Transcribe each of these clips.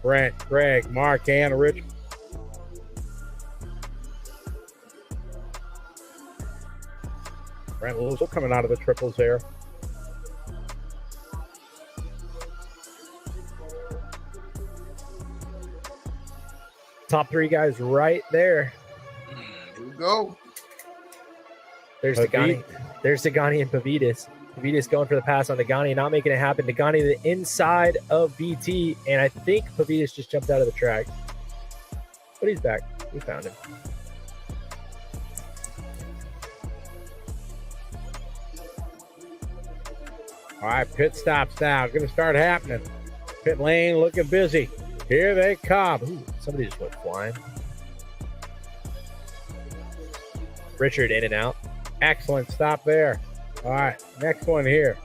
Brent, Greg, Mark, and Rich. Brent Lewis coming out of the triples there. Top three guys right there. Here we go. There's Degani. There's Degani and Pavidis. Pavidis going for the pass on Degani, not making it happen. Degani to the inside of BT, and I think Pavidis just jumped out of the track. But he's back. We found him. All right, pit stops now. Going to start happening. Pit lane looking busy. Here they come. Ooh, somebody just went flying. Richard in and out. Excellent stop there. All right, next one here.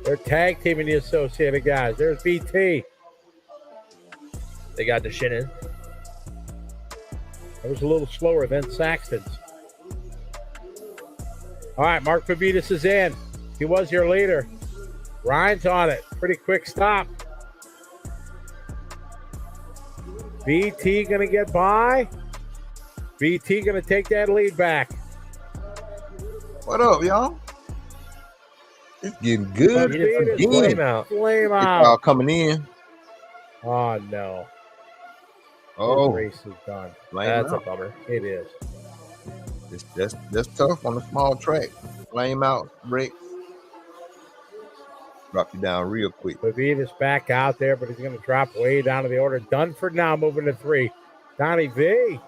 They're tag teaming the Associated guys. There's BT. They got Deshinen. It was a little slower than Saxton's. All right, Mark Pavidis is in. He was your leader. Ryan's on it. Pretty quick stop. BT going to get by. BT going to take that lead back. What up, y'all? It's getting good. Flame out. Flame It's out. all coming in. Oh, no. Oh, The race is done. That's a out. bummer. It is. That's tough on a small track. Flame out, Rick. Drop you down real quick. Pavidis back out there, but he's going to drop way down to the order. Dunford now moving to 3. Donnie V.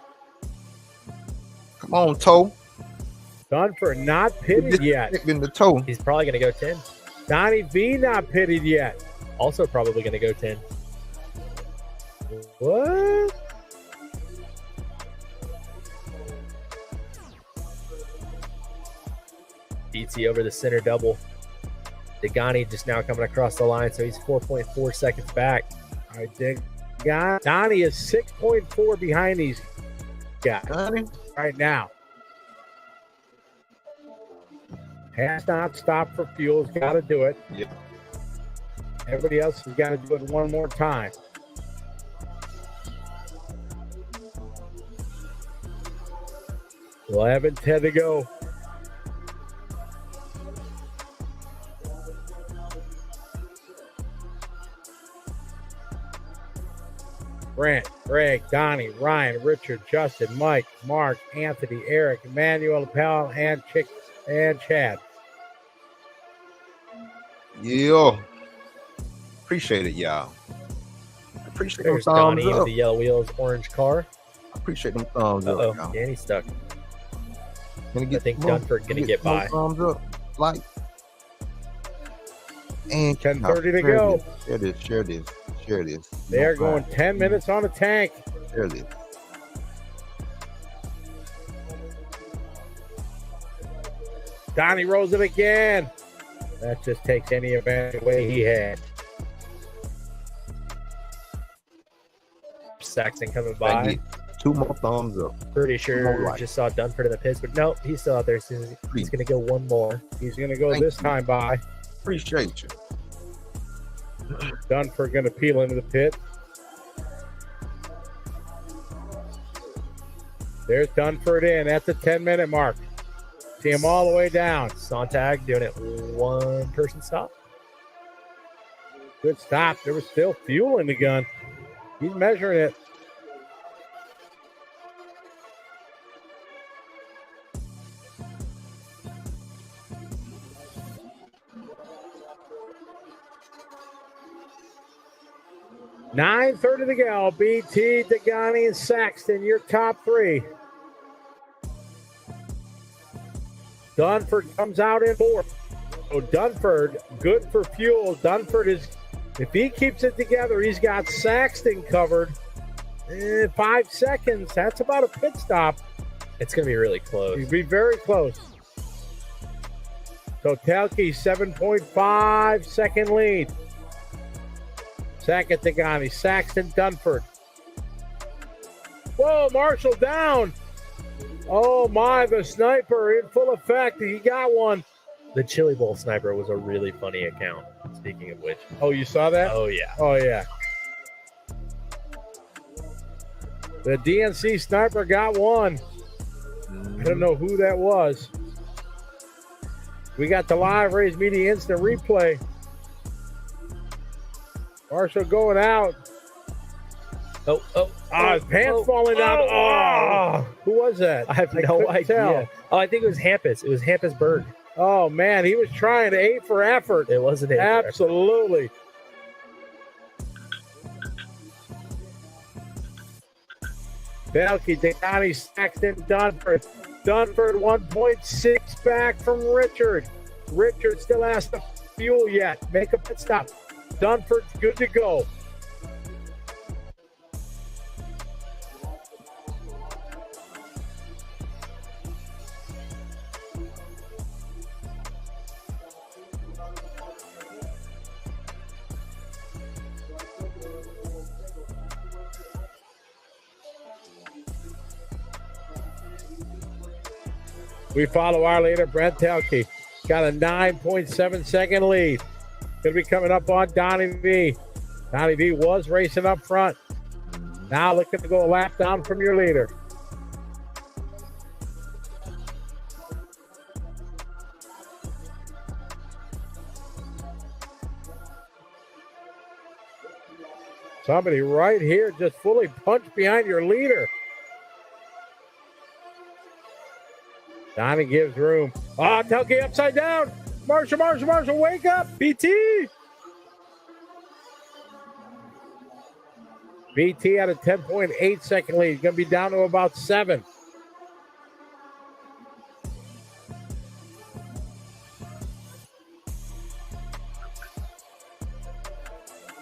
Come on, toe. Dunford not pitted yet. In the toe. He's probably going to go 10. Donnie V not pitted yet. Also probably going to go 10. What? BT over the center double. Degani just now coming across the line, so he's 4.4 seconds back. I think Donnie is 6.4 behind these guys Donnie? right now. Has not stopped for fuel. Has got to do it. Yep. Everybody else has got to do it one more time. Well, 11-10 to go. Brent, Greg, Donnie, Ryan, Richard, Justin, Mike, Mark, Anthony, Eric, Emmanuel, Pal, and Chad. Yeah. Appreciate it, y'all. Appreciate them There's thumbs Donnie with up. the yellow wheels, orange car. Appreciate them thumbs Uh-oh, up, y'all. Danny's stuck. Gonna get I think more- Dunford gonna get more by. Thumbs up, like. And 10:30 to go. Share this. Share this. They are going 10 minutes on a tank. Share this. Donnie rolls it again. That just takes any advantage away he had. Saxton coming I by. get 2 more thumbs up. Pretty more sure likes. just saw Dunford in the pits, but no, he's still out there. So he's going to go one more. He's going to go Thank this you. time by. Appreciate you. Dunford going to peel into the pit. There's Dunford in at the 10-minute mark. See him all the way down. Sontag doing it one person stop. Good stop. There was still fuel in the gun. He's measuring it. $9:30 to go. BT, Degani, and Saxton, your top 3. Dunford comes out in 4th. So Dunford, good for fuel. Dunford is, if he keeps it together, he's got Saxton covered. 5 seconds. That's about a pit stop. It's going to be really close. He'd be very close. So Telke, 7.5 second lead. Second Degani, Saxton, Dunford. Whoa, Marshall down. Oh my, the sniper in full effect. He got one. The Chili Bowl sniper was a really funny account, speaking of which. Oh, you saw that? Oh, yeah. Oh, yeah. The DNC sniper got one. I don't know who that was. We got the live Rays Media instant replay. Marshall going out. Oh, his pants falling down. Oh, who was that? I have no idea. Tell. Oh, I think it was Hampus. It was Hampus Berg. Oh, man, he was trying to aim for effort. It wasn't it. Absolutely. Belke, Degani, Saxton, Dunford. Dunford 1.6 back from Richard. Richard still has to fuel yet. Make a pit stop. Dunford's good to go. We follow our leader, Brent Telke. Got a 9.7 second lead. Going to be coming up on Donnie V. Donnie V was racing up front. Now looking to go a lap down from your leader. Somebody right here just fully punched behind your leader. Donnie gives room. Oh, Telke upside down. Marshall, wake up. BT. BT had a 10.8 second lead. Going to be down to about 7.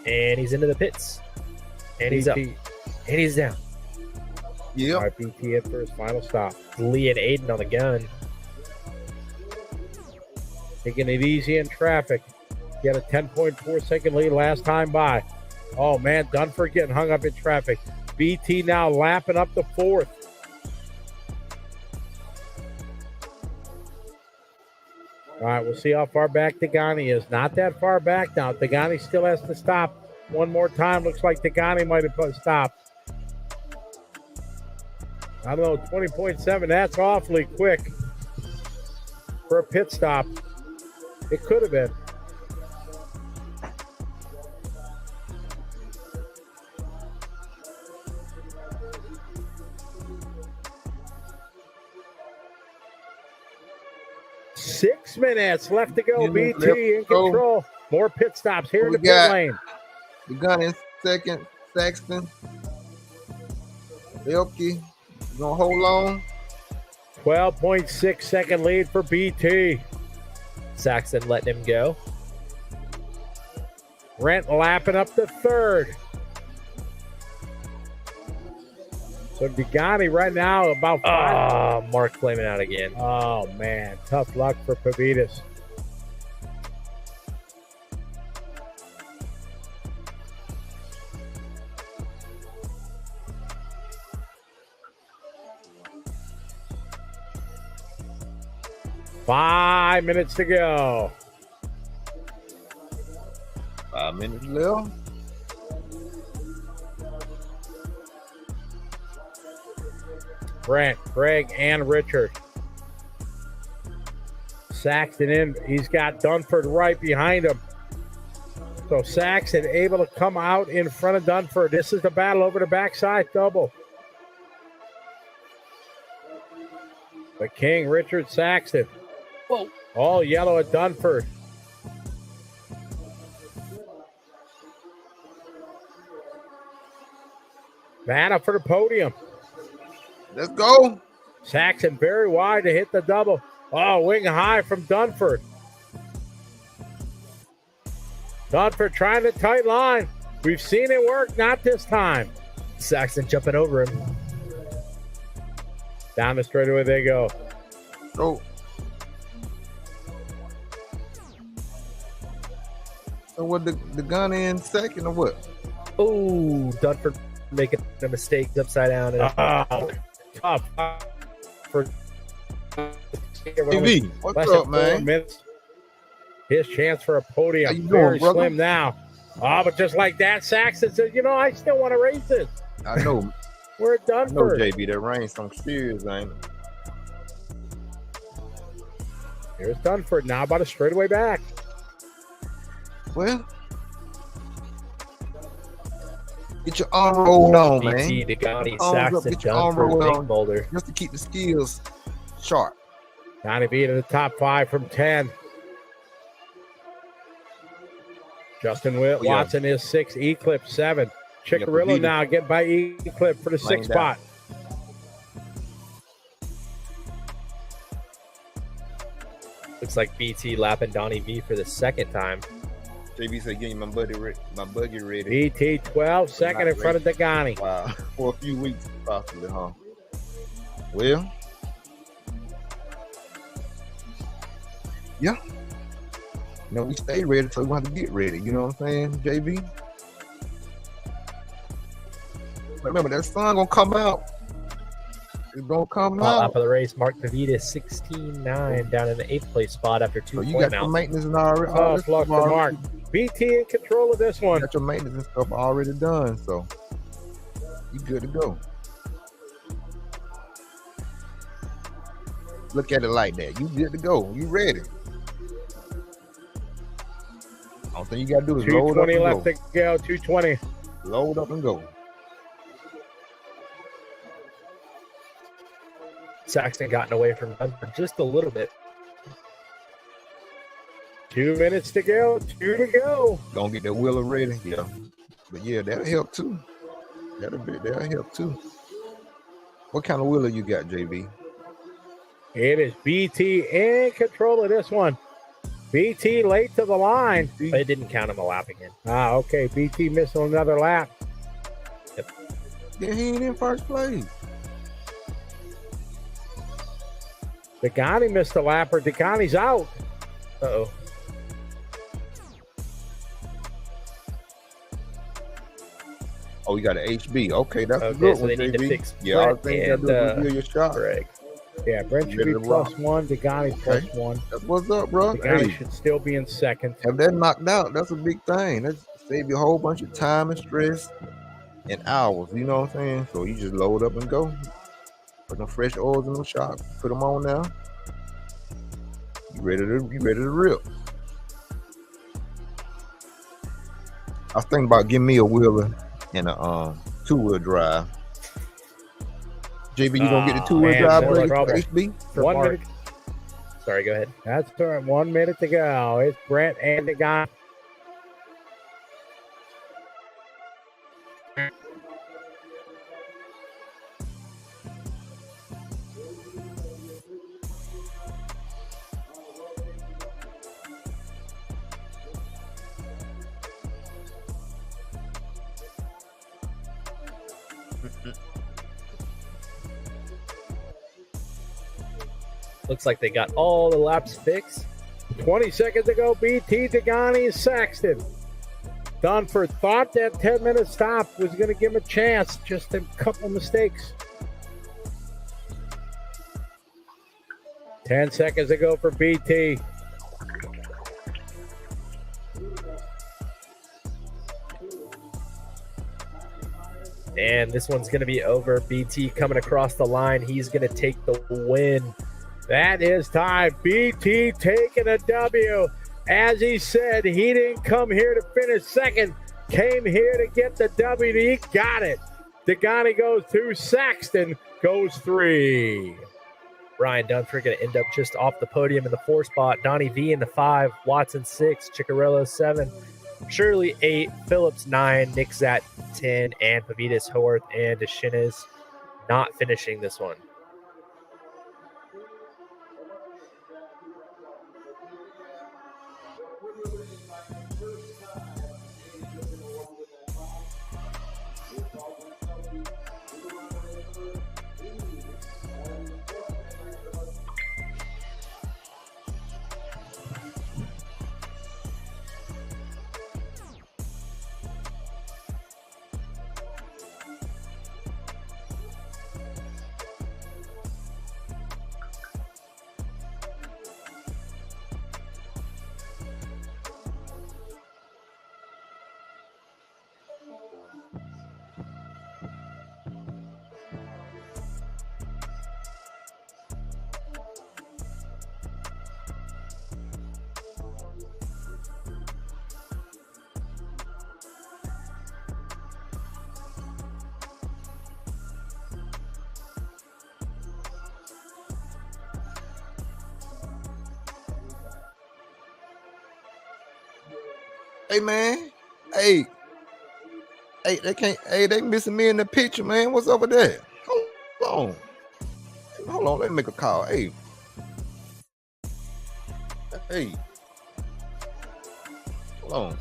And he's into the pits. And he's up. And he's down. Yep. All right, BT in for his final stop. Lee and Aiden on the gun. Taking it easy in traffic. He had a 10.4 second lead last time by. Oh, man, Dunford getting hung up in traffic. BT now lapping up the 4th. All right, we'll see how far back Degani is. Not that far back now. Degani still has to stop one more time. Looks like Degani might have stopped. I don't know, 20.7. That's awfully quick for a pit stop. It could have been. Six minutes left to go. BT in control. More pit stops here in the pit lane. The gun in second. Saxton. Belke. Gonna hold on. 12.6 second lead for BT. Saxton letting him go. Brent lapping up the 3rd. So Degani right now about 5. Mark flaming out again. Oh, man. Tough luck for Pavitas. Five minutes to go. 5 minutes left. Brent, Greg, and Richard. Saxton in. He's got Dunford right behind him. So Saxton able to come out in front of Dunford. This is the battle over the backside double. The King, Richard Saxton. Whoa. All yellow at Dunford. Vanna for the podium. Let's go. Saxton very wide to hit the double. Oh, wing high from Dunford. Dunford trying the tight line. We've seen it work, not this time. Saxton jumping over him. Down the straightaway they go. Go. So what, the gun in second or what? Oh, Dunford making a mistake upside down. Oh, tough for TV. What's up, man? Minutes. His chance for a podium. How you doing, very brother? slim now. Oh, but just like that, Saxton says, I still want to race this. I know. We're I know, Dunford. JB, that rain some serious, ain't it? Here's Dunford now about a straightaway back. Well, get your arm rolled on, man. BT, Degani, Arms up, Saxton, get your arm Dunford, rolled Big on. Boulder. Just to keep the skills sharp. Donnie V to the top 5 from 10. Justin Watson is 6. Eclipse 7. Chickarillo now getting by Eclipse for the 6th spot. Looks like BT lapping Donnie V for the 2nd time. JB said, "Getting my buggy ready." BT 12, second in front of Degani. Wow, for a few weeks, possibly, huh? Well, yeah. You know, we stay ready, so we want to get ready. You know what I'm saying, JB? Remember, that sun gonna come out. It's gonna come Top out. lap of the race, Mark Pavitas, 16-9, down in the 8th place spot after 2 So you point got your mounts. maintenance and already. Oh, flush to Mark. BT in control of this You one. got your maintenance and stuff already done, so you good to go. Look at it like that. You good to go. You ready. All thing you gotta do is load up 220 and left go. to go. 220. Load up and go. Saxton gotten away from Dunford just a little bit. 2 minutes to go. 2 to go. Gonna get that wheeler ready. Yeah. But yeah, that'll help too. That'll help too. What kind of wheeler you got, JB? It is BT in control of this one. BT late to the line. But it didn't count him a lap again. Okay. BT missing another lap. Yeah, he ain't in first place. Degani missed a lap, or Degani's out. Uh-oh. Oh, you got an HB. Okay, that's a Okay, good so one, they need to JB. fix Yeah, all Brent thing you gotta do is reveal your shot. Greg. Yeah, Brent should Ready be to rock. +1. Degani Okay. +1. That's what's up, bro. Degani Hey, should still be in second. have that knocked out, that's a big thing. That's save you a whole bunch of time and stress and hours. You know what I'm saying? So you just load up and go. Put them fresh oils in the shop. Put them on now. You ready to rip. I was thinking about getting me a wheeler and a 2-wheel drive. JB, you gonna get the 2-wheel man, drive, more buddy? trouble. HB? For 1 Mark. minute. Sorry, go ahead. That's all right. 1 minute to go. It's Brent and Degani. Looks like they got all the laps fixed. 20 seconds ago, BT, Degani, Saxton. Dunford thought that 10-minute stop was going to give him a chance. Just a couple mistakes. 10 seconds ago for BT. And this one's going to be over. BT coming across the line. He's going to take the win. That is time. BT taking a W. As he said, he didn't come here to finish second. Came here to get the W. He got it. Degani goes 2. Saxton goes 3. Ryan Dunford going to end up just off the podium in the 4 spot. Donnie V in the 5. Watson 6. Chickarillo 7. Shirley 8. Phillips 9. Nick Zat 10. And Pavitas, Haworth, and Deschines not finishing this one. Hey, man. Hey, they can't. Hey, they missing me in the picture, man. What's over there? Hold on. Let me make a call. Hey. Hold on.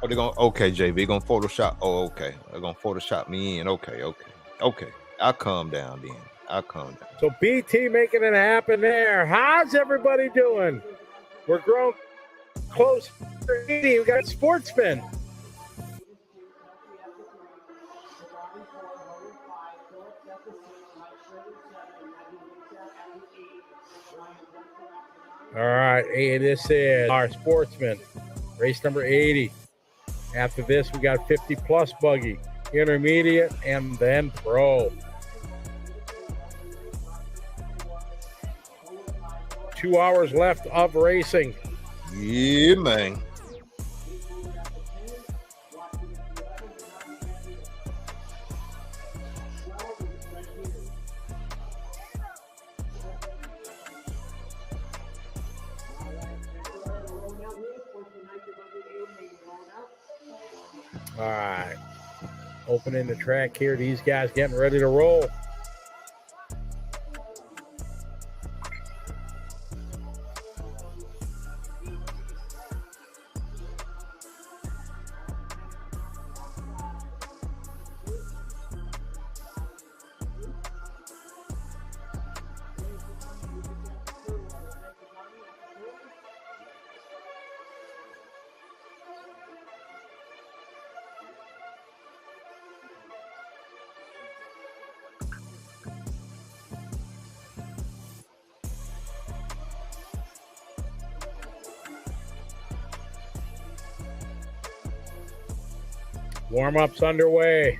Oh, they're gonna JV gonna Photoshop. Oh, okay. They're gonna Photoshop me in. Okay. I'll calm down then. So BT making it happen there. How's everybody doing? We're growing close to 80. We got Sportsman. All right, this is our Sportsman, race number 80. After this, we got 50 plus buggy, intermediate, and then pro. 2 hours left of racing. Yeah, man. All right, opening the track here. These guys getting ready to roll. Warm-up's underway.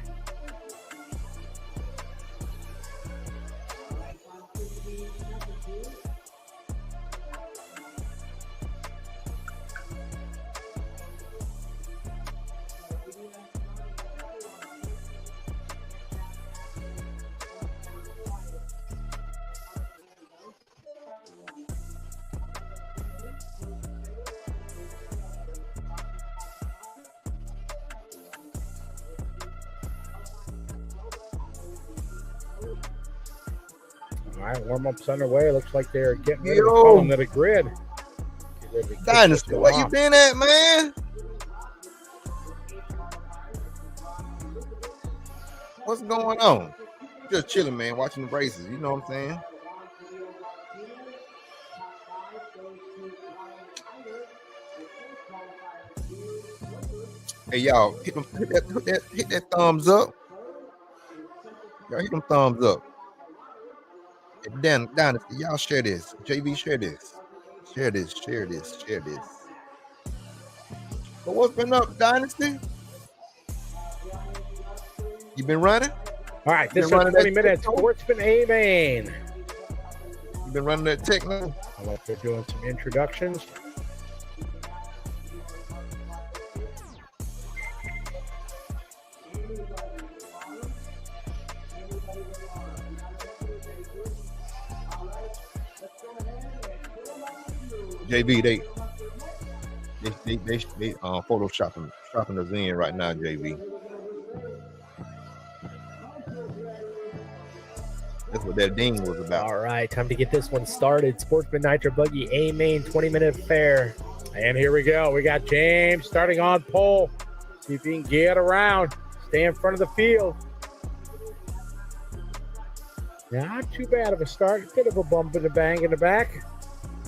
All right, warm-up's underway. Looks like they're getting ready to come to the grid. Dynasty, where you been at, man? What's going on? Just chilling, man, watching the races. You know what I'm saying? Hey, y'all, hit that thumbs up. Y'all hit them thumbs up. Dynasty, y'all share this. JV, share this. Share this. But what's been up, Dynasty? You been running? All right, this is 20 minutes. Sportsman A-Main. You been running that techno? I like they're doing some introductions. JV, they photoshopping us in right now, JV. That's what that ding was about. All right, time to get this one started. Sportsman Nitro Buggy A-Main 20-minute affair. And here we go. We got James starting on pole. See if he can get around. Stay in front of the field. Not too bad of a start. Bit of a bump and a bang in the back.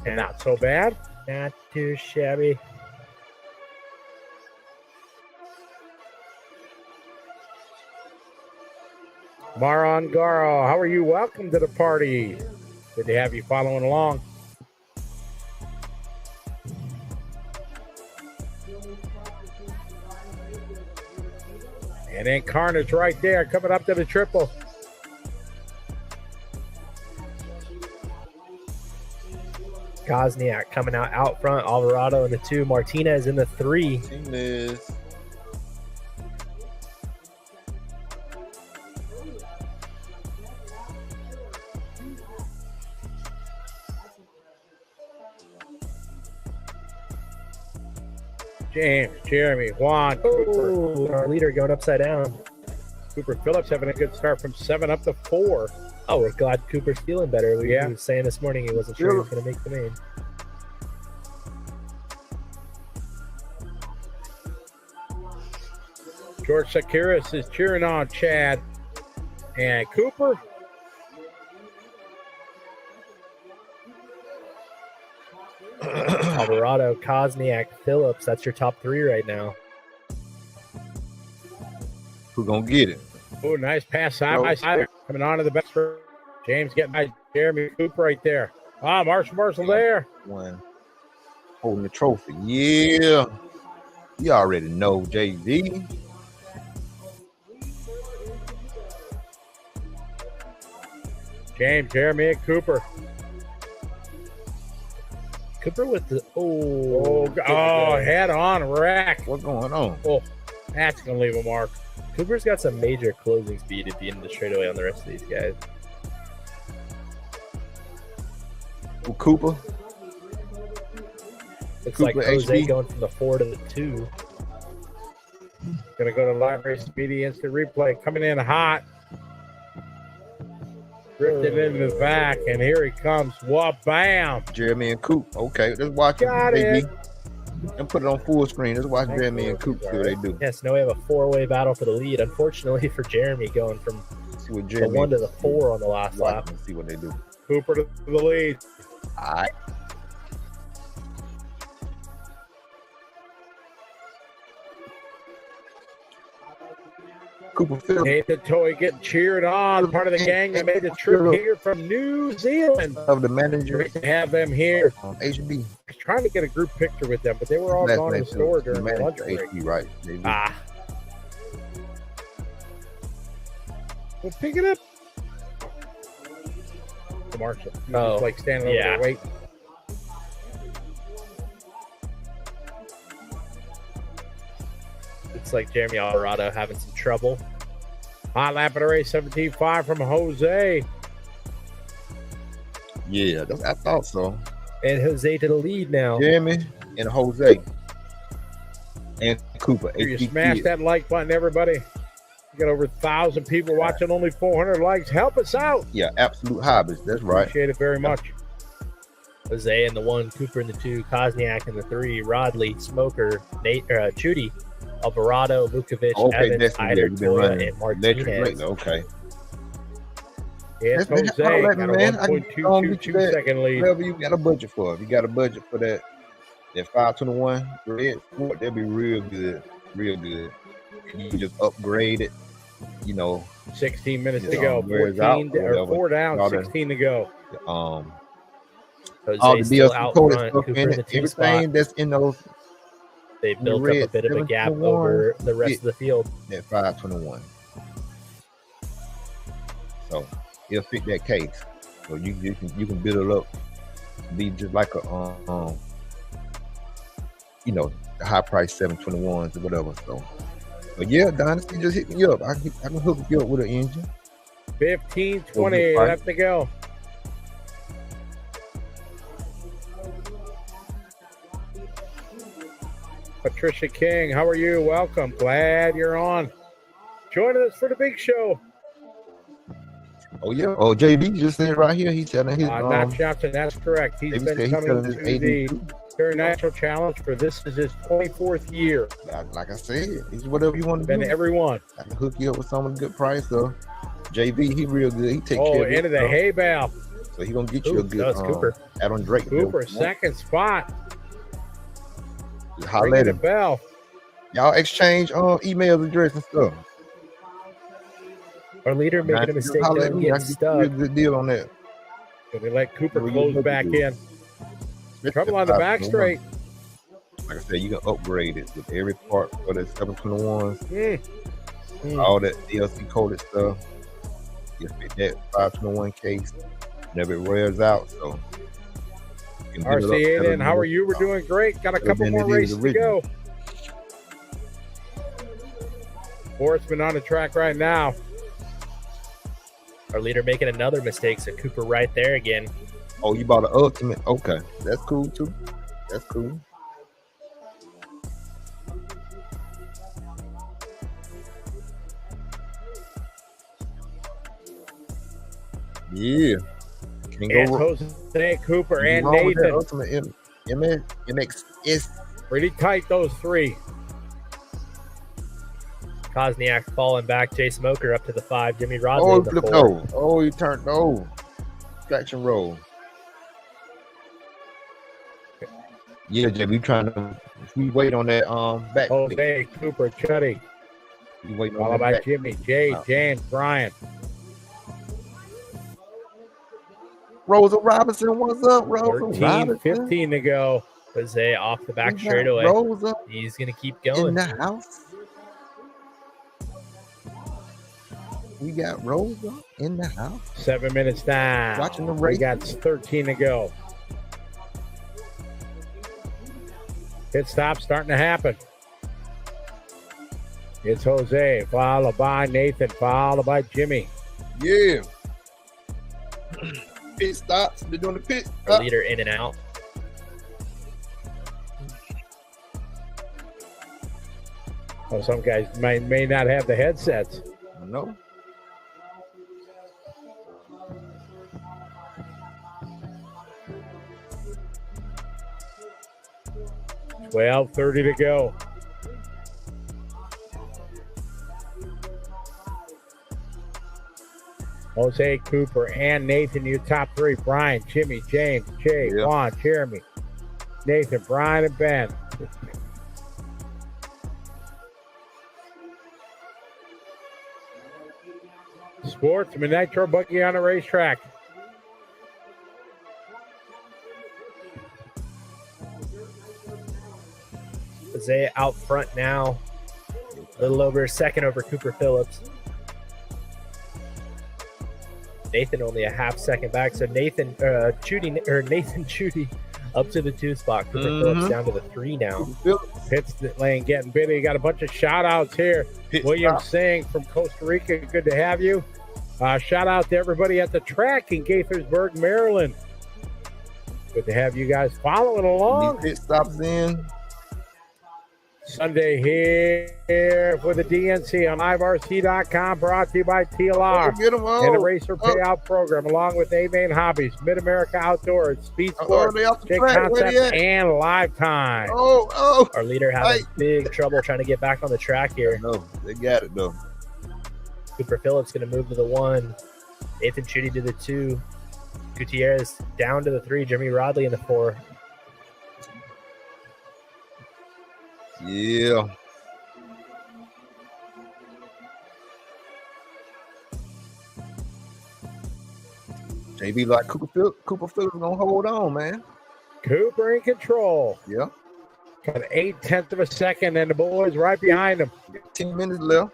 And not so bad. Not too shabby. Maron Garo, how are you? Welcome to the party. Good to have you following along. And then Carnage right there coming up to the triple. Kosniak coming out front. Alvarado in the 2. Martinez in the 3. Martinez. James, Jeremy, Juan, Cooper. Oh, our leader going upside down. Cooper Phillips having a good start from 7 up to 4. Oh, we're glad Cooper's feeling better. He was saying this morning he wasn't sure he was going to make the main. George Sakiris is cheering on Chad. And Cooper. Alvarado, Kosniak, Phillips. That's your top 3 right now. Who gonna get it? Oh, nice pass side by side. Coming on to the best. James getting by Jeremy Cooper right there. Marshall there. One holding the trophy. Yeah. You already know, JV. James, Jeremy, and Cooper. Cooper with the head on wreck. What's going on? Oh, that's gonna leave a mark. Cooper's got some major closing speed at the end of the straightaway on the rest of these guys. Well, Cooper. Looks Cooper like Jose HB. going from the 4 to the 2. Gonna go to library speedy instant replay. Coming in hot. Drifted into the back, and here he comes. What? Bam! Jeremy and Coop. Okay, let's watch Got it. it. And put it on full screen. Let's watch Jeremy and Coop see what they do. Yes, now we have a 4-way battle for the lead. Unfortunately for Jeremy, going from See what the Jeremy 1 to the 4 on the last watch lap. and see what they do. Cooper to the lead. All right. Cooper Phillips Nathan Toy getting cheered on. Part of the gang that made the trip here from New Zealand. of the manager Great to have them here. on HB. I was trying to get a group picture with them, but they were all Last gone to name the store Phillips, during the the lunch manager, break. HB, right? JV. Well, pick it up. The Marshall. He was Oh, just like standing over yeah. there waiting. Looks like Jeremy Alvarado having some trouble. Hot lap of the race, 17.5 from Jose. Yeah, I thought so. And Jose to the lead now. Jeremy and Jose and Cooper. Here you HB smash kids. that like button, everybody. We got over 1,000 people watching, only 400 likes. Help us out. Yeah, absolute hobbies. That's right. Appreciate it very much. Jose in the 1, Cooper in the 2, Kosniak in the 3, Rodley, Smoker, Nate, Chudy, Alvarado, Vukovic, Okay, Evans, that's Eider, you've been Toya, running and electric Martinez. late. Okay. Yes, That's- Jose that's got all a right, man. I can 1.222 get that. second lead. Whatever you got a budget for. If you got a budget for that 521 red sport, that'd be real good. Real good. You can just upgrade it, 16 minutes to Just go. on where it's out, 14 or whatever. 4 down, All the- 16 to go. all the Jose still DLC out code front, stuff Cooper in in it. the 2 Everything spot. that's in those They built up a red bit of a gap 721, over the rest of the field. at 521. So it'll fit that case. So you can build it up to be just like a the high price 721s or whatever. So but yeah, Dynasty just hit me up. I can hook you up with an engine. 15-20 Right. left to go. Patricia King, how are you? Welcome. Glad you're on. Joining us for the big show. Oh yeah. Oh, JB just said right here. He's telling his Not Johnson, that's correct. He's JB been said he's coming selling to his the 82. International Challenge for this is his 24th year. Like I said, it's whatever you want to Been do. to every one. I can hook you up with some of the good price. So JB, he real good. He take care of Into the his hay bale. stuff. So he gonna get you a Ooh, good no, it's Cooper. Adam Drake. Cooper, second spot. Just holler Ringing at the him. bell. Y'all exchange email address and stuff. Our leader making a Just mistake holler though at and me. I getting can stuck. give you a good deal on that. So they let Cooper Whatever your close budget back is. in. Especially Trouble at on the back 521. straight. Like I said, you can upgrade it with every part for the 721s. Mm. All that DLC coded stuff. You fit that 521 case whenever it wears out. So you can build it up RCA better then, how than are you? We're doing great. Got a better couple than more it is races to go. Horseman on the track right now. Our leader making another mistake, so Cooper right there again. Oh, you bought an ultimate? Okay, that's cool too. That's cool. Yeah. Can't go It's wrong. Jose, Cooper, Can't and go wrong with that Nathan. ultimate MXS. Pretty tight, those three. Kosniak falling back. Jay Smoker up to the 5. Jimmy Rodley Oh, in he the flipped 4. over. Oh, he turned over. Scratch and roll. Yeah, Jay, we wait on that back. Jose, Cooper, Chuddy. We waiting on Followed that by back. Jimmy, Jay, James, Brian. Rosa Robinson, what's up, Rosa 13, Robinson? 15 to go. Jose off the back We got straightaway. Rosa He's going to keep in going. the house. We got Rosa in the house. 7 minutes down. Watching the We race. got 13 to go. Pit stop starting to happen. It's Jose, followed by Nathan, followed by Jimmy. Yeah. Pit stops. They're doing the pit Our stop. leader in and out. Well, some guys may not have the headsets. No. Well, 30 to go. Jose, Cooper, and Nathan, your top three. Brian, Jimmy, James, Jay, Yeah. Juan, Jeremy, Nathan, Brian, and Ben. Sportsman Nitro Buggy on the racetrack. Jose out front now. A little over a second over Cooper Phillips. Nathan only a half second back. So Nathan Chudy up to the 2 spot. Cooper Phillips down to the 3 now. Pitts lane getting busy. Got a bunch of shout outs here. Pit William stop. Singh from Costa Rica. Good to have you. Shout out to everybody at the track in Gaithersburg, Maryland. Good to have you guys following along. These pit stops in. Sunday here for the DNC on liverc.com, brought to you by TLR Get them all. and the Racer Payout Program, along with A-Main Hobbies, Mid-America Outdoors, Speed Oh, Sports, they off the Jake track. Where they Concepts, at? and Lifetime. Oh. Our leader having Hey. big trouble trying to get back on the track here. No, they got it though. Cooper Phillips going to move to the 1. Nathan Chudy to the 2. Gutierrez down to the 3. Jimmy Rodley in the 4. Yeah. JB like Cooper Phillips gonna hold on, man. Cooper in control. Yeah. Got 0.8 of a second, and the boys right behind him. 10 minutes left.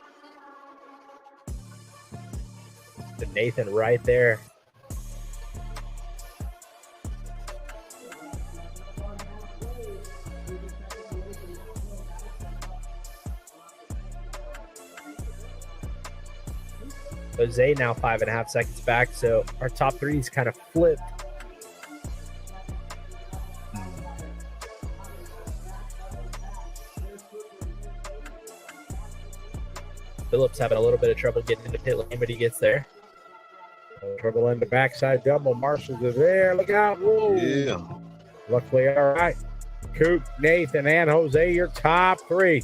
To Nathan right there. Jose now 5.5 seconds back, so our top 3 is kind of flipped. Phillips having a little bit of trouble getting into pit lane, but he gets there. Trouble in the backside double. Marshals are there. Look out. Whoa. Yeah. Luckily, all right. Coop, Nathan, and Jose, your top 3.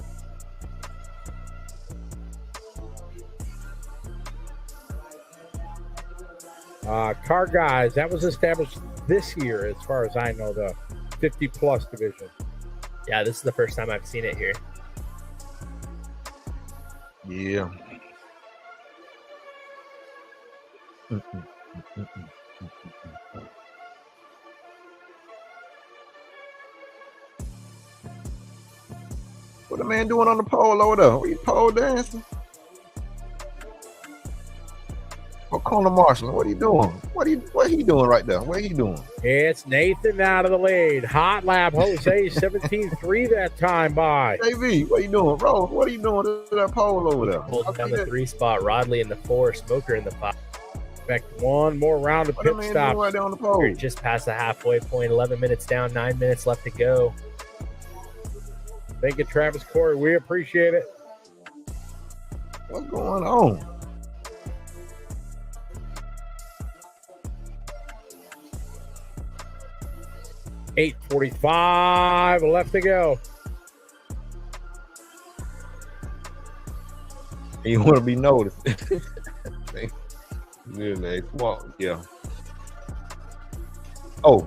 Car Guys, that was established this year, as far as I know, the 50-plus division. Yeah, this is the first time I've seen it here. Yeah. What the man doing on the pole over there? What you pole dancing? Oh, Corner Marshall, what are you doing? What he doing right there? What he doing? It's Nathan out of the lead. Hot lap Jose 17-3 that time by. JV, what you doing? Rose, what are you doing to that pole over there? Holding down the 3 spot. Rodley in the 4. Smoker in the 5. Expect one more round of What pit the man stops. doing right there on the pole? We're just past the halfway point. 11 minutes down. 9 minutes left to go. Thank you, Travis Corey. We appreciate it. What's going on? $8:45 left to go. You want to be noticed. Really, yeah. Oh,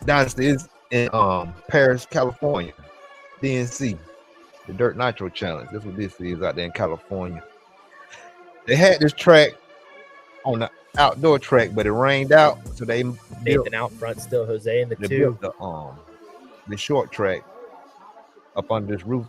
Dynasty is in Paris, California. DNC, the Dirt Nitro Challenge. That's what this is out there in California. They had this track on the outdoor track, but it rained out, so they Nathan out front still. Jose in the 2. built the short track up under this roof.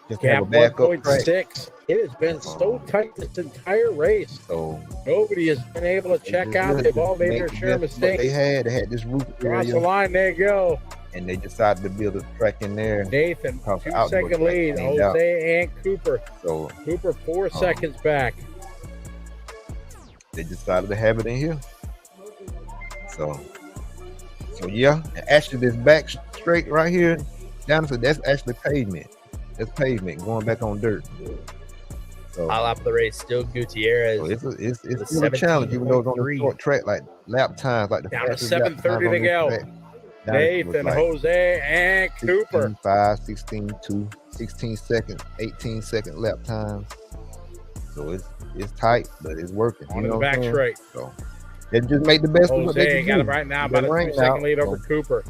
Just have a Gap backup track. 1.6. It has been so tight this entire race. So Nobody has been able to check out. They've all made their share of mistakes. They had this roof Across the area, line, they go. and they decided to build a track in there. Nathan, Because the outdoor 2-second track lead. cleaned out. Jose and Cooper. So Cooper 4 seconds back. they decided to have it in here. So yeah, and actually this back straight right here, down to that's actually pavement. That's pavement going back on dirt. So, Hot lap of the race. Still Gutierrez. so it's still a challenge, even though it's on a 17.3. short track, like lap times, like the Down to fastest lap 7:30 times to on this go. track. Dynasty was Nathan, like Jose, and Cooper. 16.5, 16.2, 16 second, 18 second lap times. So it's tight, but it's working. On you know the what I'm back saying? straight. So they just make the best of what they Jose can got do. him right now, They about a rain 3-second out, lead over so- Cooper.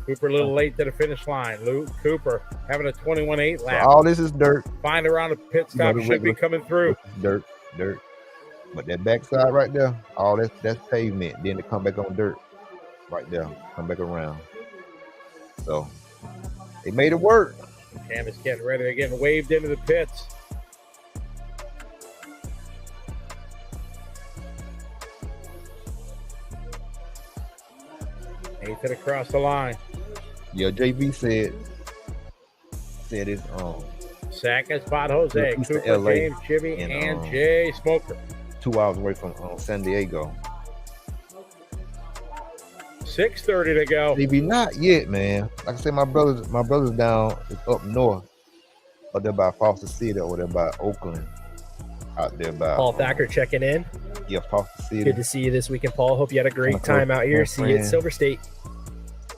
Cooper a little late to the finish line. Luke Cooper having a 21.8 So lap. all this is dirt, Find around the pit stop the should be regular- coming through. dirt. But that backside right there, all that's pavement. Then they come back on dirt, right there, come back around. So they made it work. Cam is getting ready. They're getting waved into the pits. Nathan across the line. Yeah, JV said it's Second spot, Jose. East of Cooper, LA James, Jimmy, and, and Jay Smoker. 2 hours away from San Diego. 6:30 to go. JV not yet, man. Like I said, my brother's down up north, up there by Foster City, or there by Oakland, out there by Paul Thacker checking in. Yeah, Foster City. Good to see you this weekend, Paul. Hope you had a great My time out here. my See you at friend. Silver State.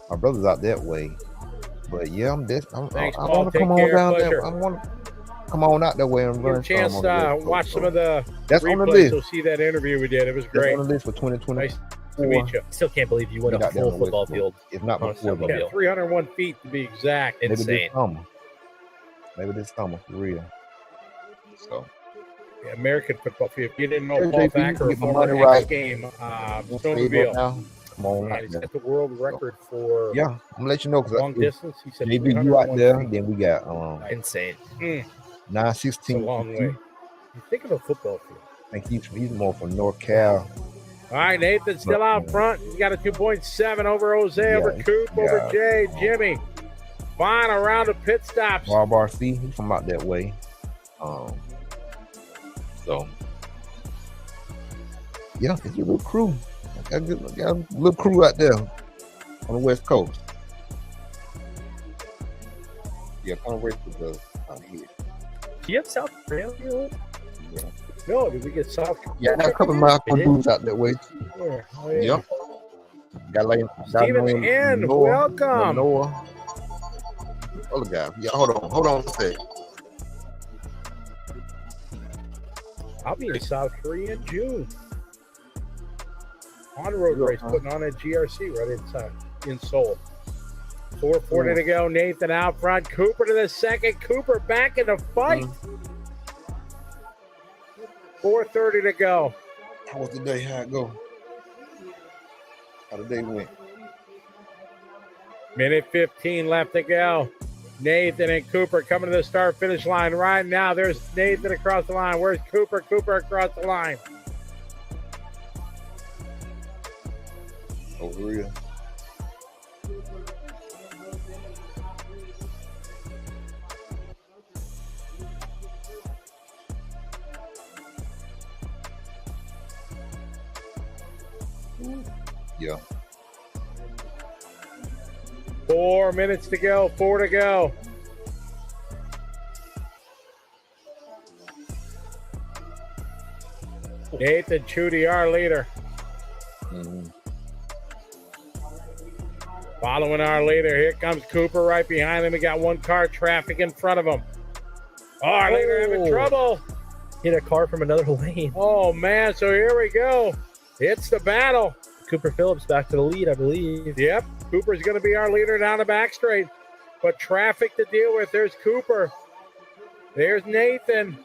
My brother's out that way, but yeah, I Thanks, want Paul. to Take come on care. down Pleasure. there. I want to come on out that way and Get a run chance some to on the West watch Coast. some of the That's on the replays. list. You'll see that interview we did. It was That's great. on the list for 2020. Nice to meet you. Still can't believe you went We a got that full on the West football Coast. field. If not on a before, football then. field. 301 feet to be exact. Maybe Insane. this summer. Maybe this summer for real. So Yeah, American football field. If you didn't know, Hey, Paul JP, Thacker, you get my former money right. X-Game we'll stay right snowmobile. now. Come on And out he's there. got the world record for Yeah, I'm gonna let you know long because distance. He said JV you out 301 there. feet. Then we got Insane. It's 916. a long way. You think of a football field. I think he's more from North Cal. All right, Nathan still out front. He's got a 2.7 over Jose, Yeah, over Coop, over yeah. Jay, Jimmy. Final round of pit stops. Rob RC, he's from out that way. So yeah, it's a little crew. Got a little crew out there on the West Coast. Yeah, kind of race with the out here. Do you have South Korea? Yeah, No, did we get South? yeah, I got a couple of my It is. dudes out that way too. Yeah. Oh, yeah. Yep. Got like Stephen N, welcome. Noah. Other guy. Yeah, hold on a sec. I'll be in South Korea in June. On the road race, putting on a GRC right inside in Seoul. 4:40 to go. Nathan out front. Cooper to the second. Cooper back in the fight. 4:30 to go. How was the day? How it go? How the day went? Minute 15 left to go. Nathan and Cooper coming to the start-finish line right now. There's Nathan across the line. Where's Cooper? Cooper across the line. Oh, for real? Yeah. 4 minutes to go. 4 to go. Nathan Chudy, our leader. Following our leader. Here comes Cooper right behind him. We got one car traffic in front of him. Oh, our leader having trouble. Hit a car from another lane. Oh, man. So here we go. It's the battle. Cooper Phillips back to the lead, I believe. Yep. Cooper's going to be our leader down the back straight. But traffic to deal with. There's Cooper. There's Nathan.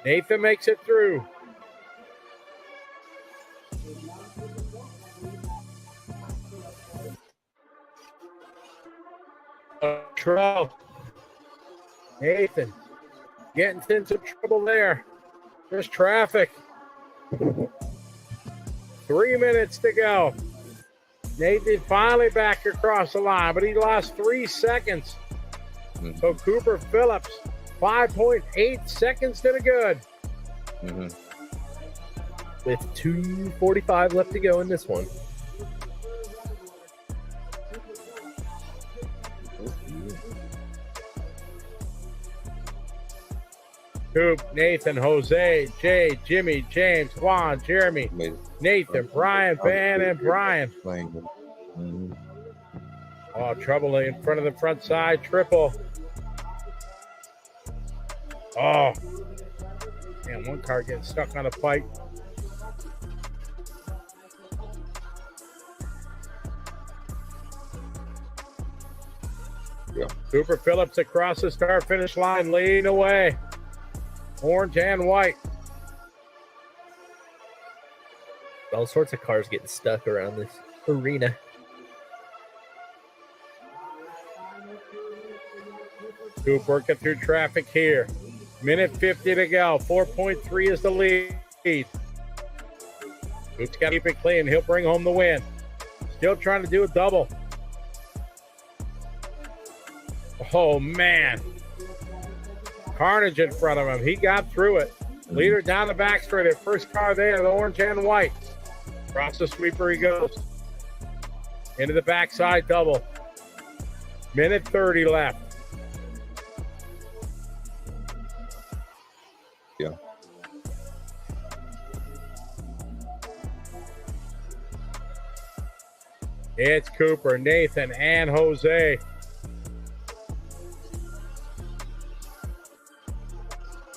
Nathan makes it through. Trouble. Nathan getting into some trouble there. There's traffic. 3 minutes to go. Nathan finally back across the line, but he lost 3 seconds. So Cooper Phillips, 5.8 seconds to the good. With 2:45 left to go in this one. Coop, Nathan, Jose, Jay, Jimmy, James, Juan, Jeremy, Nathan, Brian, Van, and Brian. Oh, trouble in front of the front side, triple. Oh. Man, one car getting stuck on a pipe. Yeah. Cooper Phillips across the start-finish line, leading away. Orange and white. All sorts of cars getting stuck around this arena. Coop working through traffic here. Minute 50 to go. 4.3 is the lead. Coop's got to keep it clean. He'll bring home the win. Still trying to do a double. Oh, man. Carnage in front of him. He got through it. Leader down the back straight. At first car there, the orange and white. Across the sweeper he goes. Into the backside double. Minute 30 left. Yeah. It's Cooper, Nathan, and Jose.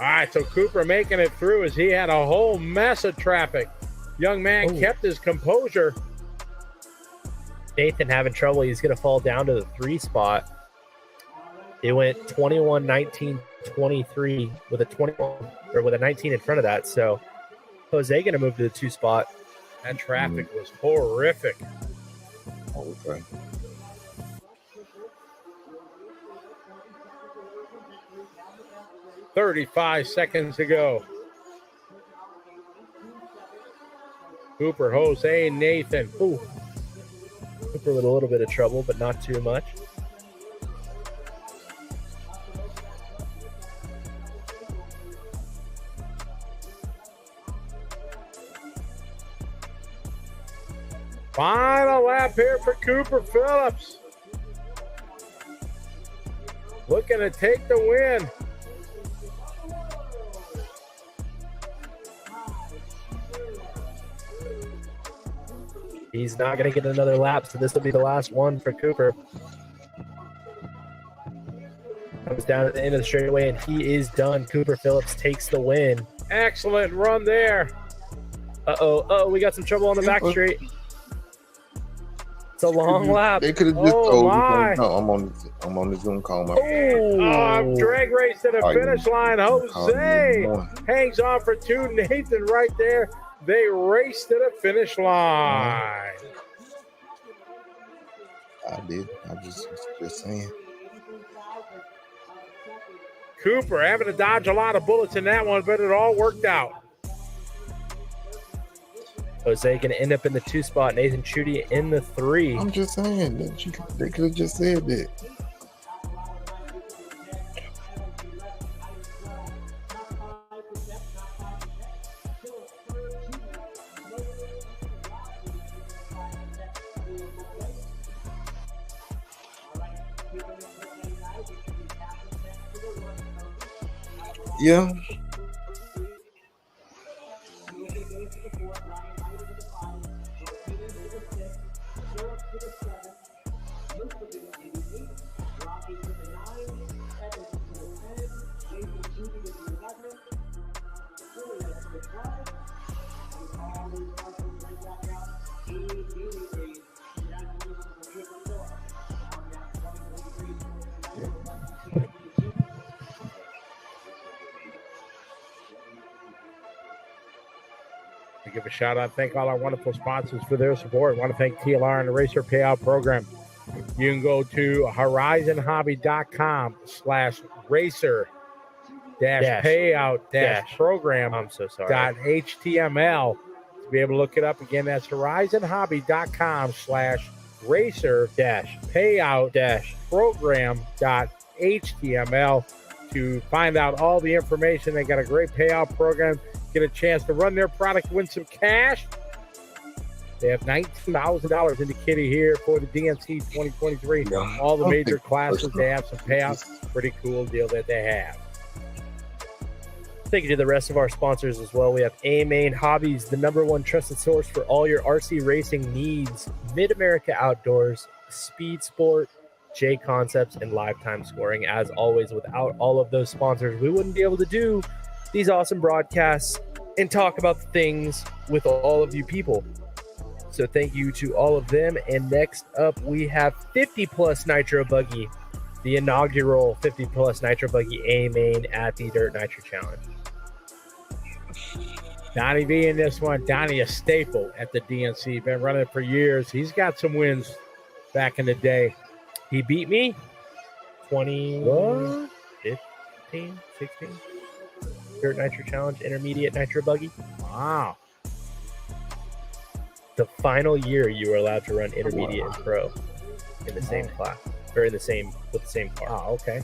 All right, so Cooper making it through as he had a whole mess of traffic. Young man kept his composure. Nathan having trouble. He's going to fall down to the 3 spot. It went 21, 19, 23 with a 21 or with a 19 in front of that. So Jose going to move to the 2 spot. That traffic was horrific. Okay. $35 seconds to go. Cooper, Jose, Nathan. Ooh. Cooper with a little bit of trouble, but not too much. Final lap here for Cooper Phillips. Looking to take the win. He's not going to get another lap, so this will be the last one for Cooper. Comes down at the end of the straightaway, and he is done. Cooper Phillips takes the win. Excellent run there. We got some trouble on the back straight. a long lap. They could have just Oh, told my. you. No, I'm on the Zoom call. Drag race to the Oh, finish line. Jose Oh, hangs on for two. Nathan right there. They race to the finish line. I did. I just saying. Cooper having to dodge a lot of bullets in that one, but it all worked out. Jose going to end up in the 2 spot. Nathan Chudy in the 3. I'm just saying that they could have just said that. Yeah. I give a shout out, thank all our wonderful sponsors for their support. I want to thank TLR and the Racer Payout Program. You can go to horizonhobby.com/racer-payout-program. I'm so sorry. .html to be able to look it up again. That's horizonhobby.com/racer-payout-program.html to find out all the information. They got a great payout program. Get a chance to run their product, win some cash. They have $19,000 in the kitty here for the DNC 2023. Yeah. All the major classes, they have some payouts. Pretty cool deal that they have. Thank you to the rest of our sponsors as well. We have A-Main Hobbies, the #1 trusted source for all your RC racing needs. Mid-America Outdoors, Speed Sport, J Concepts, and Lifetime Scoring. As always, without all of those sponsors, we wouldn't be able to do these awesome broadcasts and talk about the things with all of you people. So thank you to all of them. And next up, we have 50 Plus Nitro Buggy, the inaugural 50 Plus Nitro Buggy A-Main at the Dirt Nitro Challenge. Donnie V in this one. Donnie, a staple at the DNC. Been running it for years. He's got some wins back in the day. He beat me 20, 15, 16. Dirt Nitro Challenge, Intermediate Nitro Buggy. Wow. The final year you were allowed to run Intermediate and Pro in the same class, or in the same, with the same car. Oh, okay.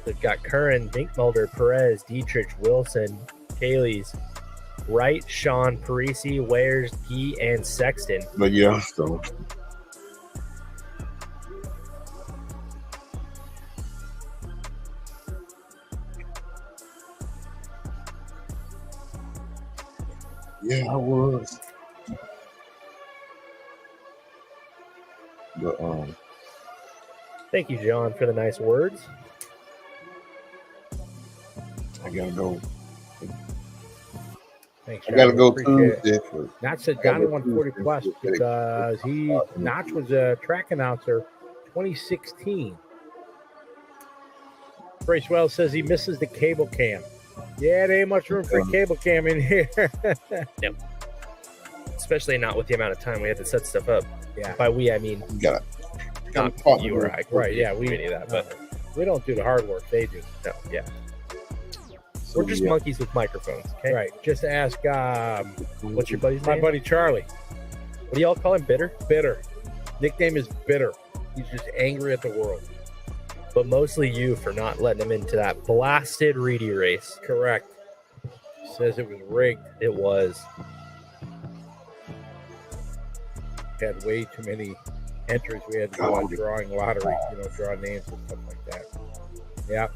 They've got Curran, Dinkmulder, Perez, Dietrich, Wilson, Kayleys, Wright, Sean, Parisi, Wares, Gee, and Sexton. But yeah, so yeah, I was. But Thank you, John, for the nice words. I gotta go. Thanks, I gotta John. go Appreciate it. Tuesday. For, Not said Donnie 140 plus because Notch was a track announcer 2016. Brace Wells says he misses the cable cam. Yeah, there ain't much room for a cable cam in here. No. Especially not with the amount of time we had to set stuff up. Yeah. By we, I mean you gotta not you or I. Right, yeah, we any of that, but we don't do the hard work. They do. no, yeah. So, We're just yeah. monkeys with microphones, okay? Right. Just ask What's your buddy's my name? buddy Charlie. What do y'all call him? Bitter? Bitter. Nickname is Bitter. He's just angry at the world. But mostly you for not letting him into that blasted Reedy race. Correct. Says it was rigged. It was. Had way too many entries. We had to go on drawing lottery, draw names and stuff like that. Yeah.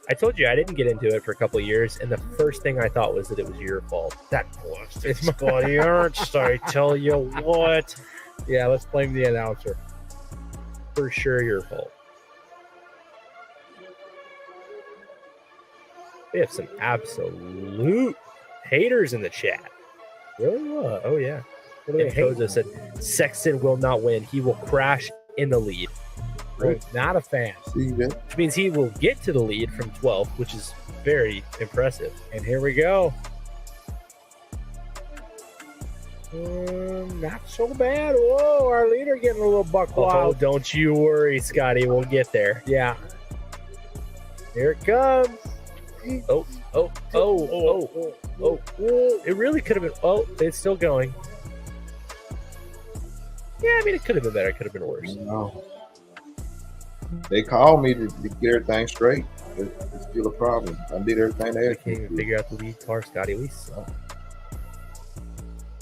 I told you I didn't get into it for a couple of years, and the first thing I thought was that it was your fault. That was it's Scotty Ernst, I tell you what. Yeah, let's blame the announcer. For sure your fault. We have some absolute haters in the chat. Really? What? Oh, yeah. What do they And hate? Koza said, Sexton will not win. He will crash in the lead. Right. Not a fan. See that? Which means he will get to the lead from 12th, which is very impressive. And here we go. Not so bad. Whoa, our leader getting a little buck Oh, wild. don't you worry, Scotty. We'll get there. Yeah. Here it comes. Oh. It really could have been. Oh, it's still going. Yeah, I mean, it could have been better. It could have been worse. No. They called me to get everything straight. It's still a problem. I did everything they I asked can't me even to. figure out the lead car, Scotty. We suck.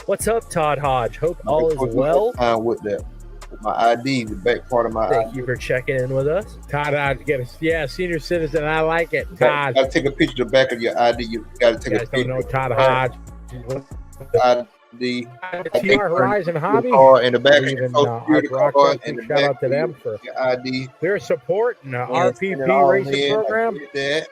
What's up, Todd Hodge? Hope all is well. With that, with my ID, the back part of my Thank ID. you for checking in with us. Todd, I'd get us. Yeah, senior citizen. I like it. You Todd. gotta take a picture of the back of your ID. You gotta You take guys a don't picture know of Todd the Hodge. ID. TR Horizon Hobby. Car in the back, Even Social our Security card broadcast in the shout out back to of them for your ID. their support and the And send it all RPP racing in. program. I did that.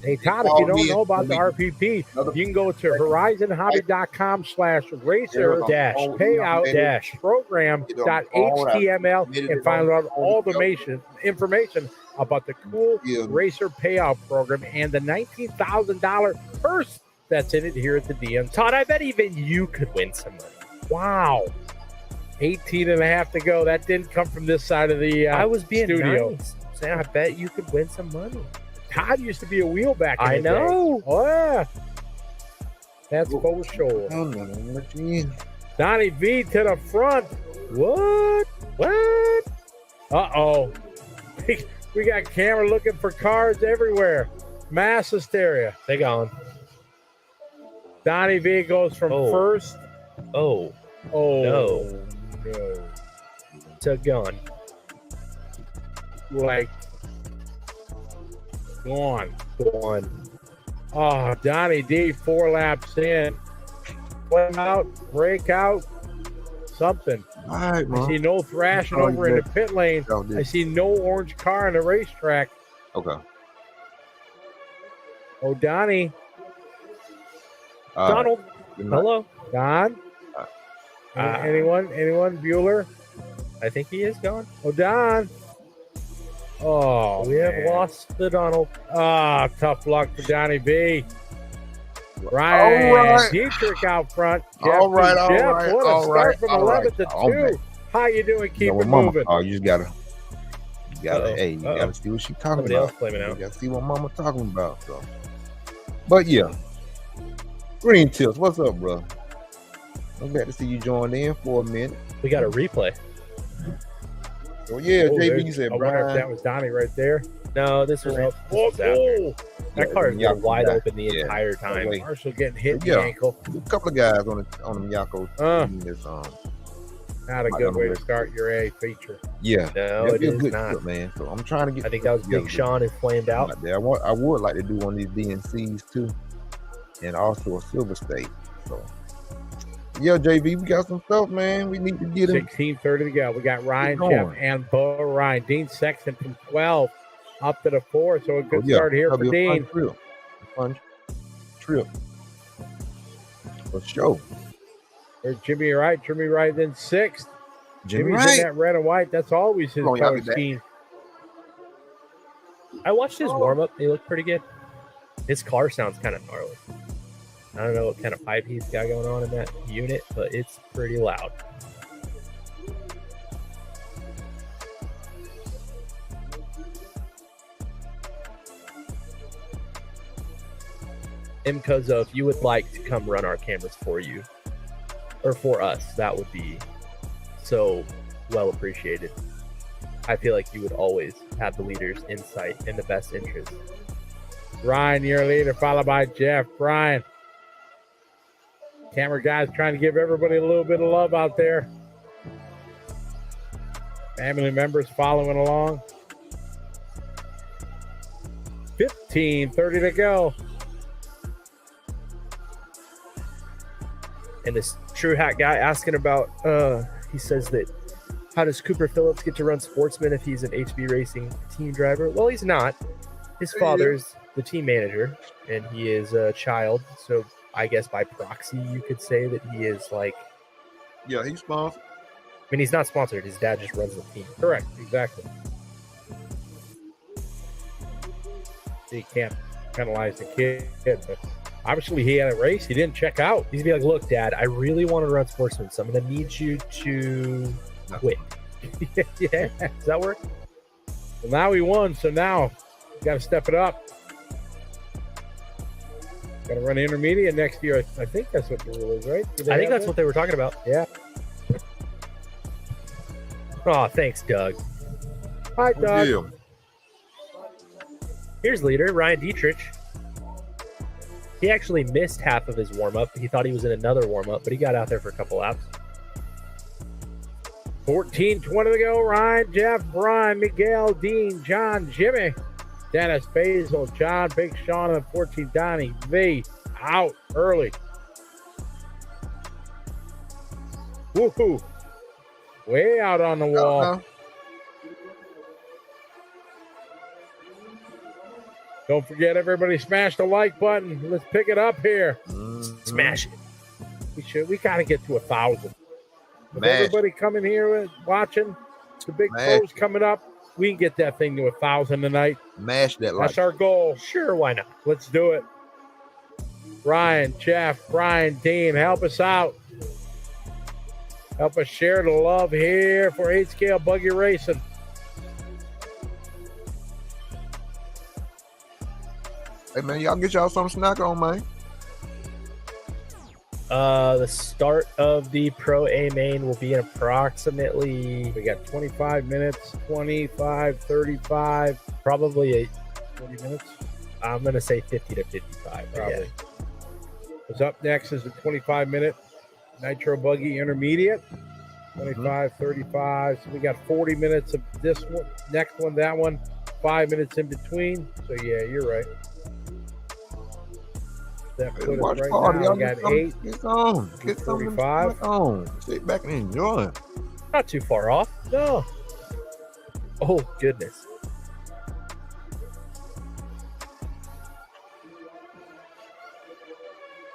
Hey, Todd, if you don't know about the RPP, you can go to horizonhobby.com/racer Dash payout program.html and find out all the information about the cool racer payout program and the $19,000 purse that's in it here at the DNC. Todd, I bet even you could win some money. Wow. 18 and a half to go. That didn't come from this side of the I was being studio. nice. Saying I bet you could win some money. Todd used to be a wheel back in I the day. know. Oh, yeah. That's for sure. Oh, no, no, let you in. Donnie V to the front. What? What? Uh-oh. We got camera looking for cars everywhere. Mass hysteria. They gone. Donnie V goes from first. Oh, No. to gone. Like, gone. Gone. Oh, Donnie D, 4 laps in. Flame out, break out, something. All right, I man. see no thrashing over in the pit lane. I see no orange car on the racetrack. Okay. Oh, Donnie. Donald. Hello. Don? Anyone? Bueller? I think he is gone. Oh, Don. Oh, We have lost the Donald. Ah, tough luck for Donnie B. Ryan All right. Dietrich out front. All right, Jeff, all right, what a all start right, from all 11 right. to Oh, 2. man. How you doing? Keep You know, it mama, moving. oh, you just gotta, Uh-oh. hey, you gotta see what she's talking Somebody about. else flaming out. You gotta see what mama talking about. So, but yeah, Green Tips, what's up, bro? I'm glad to see you join in for a minute. We got a replay. So yeah, Oh, JB, you said I wonder if that Brian. was Donnie right there. No, this was, this was after. Oh, That car has been wide open the Yeah. entire time. Wait. Marshall getting hit in Yeah. the ankle. A couple of guys on the Yako team this Not a good way to start your A feature. yeah. No, That'd it be a is good not. trip, man. So I'm trying to get. I think that was Big Sean is flamed out. Out there. I would like to do one of these DNCs too, and also a Silver State. So yeah, JV, we got some stuff, man. We need to get him. 16:30 to go. We got Ryan, Keep Jeff, going. and Bo Ryan. Dean Sexton from 12 up to the 4. So a good Oh, yeah. start here That'll for be a Dean. fun trip. For sure. There's Jimmy Wright. Jimmy Wright then 6th. Jimmy Jimmy's Wright. in that red and white. That's always his Oh, yeah, I'll color be back. scheme. I watched his warm up. He looked pretty good. His car sounds kind of gnarly. I don't know what kind of pipe he's got going on in that unit, but it's pretty loud. Mkozo, if you would like to come run our cameras for you, or for us, that would be so well appreciated. I feel like you would always have the leader's insight in the best interest. Ryan, your leader, followed by Jeff. Brian. Camera guys trying to give everybody a little bit of love out there. Family members following along. 15:30 to go. And this True Hat guy asking about, he says that, how does Cooper Phillips get to run Sportsman if he's an HB Racing team driver? Well, he's not. His father's the team manager, and he is a child. So I guess by proxy, you could say that he is like. Yeah, he's sponsored. I mean, he's not sponsored. His dad just runs the team. Correct, exactly. He can't penalize the kid, but obviously he had a race. He didn't check out. He's gonna be like, look, Dad, I really want to run Sportsman, so I'm going to need you to quit. Yeah. Does that work? Well, now he won, so now you got to step it up. Got to run intermediate next year. I think that's what the rule is, right? I think that's what they were talking about. Yeah. Oh, thanks, Doug. Hi, Doug. Yeah. Here's leader, Ryan Dietrich. He actually missed half of his warm-up. He thought he was in another warm-up, but he got out there for a couple laps. 14:20 to go. Ryan, Jeff, Brian, Miguel, Dean, John, Jimmy, Dennis, Basil, John, Big Sean, and 14, Donnie, V, out early. Woohoo. Way out on the wall. Don't forget, everybody, smash the like button. Let's pick it up here. Smash it. We got to get to 1,000. With Mash. everybody coming here watching, the big pros coming up, we can get that thing to 1,000 tonight. Mash that like. That's our goal. Sure, why not? Let's do it. Ryan, Jeff, Brian, Dean, help us out. Help us share the love here for 8-scale buggy racing. Hey, man, y'all get y'all some snack on, man. The start of the Pro A main will be in approximately, We got 25 minutes, 25, 35, probably 40 minutes. I'm going to say 50 to 55. Probably. Yeah. What's up next is the 25-minute Nitro Buggy Intermediate. 25, 35. So we got 40 minutes of this one, next one, that one, 5 minutes in between. So, yeah, you're right. That put Watch us right party. now. Y'all We got get 8. Get some. Get some 45. on. Sit back and enjoy. Not too far off. No. Oh, goodness.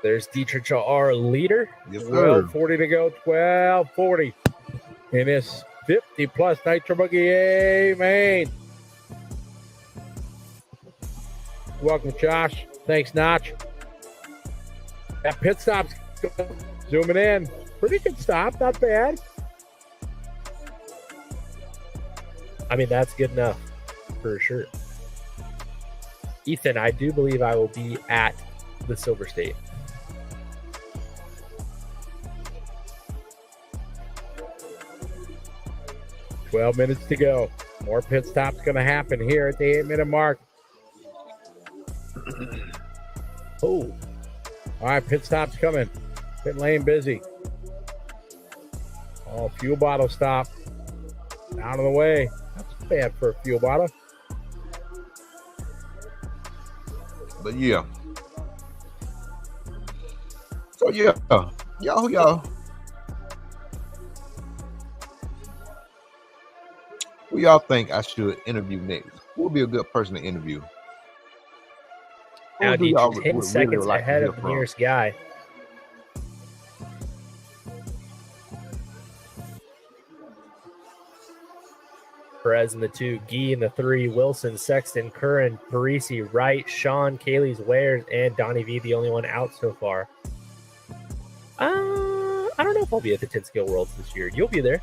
There's Dietrich, our leader. Yes, sir. 12:40 to go. 12:40 in this 50-plus Nitro Buggy A main. Welcome, Josh. Thanks, Notch. That pit stop's zooming in. Pretty good stop. Not bad. I mean, that's good enough for sure. Ethan, I do believe I will be at the Silver State. $12 minutes to go. More pit stops going to happen here at the 8-minute mark. Oh, All right, pit stop's coming. Pit lane busy. Oh, fuel bottle stop. Out of the way. That's bad for a fuel bottle. But yeah. So yeah, y'all. Who y'all think I should interview next? Who would be a good person to interview? now Who do y'all Dietrich 10 would seconds really like to ahead hear of the from? nearest guy. Perez in the 2, Gee in the 3, Wilson, Sexton, Curran, Parisi, Wright, Sean, Kaylee's Wares, and Donnie V, the only one out so far. I don't know if I'll be at the 10 Scale Worlds this year. You'll be there.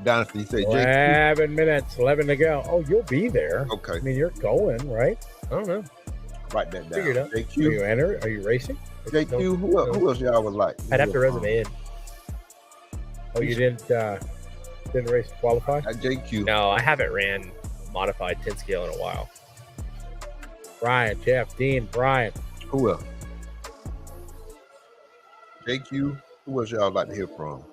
Dynasty say Jake. 11 minutes, 11 to go. Oh, you'll be there. I Okay, mean, you're going, right? I don't know. write that down. Figure it out. Are JQ, you enter? Are you racing? JQ. Who else y'all would like? I'd have to resume in. Oh, you didn't race to qualify? JQ. No, I haven't ran modified 10 scale in a while. Brian, Jeff, Dean, Brian. Who else? JQ. Who else y'all like to hear from?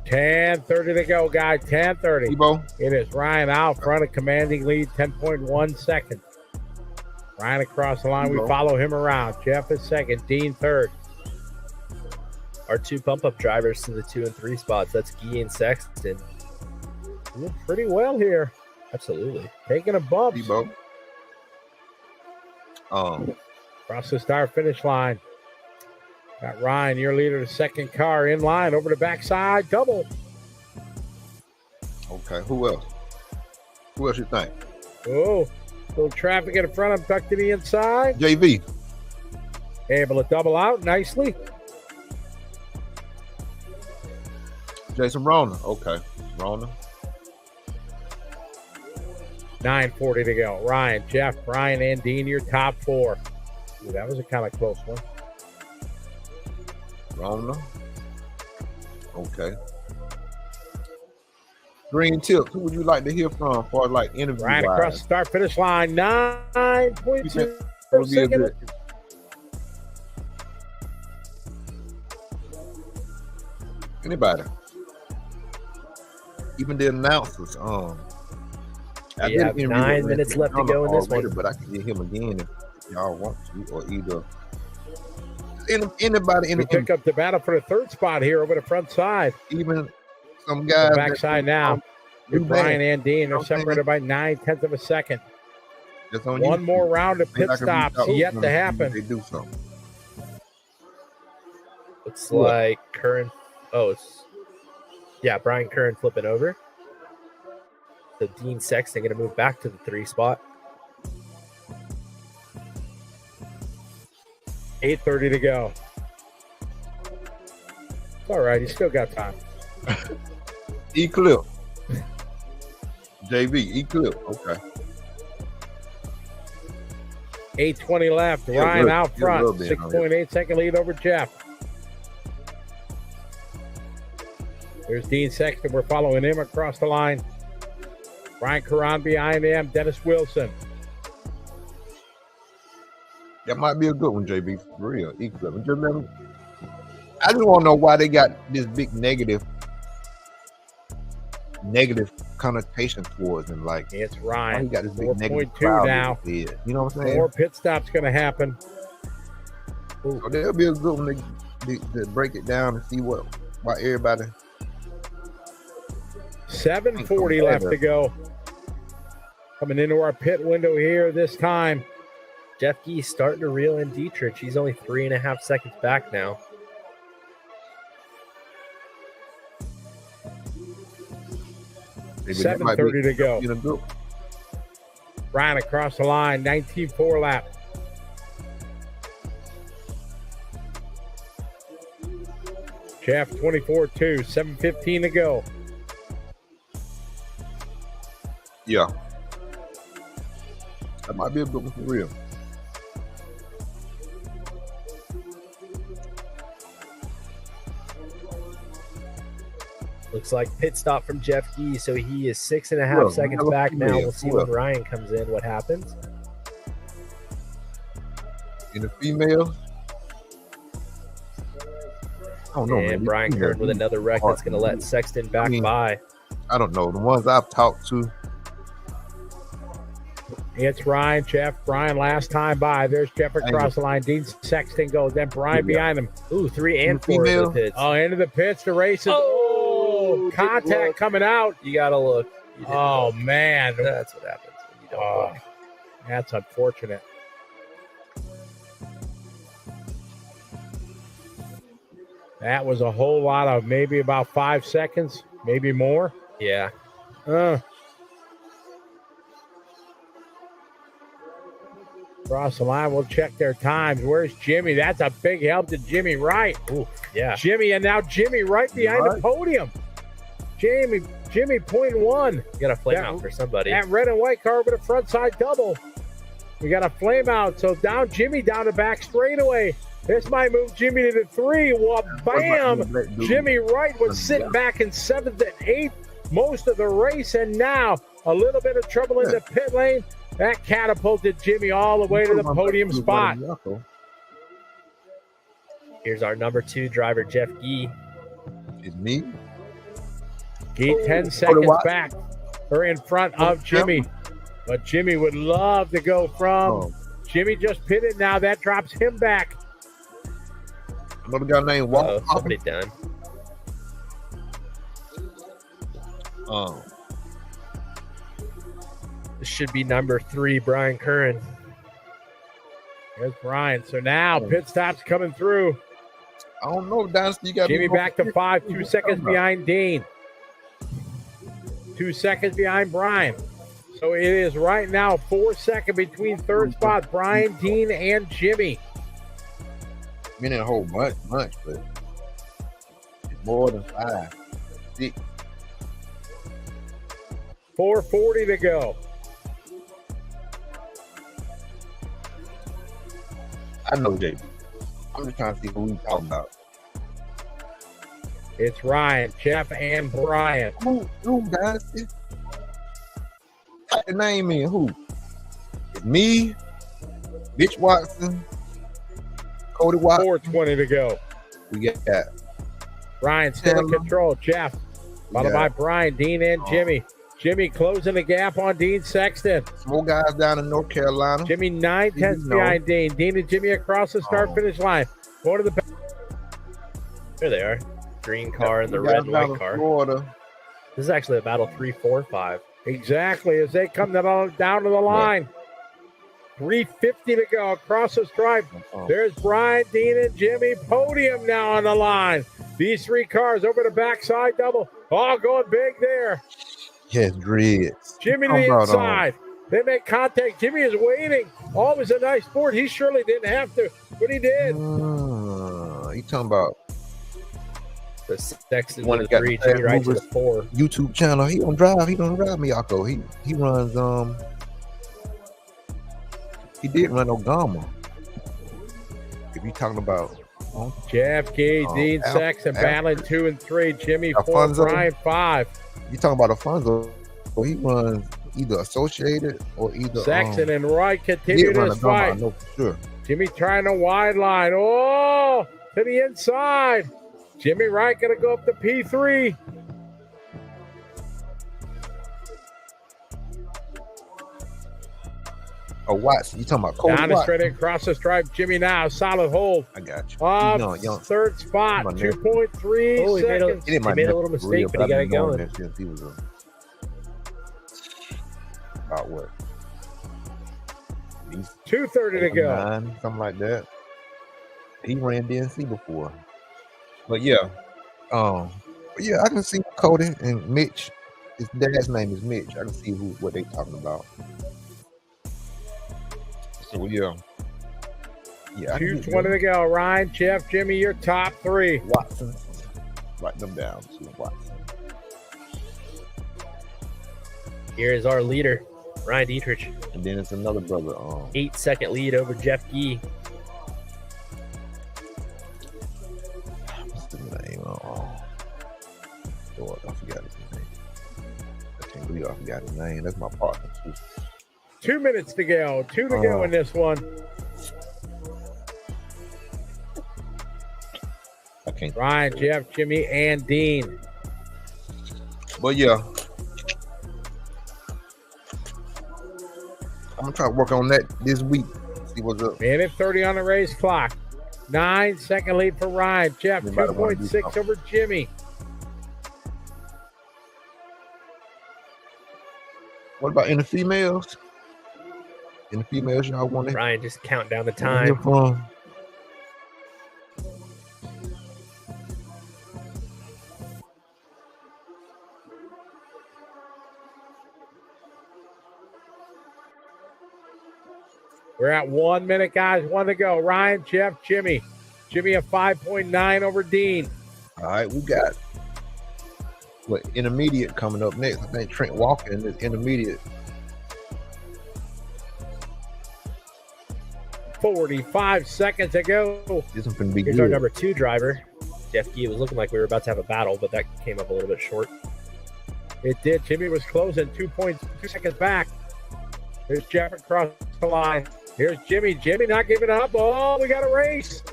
10:30 to go, guys. 10:30. Tebow. It is Ryan out front, a commanding lead, 10.1 seconds. Ryan across the line. We follow him around. Jeff is second. Dean third. Our two bump-up drivers to the 2 and 3 spots. That's Gee and Sexton. Doing pretty well here. Absolutely. Taking a bump. Tebow. Across the start-finish line. Got Ryan, your leader, the second car in line over the backside double. Okay, who else? Who else you think? Oh, little traffic in front of him, tucked to the inside. JV. Able to double out nicely. Jason Rona. Okay, Rona. 9:40 to go. Ryan, Jeff, Brian, and Dean, your top four. Ooh, that was a kind of close one. Rona. Okay. Green Tips. Who would you like to hear from for like interview? Ryan across the start finish line. 9.2 Would be a seconds. good. Anybody? Even the announcers. I We have did 9 minutes left to go in this already, one. but I can get him again if y'all want to, or either anybody in We the pick up the battle for the third spot here over the front side. even some guys. The backside now. New Brian man. and Dean are Okay. separated by 9/10 of a second. That's on One YouTube. more round of pit I can reach stops out yet them to and see if happen. They do something. Looks What? like Curran. Brian Curran flipping over. So Dean Sexton going to move back to the 3 spot. 8:30 to go. It's all right. He's still got time. E-Clip. JV, E-Clip. Okay. 8:20 left. Yeah, Ryan good. out Good front. little bit, 6.8 second lead over Jeff. There's Dean Sexton. We're following him across the line. Ryan Caron behind him. Dennis Wilson. That might be a good one, JB. For real. E-Clip. And just remember, I just want to know why they got this big negative connotation towards him. Like, It's why he Ryan. got this big 4.2 negative cloud now. in his head? You know what I'm saying? More pit stops going to happen. So there'll be a good one to break it down and see why everybody. 7:40 left to go. Coming into our pit window here this time. Jeff Gee starting to reel in Dietrich. He's only 3.5 seconds back now. Maybe that might 7:30 to be go. in a group. Ryan across the line. 19.4 lap. Jeff 24-2. 7:15 to go. Yeah. That might be a good one for real. Looks like pit stop from Jeff Gee, so he is 6.5 Well, seconds we have a back now. female. We'll see Well. when Ryan comes in what happens. In the female, I don't know, man. And These Brian females, Curran with another wreck that's going to let Sexton back by. I don't know. The ones I've talked to, It's Ryan, Jeff, Brian last time by. There's Jeff across the line. Dean Sexton goes. Then Brian behind him. Ooh, 3 and 4 of the pits. Oh, into the pits. The race is. Oh, contact didn't look. coming out. You got to look. You didn't Oh, look. man. That's what happens when you don't Oh, look. that's unfortunate. That was a whole lot of maybe about 5 seconds, maybe more. Yeah. Across the line, we'll check their times. Where's Jimmy? That's a big help to Jimmy Wright. Ooh, yeah. Jimmy, and now Jimmy right behind the podium. Jimmy, 0.1. You got a flame Yeah. out for somebody. That red and white car with a front side double. We got a flame out. So down Jimmy down the back straightaway. This might move Jimmy to the 3. Well, bam. Jimmy Wright was sitting back in 7th and 8th most of the race. And now a little bit of trouble in the pit lane. That catapulted Jimmy all the way to the podium spot. Here's our number 2 driver, Jeff Gee. It's me. Gee, 10 seconds back or in front of Jimmy. But Jimmy would love to go from Jimmy just pitted now. That drops him back. Another guy named Walt. Somebody done. This should be number 3, Brian Curran. There's Brian. So now pit stops coming through. I don't know, Dynasty. You got Jimmy back to 5, 2 seconds behind Dean. 2 seconds behind Brian. So it is right now 4 seconds between third spot, Brian, Dean, and Jimmy. I mean, a whole bunch, but it's more than 5, 6. 4:40 to go. I know, JB. I'm just trying to see who we talking about. It's Ryan, Jeff, and Brian. Who Dynasty? Type the name in. Who? It's me, Mitch Watson, Cody Watson. 4:20 to go. We got that. Ryan still in control. Jeff, followed by Brian, Dean, and Jimmy. Jimmy closing the gap on Dean Sexton. Small guys down in North Carolina. Jimmy 9/10 behind Dean. Dean and Jimmy across the start-finish line. Going to the back. There they are. Green car and the red and white car. Florida. This is actually a battle 3, 4, 5. Exactly, as they come down to the line. 3:50 to go across the stripe. There's Brian, Dean, and Jimmy. Podium now on the line. These 3 cars over the backside double. All going big there. Yes, dreads. Jimmy to the inside. They make contact. Jimmy is waiting. Always a nice sport. He surely didn't have to, but he did. You talking about the Sexton one to the 3, Jimmy right to the 4. YouTube channel. He don't drive Miyako. He runs he did run Ogama. If you talking about Jeff Gay, Dean Sexton battling 2 and 3. Jimmy 4, Alfonso. Brian 5. You talking about Alfonso? Well, he runs either Associated or either Sexton and Wright continue this fight. I know for sure. Jimmy trying a wide line. Oh, to the inside. Jimmy Wright going to go up to P3. Oh, Watson. You talking about Cody Down Watson? straight across the stripe. Jimmy now, solid hold. I got you. Young. Third spot, 2.3 seconds. He made a little mistake, but he got it going. He was about what? 2:30 to go. 9, something like that. He ran DNC before. But yeah, I can see Cody and Mitch. His dad's name is Mitch. I can see what they talking about. So yeah. 2:20 to go. Ryan, Jeff, Jimmy, your top 3. Watson. Write them down. Watson. Here is our leader, Ryan Dietrich. And then it's another brother. 8-second lead over Jeff Gee. What's the name? Lord, I forgot his name. I can't believe I forgot his name. That's my partner too. 2 minutes to go. 2 to go in this one. I can't. Ryan, Jeff, Jimmy, and Dean. But yeah, I'm gonna try to work on that this week. See what's up. Minute 30 on the race clock. 9-second lead for Ryan. Jeff, 2.6 over Jimmy. What about in the females? In the females, y'all want to? Ryan, just count down the time. We're at 1 minute, guys. 1 to go. Ryan, Jeff, Jimmy. Jimmy a 5.9 over Dean. All right, we got intermediate coming up next. I think Trent Walker in this intermediate. 45 seconds to go. This one's gonna be Here's good. our number 2 driver, Jeff Gee. It was looking like we were about to have a battle, but that came up a little bit short. It did. Jimmy was closing 2.2 seconds back. There's Jeff across the line. Here's Jimmy. Jimmy not giving up. Oh, we got a race.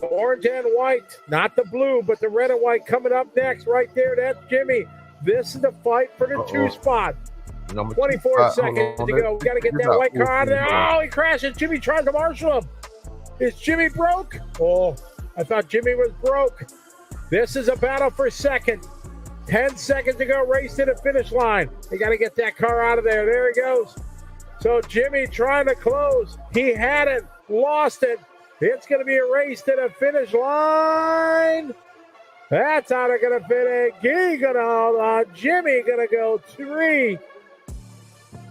Orange and white. Not the blue, but the red and white coming up next. Right there. That's Jimmy. This is the fight for the 2 spot. Number 24 2. seconds to go. We got to get that white car out of there. Oh, he crashes. Jimmy trying to marshal him. Is Jimmy broke? Oh, I thought Jimmy was broke. This is a battle for second. 10 seconds to go. Race to the finish line. They got to get that car out of there. There he goes. So Jimmy trying to close. He had it, lost it. It's going to be a race to the finish line. That's how they're going to finish. Jimmy going to go 3.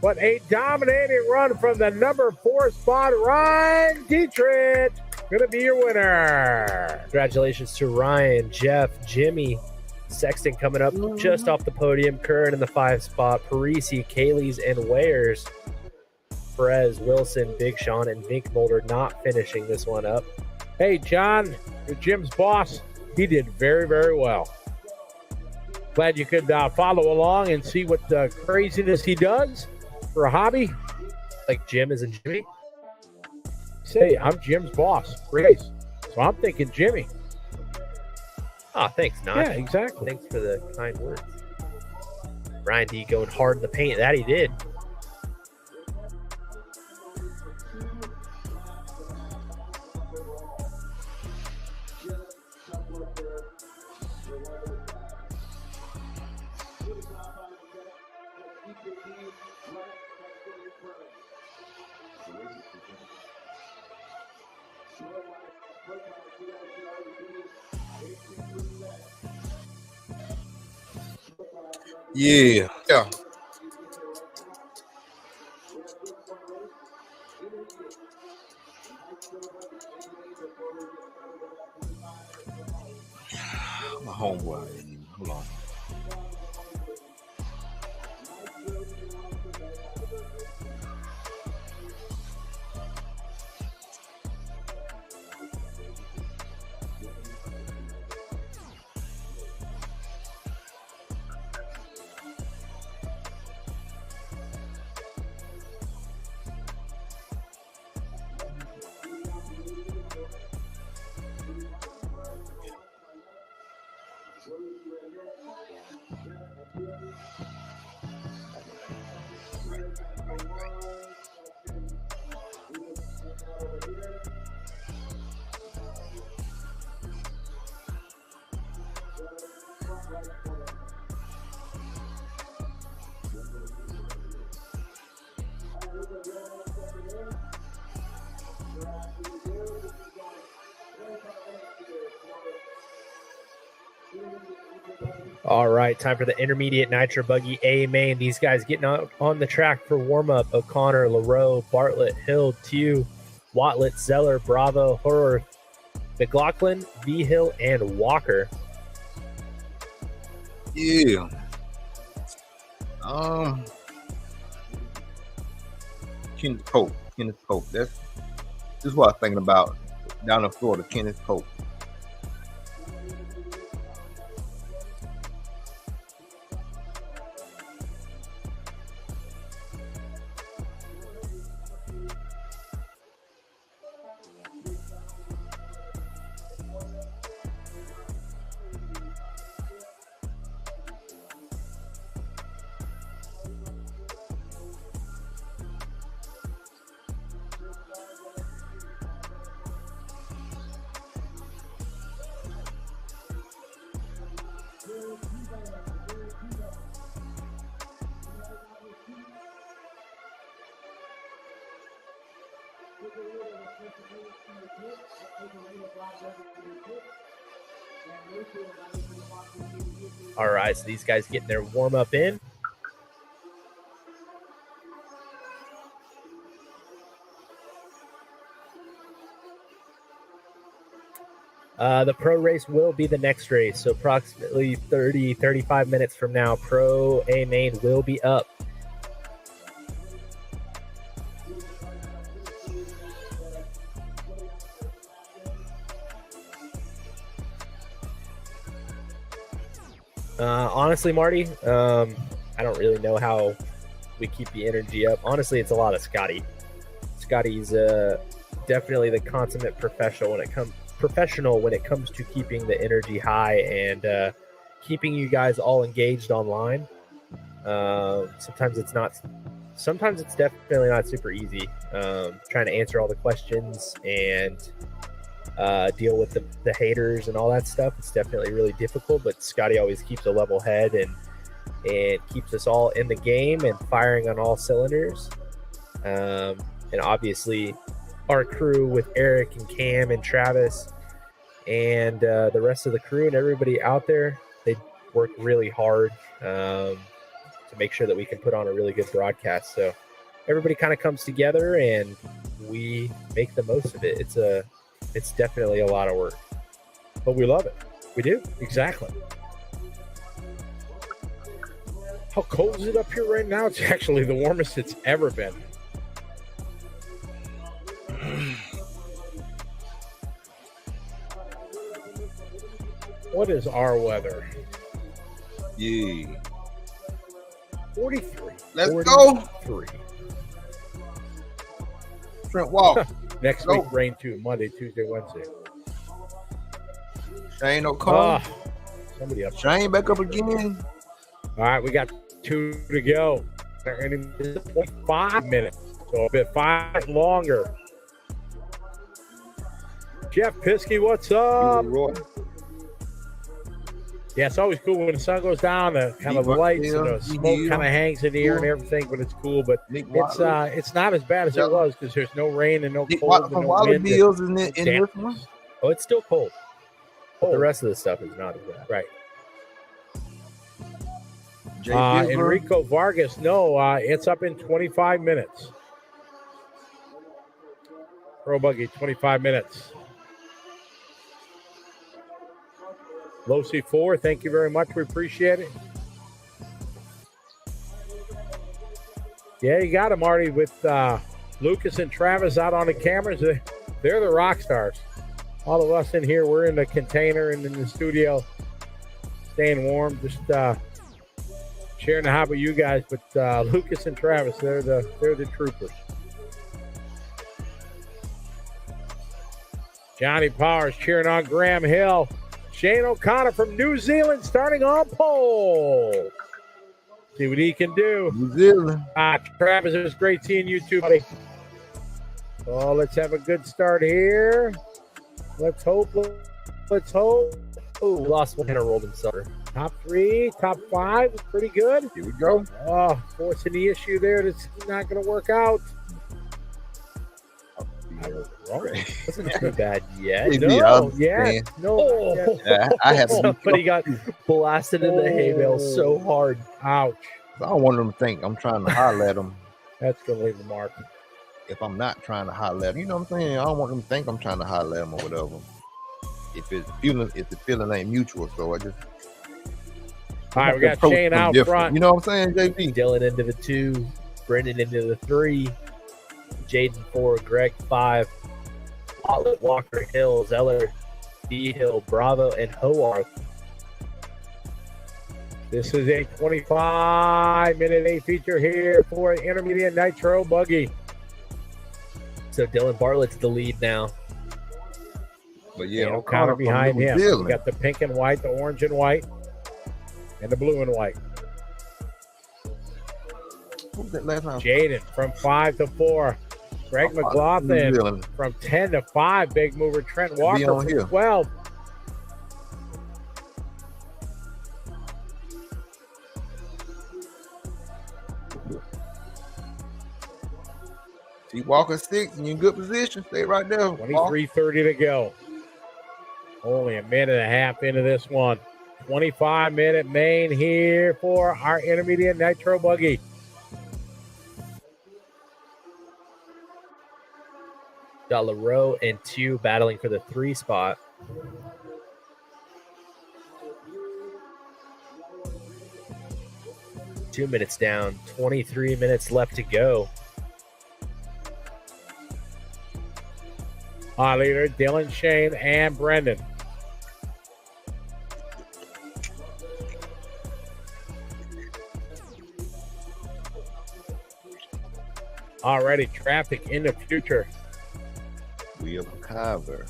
But a dominating run from the number 4 spot, Ryan Dietrich, going to be your winner. Congratulations to Ryan, Jeff, Jimmy, Sexton coming up just off the podium. Curran in the 5 spot. Parisi, Kaylee's, and Wares. Perez, Wilson, Big Sean, and Nick Mulder not finishing this one up. Hey, John, you're Jim's boss. He did very, very well. Glad you could follow along and see what craziness he does for a hobby. Like Jim is in Jimmy? Say, I'm Jim's boss. Race. So I'm thinking Jimmy. Oh, thanks, Notch. Yeah, exactly. Thanks for the kind words. Ryan D going hard in the paint. That he did. Yeah. My homeboy. Hold on. All right, time for the intermediate nitro buggy A main. These guys getting out on the track for warm-up. O'Connor, LaRoe, Bartlett, Hill, Tew, Watlett, Zeller, Bravo, Horror, McLaughlin, V-Hill, and Walker. Yeah. Kenneth Pope. This is what I'm thinking about down in Florida, Kenneth Pope. All right, so these guys getting their warm-up in. The pro race will be the next race, so approximately 35 minutes from now, Pro A main will be up. Honestly, Marty, I don't really know how we keep the energy up. Honestly, it's a lot of Scotty. Scotty's definitely the consummate professional when it comes to keeping the energy high and keeping you guys all engaged online. Sometimes it's definitely not super easy. Trying to answer all the questions and deal with the haters and all that stuff. It's definitely really difficult, but Scotty always keeps a level head and keeps us all in the game and firing on all cylinders. And obviously our crew with Eric and Cam and Travis and the rest of the crew and everybody out there, they work really hard to make sure that we can put on a really good broadcast. So everybody kind of comes together and we make the most of it. It's definitely a lot of work, but we love it. We do. Exactly. How cold is it up here right now? It's actually the warmest it's ever been. What is our weather? Yeah. 43. Let's 43. go. Trent Walker. Next week, rain too. Monday, Tuesday, Wednesday. Shane O'Connor. Somebody up. Shane back up again. All right, we got 2 to go. And it's 5 minutes, so a bit 5 longer. Jeff Piskey, what's up? Yeah, it's always cool when the sun goes down. The kind of lights and the smoke kind of hangs in the air and everything, but it's cool. But it's not as bad as it was because there's no rain and no cold and no wind. In this one? Oh, it's still cold. But the rest of the stuff is not as bad. Right. Enrico Vargas, no, it's up in 25 minutes. Pro Buggy, 25 minutes. Low C4, thank you very much. We appreciate it. Yeah, you got him, Marty, with Lucas and Travis out on the cameras. They're the rock stars. All of us in here, we're in the container and in the studio, staying warm, just sharing the hot with you guys. But Lucas and Travis, they're the troopers. Johnny Powers cheering on Graham Hill. Shane O'Connor from New Zealand starting on pole. See what he can do. New Zealand. Travis, it was great seeing you too, buddy. Oh, let's have a good start here. Let's hope. Oh, lost one and rolled himself. Top 3, top 5, pretty good. Here we go. Oh, forcing the issue there. That's not going to work out. Wasn't too bad yet. No. I have somebody got blasted in the hay bale so hard. Ouch. I don't want them to think I'm trying to holler at them. That's going to leave a mark. If I'm not trying to holler at them, you know what I'm saying? I don't want them to think I'm trying to holler at them or whatever. If the feeling ain't mutual, so I just. All right, we got Shane out front. You know what I'm saying, JP? Dylan into the 2, Brendan into the 3, Jaden 4, Greg 5, Walker Hill, Zeller, B Hill, Bravo, and Hoarth. This is a 25-minute A feature here for an intermediate nitro buggy. So Dylan Bartlett's the lead now. But yeah, O'Connor behind him. You got the pink and white, the orange and white, and the blue and white. What was that last time? Jaden from 5 to 4. Greg McLaughlin from 10 to 5. Big mover Trent Walker from 12. See Walker 6 and you're in good position. Stay right there. 23:30 to go. Only a minute and a half into this one. 25-minute main here for our intermediate nitro buggy. Got LaRoe and 2 battling for the 3 spot. Two minutes down, 23 minutes left to go. Our leader, Dylan, Shane, and Brendan. Already traffic in the future. We have a cover.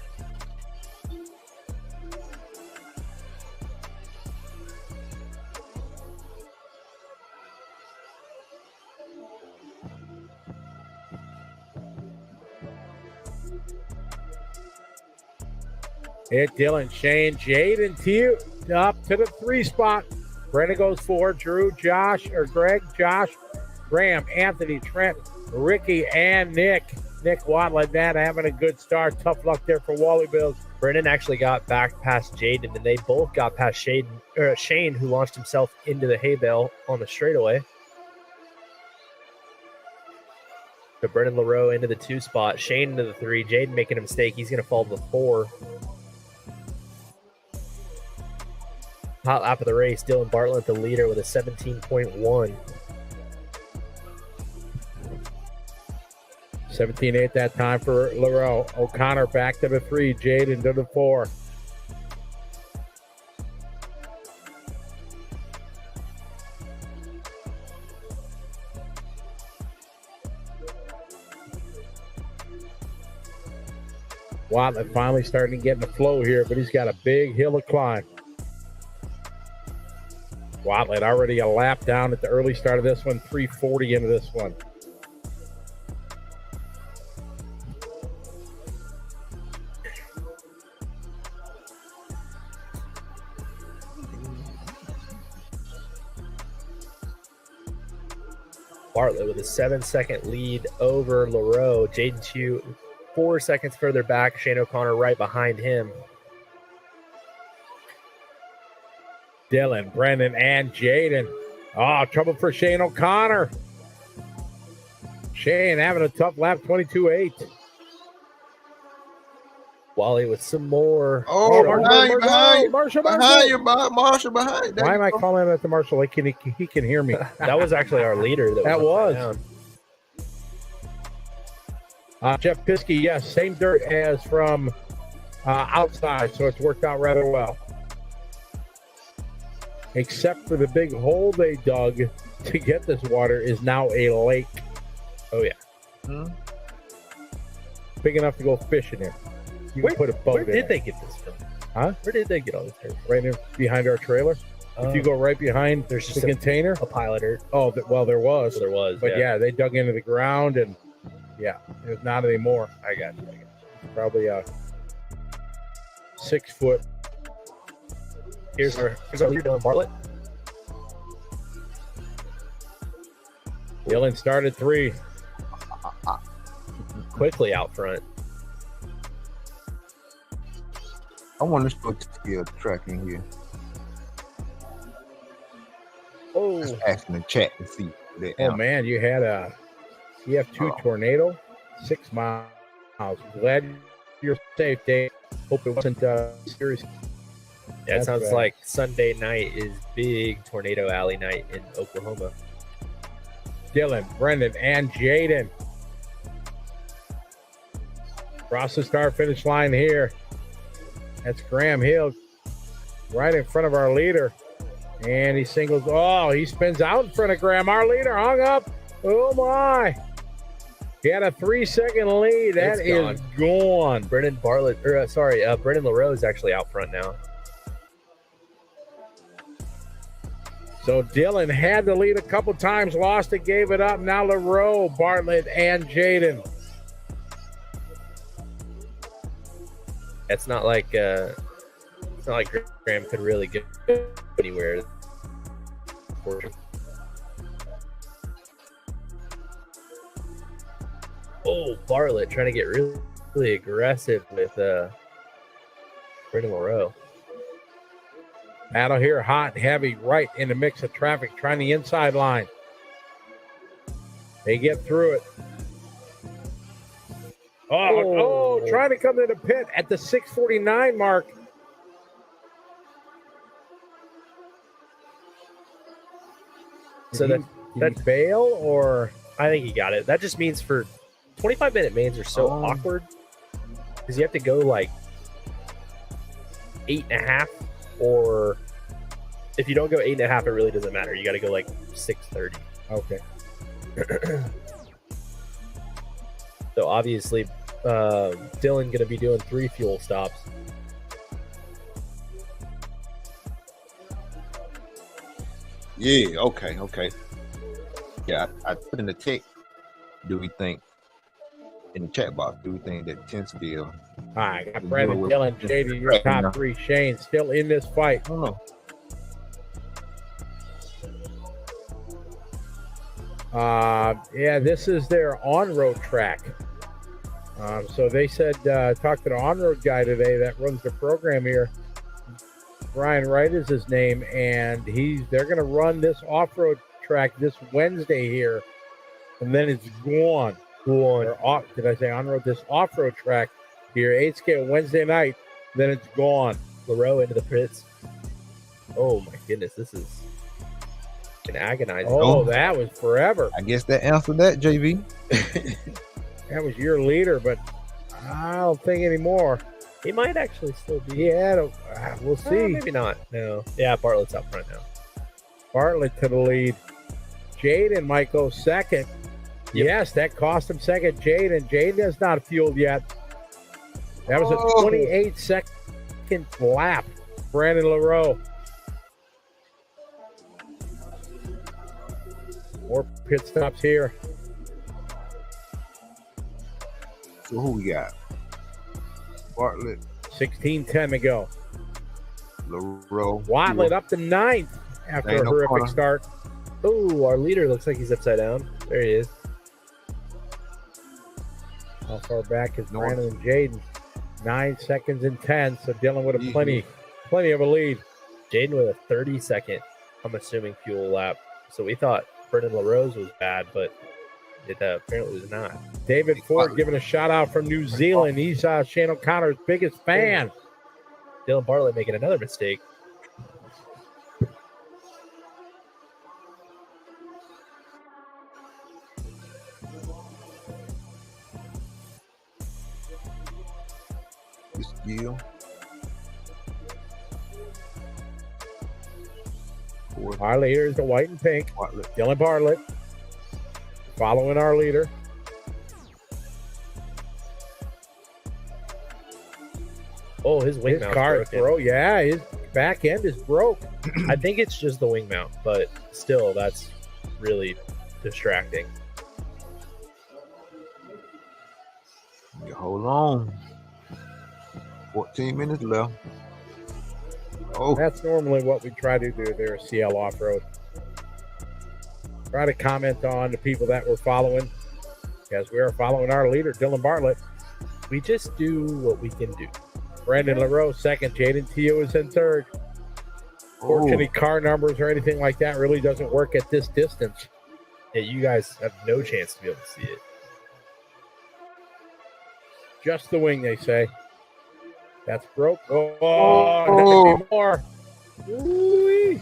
Hit Dylan, Shane, Jaden up to the 3 spot. Brennan goes 4. Drew, Josh, or Greg, Josh, Graham, Anthony, Trent, Ricky, and Nick. Nick Watlett, that having a good start. Tough luck there for Wally Bills. Brennan actually got back past Jaden, and they both got past Shane, who launched himself into the hay bale on the straightaway. So Brennan LaRoe into the 2 spot, Shane into the 3, Jaden making a mistake. He's going to fall to the 4. Hot lap of the race, Dylan Bartlett, the leader, with a 17.1. 17.8 that time for LaRoe. O'Connor back to the 3. Jaden to the 4. Watlett finally starting to get in the flow here, but he's got a big hill to climb. Watlett already a lap down at the early start of this one, 3:40 into this one. Bartlett with a 7-second lead over LaRoe. Jaden Chew 4 seconds further back. Shane O'Connor right behind him. Dylan, Brendan, and Jaden. Oh, trouble for Shane O'Connor. Shane having a tough lap, 22.8. Wally with some more. Oh, behind Marshall. behind. Why am I calling at the Marshall? Like he can hear me. That was actually our leader. That was. Down. Jeff Piskey, yes, same dirt as from outside, so it's worked out rather well. Except for the big hole they dug to get this water is now a lake. Oh, yeah. Big enough to go fishing in. You can put a boat in. Where did they get this from? Huh? Where did they get all this dirt? Right in behind our trailer. If you go right behind there's the just container. A pile of dirt. Oh, well, there was. There was. But yeah, they dug into the ground and there's not anymore. I got you. Probably a 6 foot. Here's our leader, Dylan Bartlett. Dylan started 3. Quickly out front. I want to put skill tracking here. Oh, Just asking the chat to see. Oh man, you had a CF2 tornado, 6 miles. Glad you're safe, Dave. Hope it wasn't serious. Yeah, it sounds like Sunday night is big Tornado Alley night in Oklahoma. Dylan, Brendan, and Jaden. Across the start finish line here. That's Graham Hill right in front of our leader. And he singles. Oh, he spins out in front of Graham. Our leader hung up. Oh, my. He had a 3-second lead. That is gone. Brendan LaRoe is actually out front now. So Dylan had the lead a couple times, lost it, gave it up. Now LaRoe, Bartlett, and Jaden. It's not like Graham could really get anywhere. Oh, Bartlett trying to get really aggressive with Brendan LaRoe. Battle here, hot and heavy, right in the mix of traffic, trying the inside line. They get through it. Oh, trying to come to the pit at the 6:49 mark. So did he bail, or? I think he got it. That just means for 25-minute mains are so awkward because you have to go like 8.5, or if you don't go 8.5, it really doesn't matter. You got to go like 6:30. Okay. So obviously, Dylan going to be doing 3 fuel stops. Yeah, okay. Yeah, I put in the text. Do we think in the chat box. Do we think that Tinsfield? All right, I got Brandon, Dillon, Jaden, your top three. Shane still in this fight. I don't know. Yeah, this is their on-road track. So they said, talked to the on-road guy today that runs the program here. Brian Wright is his name, and they're going to run this off-road track this Wednesday here, and then it's gone. Did I say on-road? This off-road track here, 8 scale Wednesday night, then it's gone. LaRoe into the pits. Oh my goodness, this is an agonizing. Oh, that was forever. I guess that answered that, JV. That was your leader, but I don't think anymore. He might actually still be. Yeah, we'll see. Maybe not. No. Yeah, Bartlett's up front now. Bartlett to the lead. Jaden might go second. Yep. Yes, that cost him second. Jaden has not fueled yet. That was a 28-second lap. Brandon LaRoe. More pit stops here. So who we got? Bartlett, 16:10 to go. LaRoe. Watlett up to 9th after a horrific start. Oh, our leader looks like he's upside down. There he is. How far back is Brandon and Jaden? 9 seconds and 10. So Dylan with a plenty of a lead. Jaden with a 30-second, I'm assuming, fuel lap. So we thought Brendan LaRose was bad, but it apparently was not. David Ford giving a shout out from New Zealand. He's Shane O'Connor's biggest fan. Dylan Bartlett making another mistake. Skill. Our leader is the white and pink. Bartlett. Dylan Bartlett following our leader. Oh, his wing mount. Car is broke. Yeah, his back end is broke. I think it's just the wing mount, but still, that's really distracting. You hold on. 14 minutes left. Oh, that's normally what we try to do there at CL Off-Road. Try to comment on the people that we're following, as we are following our leader, Dylan Bartlett. We just do what we can do. Brandon LaRoe second. Jaden Teo is in third. Fortunately, car numbers or anything like that really doesn't work at this distance. Yeah, you guys have no chance to be able to see it. Just the wing, they say. That's broke. Oh, more. Ooh-wee.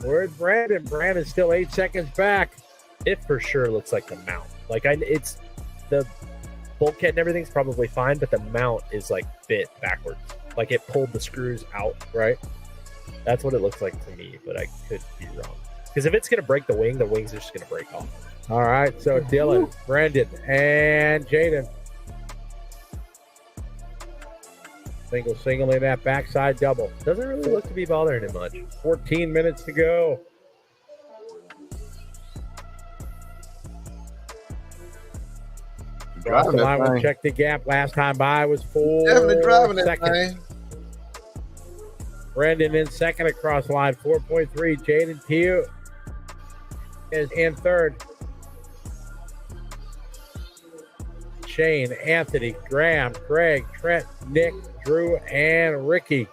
Where's Brandon? Brandon's still 8 seconds back. It for sure looks like the mount. Like it's the bulkhead and everything's probably fine, but the mount is like bit backwards. Like it pulled the screws out, right? That's what it looks like to me, but I could be wrong. Because if it's going to break the wings are just going to break off. All right, so Dylan, Brandon, and Jaden. Single in that backside double. Doesn't really look to be bothering him much. 14 minutes to go. Across the line, we'll check the gap. Last time by was 4 definitely driving that seconds. thing. Brandon in second across the line, 4.3. Jaden Teo is in third. Shane, Anthony, Graham, Craig, Trent, Nick, Drew, and Ricky.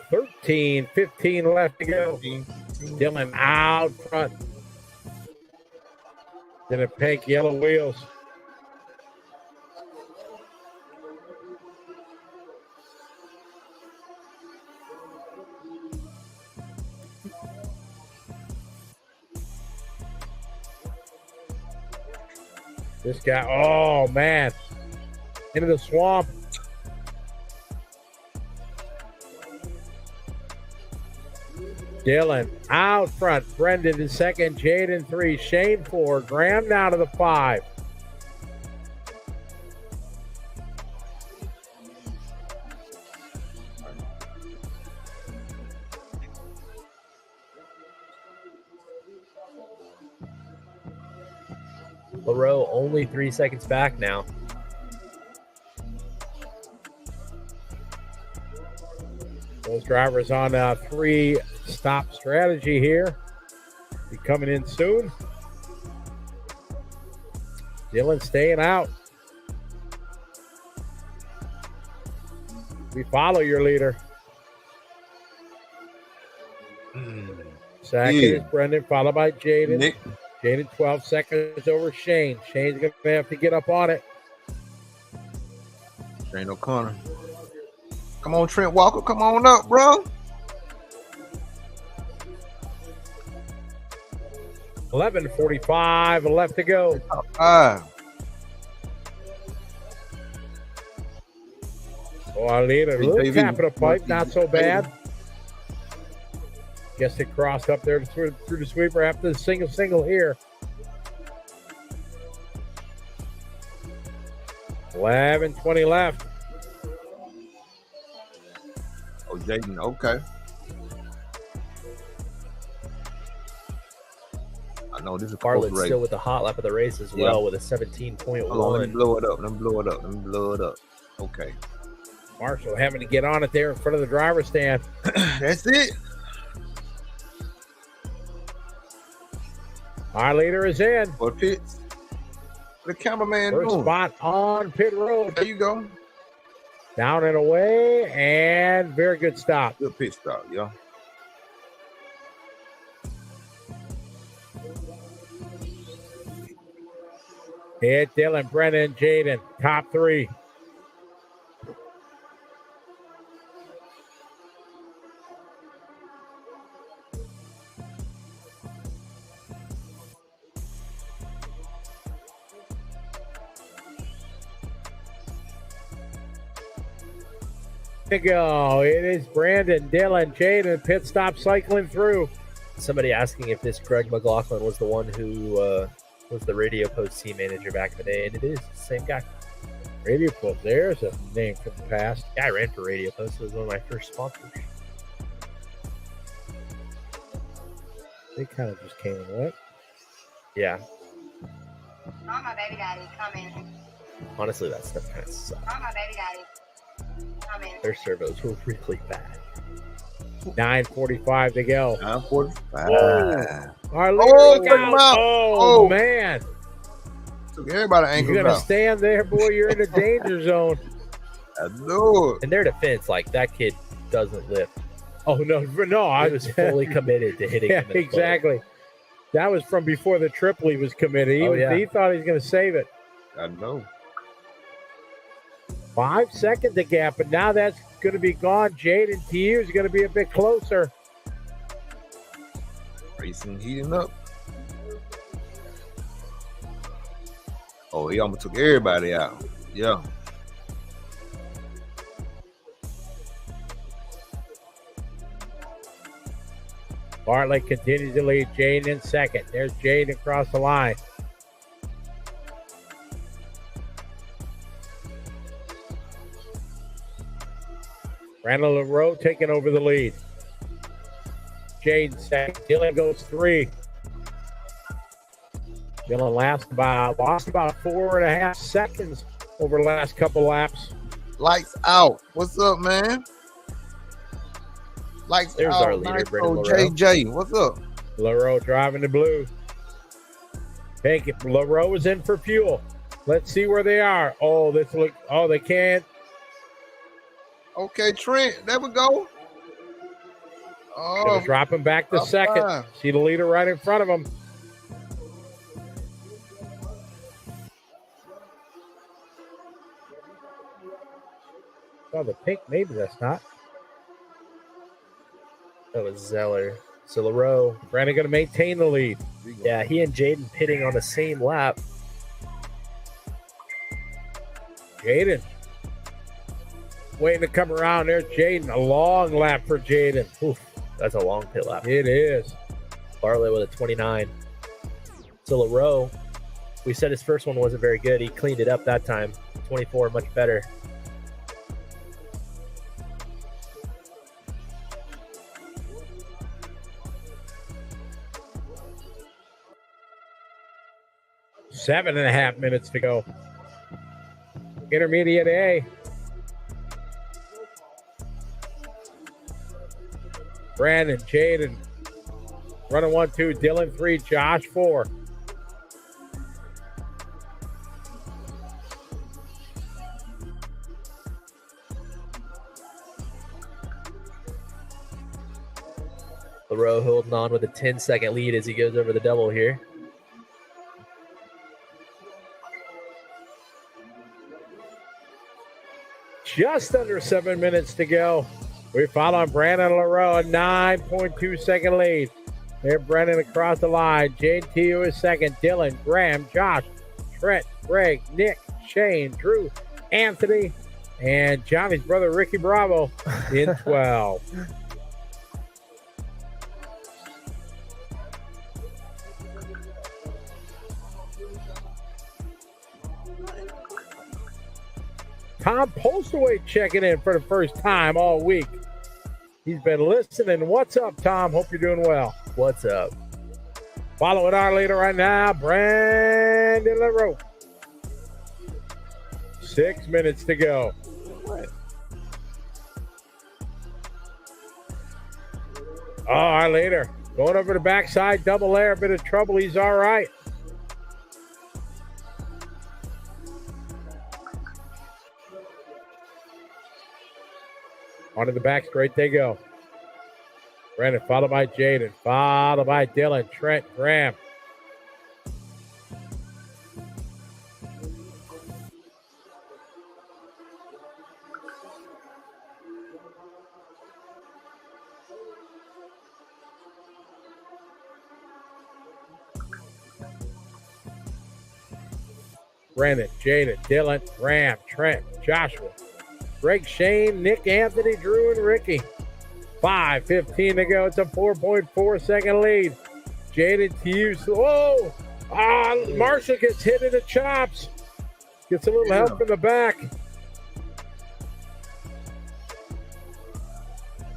$13.15 left to go. Dylan out front. Then a pink, yellow wheels. This guy, oh man, into the swamp. Dylan out front. Brendan in second. Jaden 3. Shane 4. Graham down to the 5. LaRoe only 3 seconds back now. Those drivers on a 3-stop strategy here. Be coming in soon. Dylan staying out. We follow your leader. Second is Brendan, followed by Jaden. Nick. Jaden 12 seconds over Shane. Shane's going to have to get up on it. Shane O'Connor. Come on, Trent Walker. Come on up, bro. 11:45 left to go. Top 5. Oh, our leader, a little tap of the pipe, not so bad. Guess it crossed up there through the sweeper after the single here. 11:20 left. Oh, Jaden, okay. I know this is a close Bartlett's race. still with the hot lap of the race as well with a 17.1. Hold on, let me blow it up. Let me blow it up. Okay. Marshall having to get on it there in front of the driver's stand. That's it. Our leader is in. For pits. The cameraman First doing. spot on pit road. There you go. Down and away, and very good stop. Good pit stop, yo. Hit Dylan, Brennan, Jaden, top 3. To go. It is Brandon, Dylan, Jaden, pit stop cycling through. Somebody asking if this Greg McLaughlin was the one who was the Radio Post team manager back in the day, and it is the same guy. Radio Post, there's a name from the past. Yeah, I ran for Radio Post. It was one of my first sponsors. They kind of just came and went. Yeah. Mama, baby daddy, come in. Honestly, that stuff kind of sucked. Mama, baby daddy, come in. Their servos were really bad. 9:45 to go. 9:45. Our leader, Oh, look take him out. Oh, Oh. man. Took everybody You're ankles going to out. stand there, boy. You're in the danger zone. I know it. In their defense, like, that kid doesn't lift. Oh, no. I was fully committed to hitting Yeah, him in the foot. exactly. That was from before the Tripoli was committed. He thought he was going to save it. I know. 5 seconds the gap, but now that's going to be gone. Jaden to you is going to be a bit closer. Racing heating up. Oh, he almost took everybody out. Yeah. Bartlett continues to lead. Jaden in second. There's Jaden across the line. Randall LaRoe taking over the lead. Jaden second. Dylan goes 3. Dylan lost about 4.5 seconds over the last couple laps. Lights out. What's up, man? Lights There's out. our leader, Nice Brendan old LaRoe. JJ. What's up? LaRoe driving the blue. Take it. LaRoe is in for fuel. Let's see where they are. Oh, they can't. Okay, Trent. There we go. Gonna drop him back to top second. 5. See the leader right in front of him. Oh, the pink, maybe that's not. That was Zeller. So LaRoe, Brandon going to maintain the lead. yeah, he and Jaden pitting on the same lap. Jaden waiting to come around. There's Jaden. A long lap for Jaden. Oof, that's a long pit lap. It is. Bartlett with a 29. So LaRoe, we said his first one wasn't very good. He cleaned it up that time. 24, much better. 7.5 minutes to go. Intermediate A. Brandon, Jaden, running 1-2. Dylan 3, Josh 4. LaRoe holding on with a 10-second lead as he goes over the double here. Just under 7 minutes to go. We follow on Brandon LaRoe, a 9.2 second lead. There, Brandon across the line. JT is second. Dylan, Graham, Josh, Trent, Greg, Nick, Shane, Drew, Anthony, and Johnny's brother Ricky Bravo in 12. Tom Postaway checking in for the first time all week. He's been listening. What's up, Tom? Hope you're doing well. What's up? Following our leader right now, Brandon LaRoe. 6 minutes to go. Oh, our leader going over the backside, double air, bit of trouble. He's all right. Onto the back straight they go. Brandon followed by Jaden, followed by Dylan, Trent, Graham. Brandon, Jaden, Dylan, Graham, Trent, Joshua, Greg, Shane, Nick, Anthony, Drew, and Ricky. 5:15 to go. It's a 4.4 second lead. Jaden to you. Whoa! Marshall gets hit in the chops. Gets a little help in the back.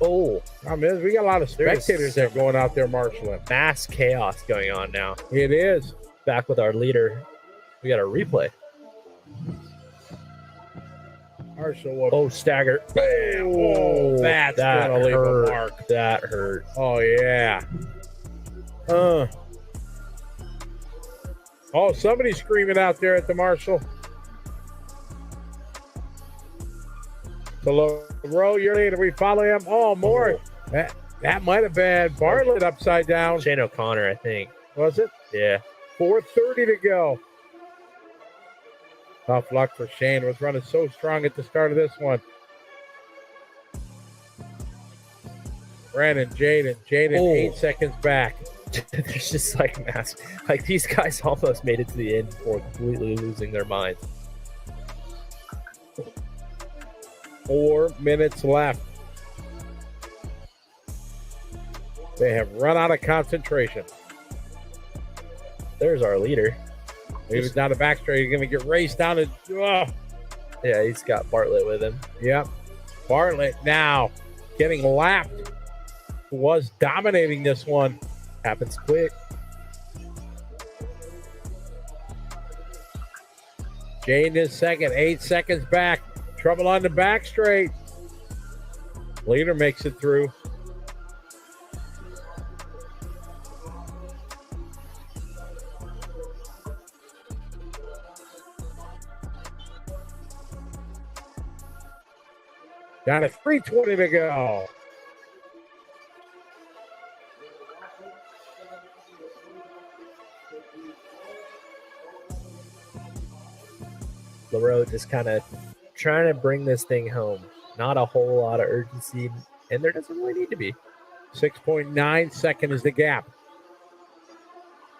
Oh, we got a lot of spectators there going out there marshaling. Mass chaos going on now. It is. Back with our leader. We got a replay. Marshall. Stagger. Oh, that's that going to leave hurt. a mark. That hurt. Oh, yeah. Somebody's screaming out there at the Marshall. So, LaRoe, you're leader. We follow him. Oh, more. That might have been Bartlett upside down. Shane O'Connor, I think. Was it? Yeah. 4:30 to go. Tough luck for Shane. Was running so strong at the start of this one. Brandon, Jaden, 8 seconds back. There's just mass. These guys almost made it to the end before completely losing their minds. 4 minutes left. They have run out of concentration. There's our leader. He's down the back straight. He's going to get raced down. Yeah, he's got Bartlett with him. Yep. Bartlett now getting lapped. Was dominating this one. Happens quick. Jane is second. 8 seconds back. Trouble on the back straight. Leader makes it through. Down to 3:20 to go. LaRoe just kind of trying to bring this thing home. Not a whole lot of urgency, and there doesn't really need to be. 6.9 second is the gap.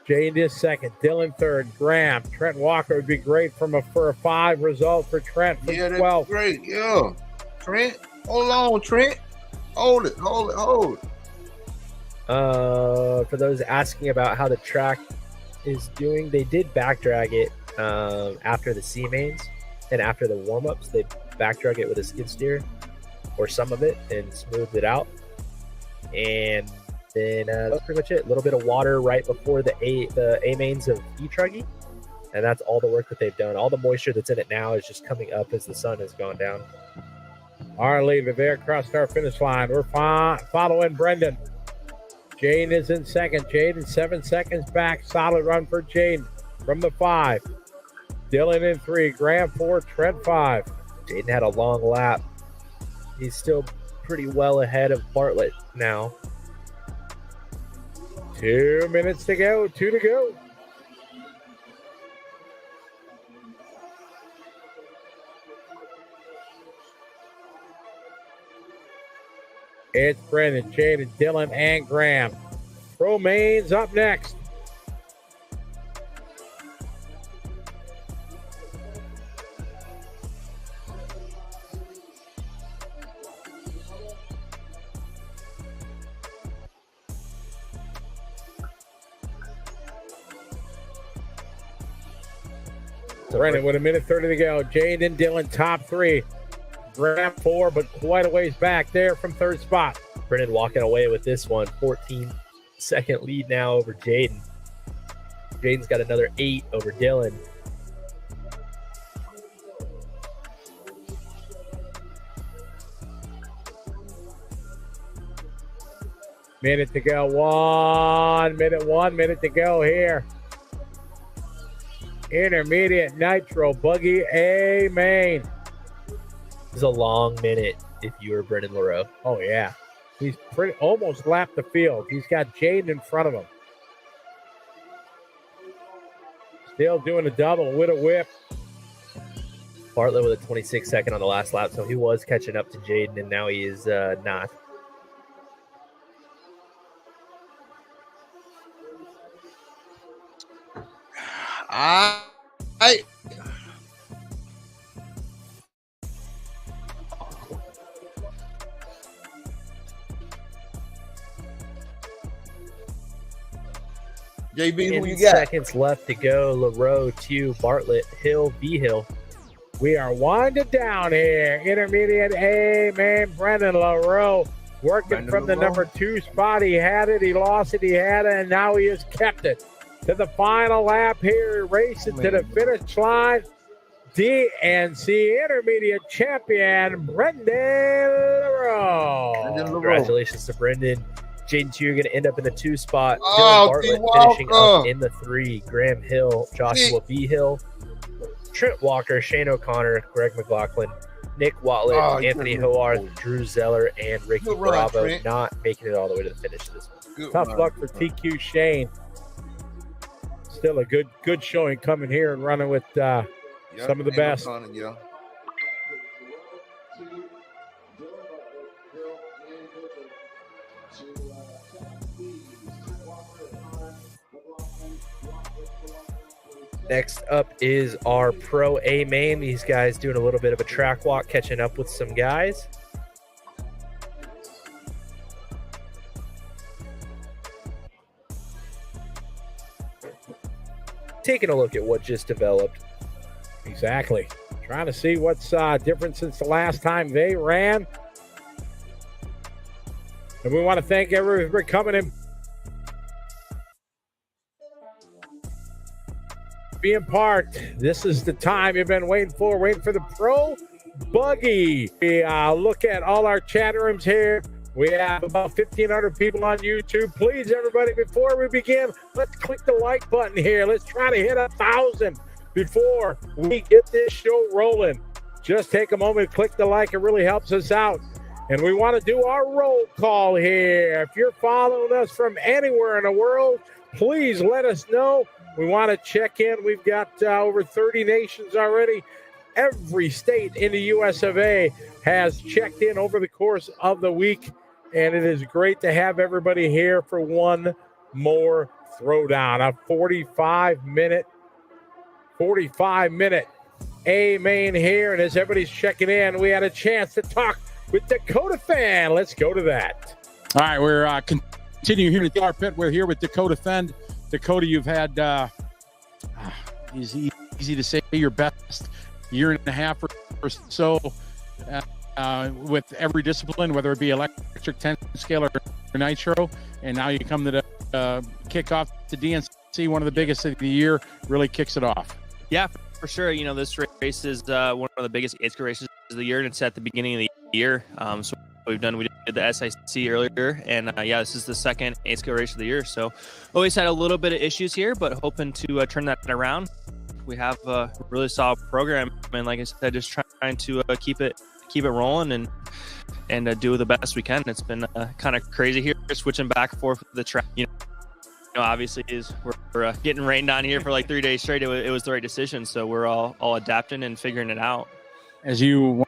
Jane is second. Dylan third. Graham. Trent Walker would be great for a 5 result for Trent from 12. That's great. Yeah. Trent, hold on, Trent. Hold it. For those asking about how the track is doing, they did back drag it after the C mains and after the warm-ups. They back drag it with a skid steer or some of it and smoothed it out. And then that's pretty much it. A little bit of water right before the A mains of E-Truggy. And that's all the work that they've done. All the moisture that's in it now is just coming up as the sun has gone down. Our leader there across our finish line. We're following Brendan. Jaden is in second. Jaden 7 seconds back. Solid run for Jaden from the 5. Dylan in 3. Graham 4. Trent 5. Jaden had a long lap. He's still pretty well ahead of Bartlett now. 2 minutes to go. 2 to go. It's Brendan, Jaden, Dylan, and Graham. Pro Mains up next. Brendan with 1:30 to go. Jaden, Dylan, top 3. Graham 4, but quite a ways back there from third spot. Brendan walking away with this one. 14-second lead now over Jaden. Jaden's got another 8 over Dylan. Minute to go. 1 minute to go here. Intermediate Nitro Buggy A main. It's a long minute if you were Brendan LaRoe. Oh, yeah. He's almost lapped the field. He's got Jaden in front of him. Still doing a double with a whip. Bartlett with a 26-second on the last lap, so he was catching up to Jaden, and now he is not. JB, who you 10 got? seconds left to go. LaRoe to Bartlett, Hill, B-Hill. We are winding down here. Intermediate A man, Brendan LaRoe working from the number 2 spot. He had it, he lost it, he had it, and now he has kept it. To the final lap here, racing to the finish line. DNC Intermediate Champion, Brendan LaRoe. Congratulations to Brendan. Jaden 2, you're going to end up in the 2 spot. Oh, Dylan Bartlett finishing up in the 3. Graham Hill, Joshua B. Hill, Trent Walker, Shane O'Connor, Greg McLaughlin, Nick Watlett, Anthony Hoarth, Drew Zeller, and Ricky Bravo Trent. Not making it all the way to the finish of this one. Tough luck for TQ Shane. Still a good showing coming here and running with some of the best. Next up is our Pro A main. These guys doing a little bit of a track walk, catching up with some guys. Taking a look at what just developed. Exactly. Trying to see what's different since the last time they ran. And we want to thank everyone for coming in. Being part. This is the time you've been waiting for the Pro Buggy. We look at all our chat rooms here. We have about 1,500 people on YouTube. Please, everybody, before we begin, let's click the like button here. Let's try to hit 1,000 before we get this show rolling. Just take a moment, click the like. It really helps us out. And we want to do our roll call here. If you're following us from anywhere in the world, please let us know. We want to check in. We've got over 30 nations already. Every state in the US of A has checked in over the course of the week. And it is great to have everybody here for one more throwdown. A 45-minute A main here. And as everybody's checking in, we had a chance to talk with Dakota Fan. Let's go to that. All right, we're continuing here at the R Pit. We're here with Dakota Fend. Dakota, you've had easy to say your best year and a half or so with every discipline, whether it be electric, 10 scale, or nitro, and now you come to the kickoff to DNC. see one of the biggest of the year, really kicks it off. Yeah, for sure. You know, this race is one of the biggest 8 races of the year, and it's at the beginning of the year. So we did the SIC earlier, and yeah, this is the second 8 race of the year. So always had a little bit of issues here, but hoping to turn that around. We have a really solid program, and like I said, just trying to keep it rolling and do the best we can. It's been kind of crazy here, switching back and forth with the track. You know, obviously we're getting rained on here for like 3 days straight. It was the right decision, so we're all adapting and figuring it out. As you,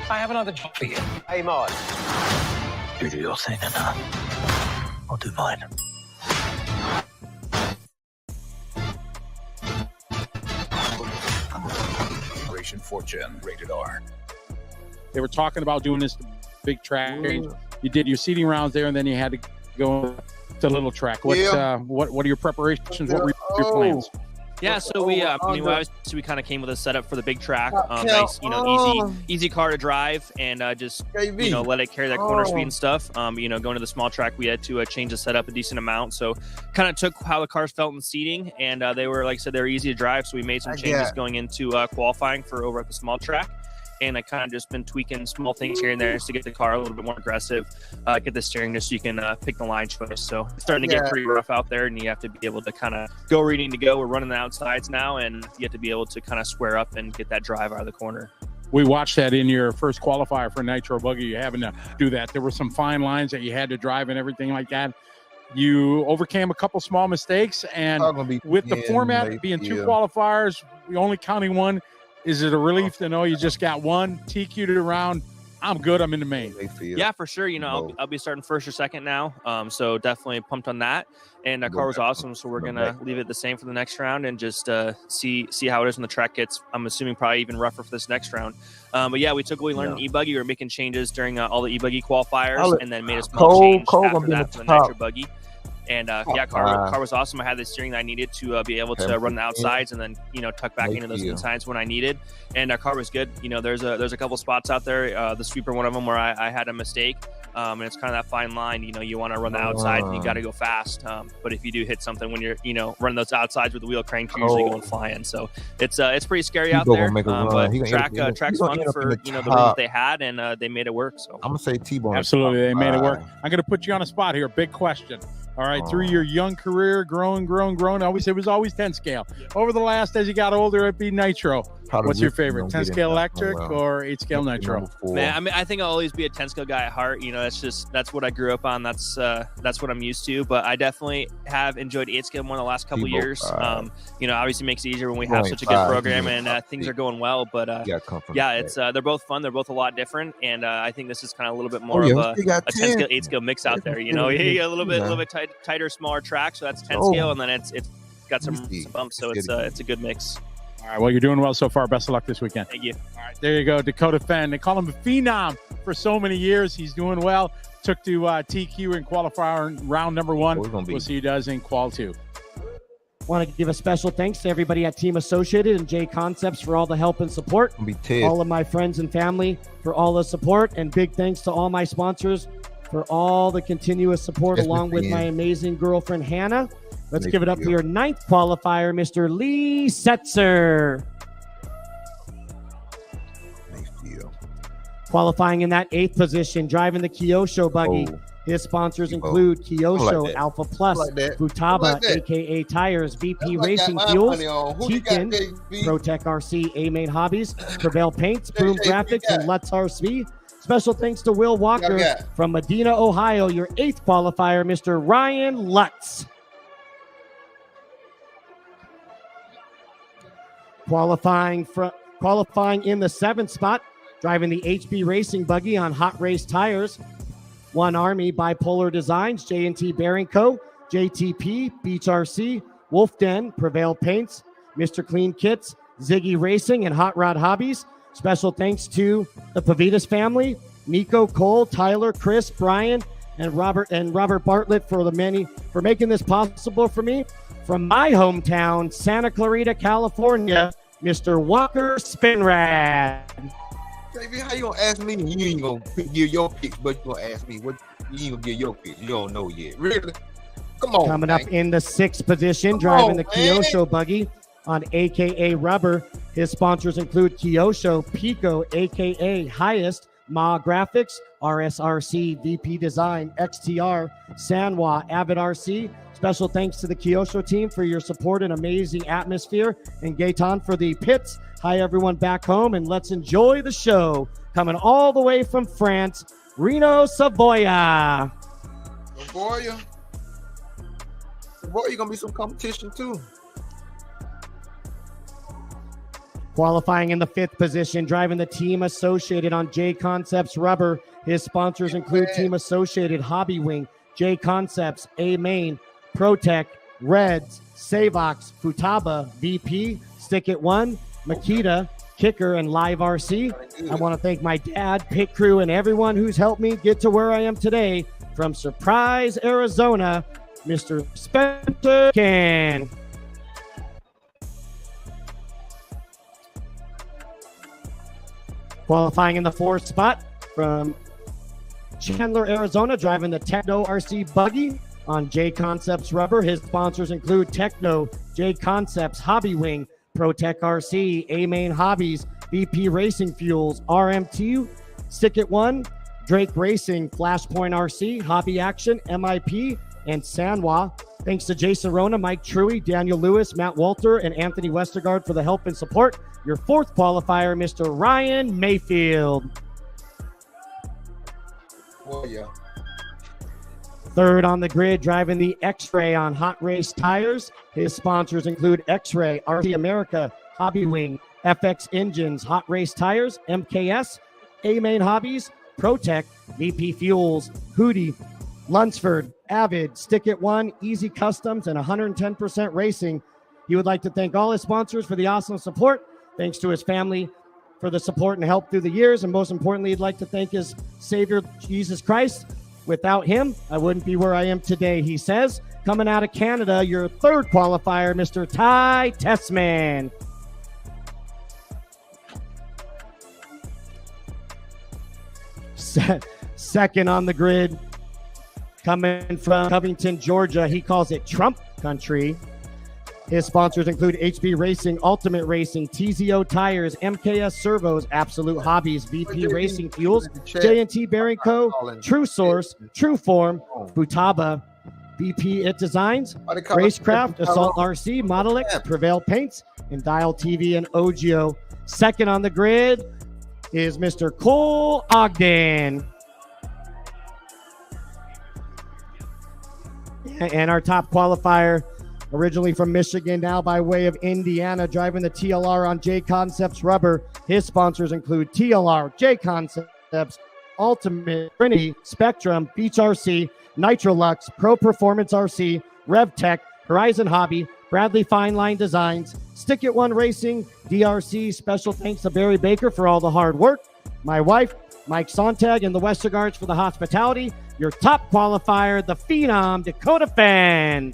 I have another job for you. Hey, Mark. You do your thing and I'll do mine. Fortune, rated R. they were talking about doing this big track. You did your seeding rounds there, and then you had to go to little track. What are your preparations? What were your plans? Yeah, so we kind of came with a setup for the big track. Nice, easy car to drive, and just let it carry that corner speed and stuff. Going to the small track, we had to change the setup a decent amount. So kind of took how the cars felt in seating, and they were, like I said, they were easy to drive. So we made some changes going into qualifying for over at the small track. And I kind of just been tweaking small things here and there just to get the car a little bit more aggressive, get the steering just so you can pick the line choice. So it's starting to get pretty rough out there, and you have to be able to kind of go where you need to go. We're running the outsides now, and you have to be able to kind of square up and get that drive out of the corner. We watched that in your first qualifier for Nitro Buggy. You having to do that. There were some fine lines that you had to drive and everything like that. You overcame a couple small mistakes, and with the format being 2 qualifiers, we only counting 1. Is it a relief to know you just got 1, TQ'd it around? I'm good. I'm in the main. Yeah, for sure. I'll be starting first or second now. So definitely pumped on that. And our car was awesome. So we're going to leave it the same for the next round and just see how it is when the track gets, I'm assuming, probably even rougher for this next round. But yeah, we took what we learned in e-buggy. We were making changes during all the e-buggy qualifiers and then made a small change after that for the Nitro Buggy. And car was awesome. I had the steering that I needed to be able to run the outsides and then tuck back into those insides when I needed. And our car was good. There's a couple spots out there. The sweeper, one of them, where I had a mistake. And it's kind of that fine line. You want to run the outside and you got to go fast. But if you do hit something when you're running those outsides with the wheel crank, you're usually going flying. So it's pretty scary out there. But track's fun for the rules they had, and they made it work. So I'm gonna say T-Bone. Absolutely, they made it work. I'm gonna put you on a spot here. Big question. All right, through your young career, growing, it was always 10 scale. Over the last, as you got older, it'd be Nitro. What's your favorite, 10 scale electric or 8 scale Nitro? Man, I think I'll always be a 10 scale guy at heart. That's what I grew up on. That's what I'm used to. But I definitely have enjoyed 8 scale more the last couple years. Obviously makes it easier when we have such a good program and things are going well. But it's they're both fun. They're both a lot different, and I think this is kind of a little bit more of a 10 scale, 8 scale mix out there. You get a little bit tighter, smaller track, so that's 10 scale, and then it's got some bumps, so it's a good mix. All right, well, you're doing well so far. Best of luck this weekend. Thank you. All right, there you go. Dakota Fenn. They call him a phenom for so many years. He's doing well. Took to TQ in qualifier round number 1. We'll see who does in qual 2. Want to give a special thanks to everybody at Team Associated and J Concepts for all the help and support. All of my friends and family for all the support, and big thanks to all my sponsors for all the continuous support, along with my amazing girlfriend, Hannah. Let's give it up for your 9th qualifier, Mr. Lee Setzer. Qualifying in that 8th position, driving the Kyosho buggy. His sponsors include Kyosho, Alpha Plus, Futaba, a.k.a. Tires, VP Racing Fuels, Tekin, Protec RC, A-Main Hobbies, Prevail Paints, Boom Graphics, and Lutz RC. Special thanks to Will Walker from Medina, Ohio, your 8th qualifier, Mr. Ryan Lutz. Qualifying in the 7th spot, driving the HB Racing buggy on Hot Race tires. One Army, Bipolar Designs, J&T Bearing Co., JTP, Beach RC, Wolf Den, Prevail Paints, Mr. Clean Kits, Ziggy Racing, and Hot Rod Hobbies. Special thanks to the Pavitas family, Nico, Cole, Tyler, Chris, Brian, and Robert Bartlett for making this possible for me. From my hometown, Santa Clarita, California, Mr. Walker Spinrad. JV, how you gonna ask me? You ain't gonna give your picks, but you gonna ask me what you ain't gonna give your picks. You don't know yet. Really? Come on. Coming up in the 6th position, driving the Kyosho buggy on AKA Rubber. His sponsors include Kyosho, Pico, AKA Highest, Ma Graphics, RSRC, VP Design, XTR, Sanwa, Avid RC. Special thanks to the Kyosho team for your support and amazing atmosphere. And Gaetan for the pits. Hi, everyone back home, and let's enjoy the show. Coming all the way from France, Reno Savoia. Savoia, going to be some competition, too. Qualifying in the 5th position, driving the Team Associated on J Concepts Rubber. His sponsors include Team Associated, Hobby Wing, J Concepts, A Main, Protec, Reds, Savox, Futaba, VP, Stick It One, Makita, Kicker, and Live RC. I want to thank my dad, pit crew, and everyone who's helped me get to where I am today. From Surprise, Arizona, Mr. Spencer Can. Qualifying in the 4th spot from Chandler, Arizona, driving the Techno RC buggy on J Concepts Rubber. His sponsors include Techno, J Concepts, Hobby Wing, Protec RC, A Main Hobbies, VP Racing Fuels, RMT, Stick It One, Drake Racing, Flashpoint RC, Hobby Action, MIP, and Sanwa. Thanks to Jason Rona, Mike Truey, Daniel Lewis, Matt Walter, and Anthony Westergaard for the help and support. Your 4th qualifier, Mr. Ryan Mayfield. Oh, yeah. 3rd on the grid, driving the X-Ray on Hot Race Tires. His sponsors include X-Ray, RT America, Hobby Wing, FX Engines, Hot Race Tires, MKS, A-Main Hobbies, Protec, VP Fuels, Hootie, Lunsford, Avid, Stick It One, Easy Customs, and 110% Racing. He would like to thank all his sponsors for the awesome support. Thanks to his family for the support and help through the years. And most importantly, he'd like to thank his Savior, Jesus Christ. Without him, I wouldn't be where I am today, he says. Coming out of Canada, your 3rd qualifier, Mr. Ty Tessman. Second on the grid, coming from Covington, Georgia. He calls it Trump Country. His sponsors include HB Racing, Ultimate Racing, TZO Tires, MKS Servos, Absolute Hobbies, VP Racing Fuels, J&T Bearing Co., True Source, True Form, Futaba, VP It Designs, Racecraft, Assault RC, Model X, Prevail Paints, and Dial TV and Ogio. Second on the grid is Mr. Cole Ogden. And our top qualifier, originally from Michigan, now by way of Indiana, driving the TLR on J Concepts Rubber. His sponsors include TLR, J Concepts, Ultimate, Trinity, Spectrum, Beach RC, Nitrolux, Pro Performance RC, RevTech, Horizon Hobby, Bradley Fine Line Designs, Stick It One Racing, DRC. Special thanks to Barry Baker for all the hard work. My wife, Mike Sontag, and the Westergaards for the hospitality. Your top qualifier, the Phenom, Dakota Fan.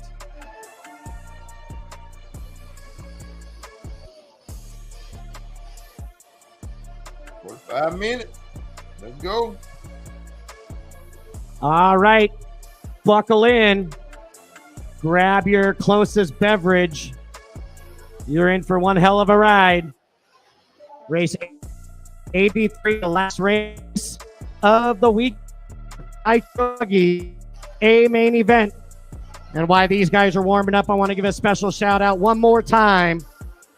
5 minutes. Let's go. All right. Buckle in. Grab your closest beverage. You're in for one hell of a ride. Race 83, the last race of the week. A main event. And while these guys are warming up, I want to give a special shout out one more time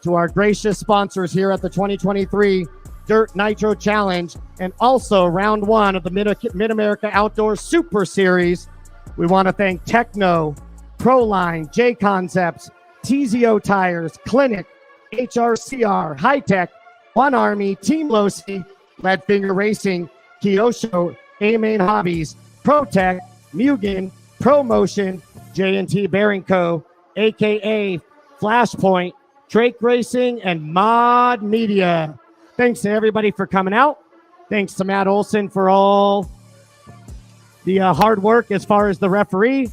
to our gracious sponsors here at the 2023 Dirt Nitro Challenge, and also round one of the Mid-America Outdoor Super Series. We want to thank Techno, Proline, J Concepts, TZO Tires, Clinic, HRCR, High Tech, One Army, Team Losi, Leadfinger Racing, Kyosho, A-Main Hobbies, Protec, Mugen, ProMotion, J&T Bearing Co., a.k.a. Flashpoint, Drake Racing, and Mod Media. Thanks to everybody for coming out. Thanks to Matt Olson for all the hard work as far as the referee.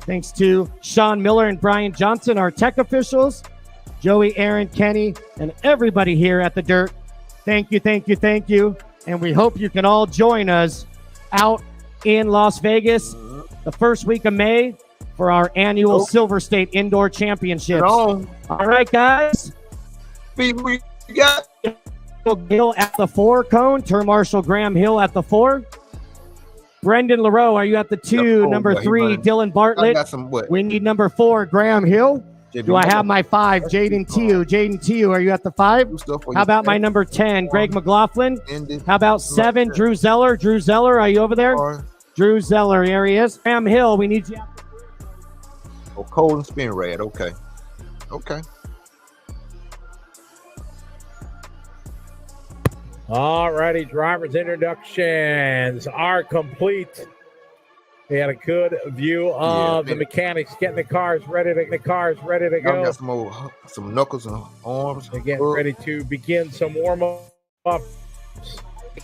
Thanks to Sean Miller and Brian Johnson, our tech officials, Joey, Aaron, Kenny, and everybody here at the Dirt. Thank you, thank you, thank you. And we hope you can all join us out in Las Vegas the first week of May. for our annual Silver State Indoor Championships. On. All right, guys. We got Hill at the 4 cone. Turn Marshal Graham Hill at the 4. Brendan LaRoe, are you at the 2? Number 3, Dylan Bartlett. We need number 4, Graham Hill. Do I have my 5, Jaden Tiu? Jaden Tiu, are you at the 5? How about my number 10, Greg McLaughlin? How about 7, Drew Zeller? Drew Zeller, are you over there? Drew Zeller, here he is. Graham Hill, we need you. Oh, cold and spin red. Okay. All righty, drivers' introductions are complete. We had a good view of the mechanics getting the cars ready to go. Got some knuckles and arms. They're getting ready to begin some warm-up.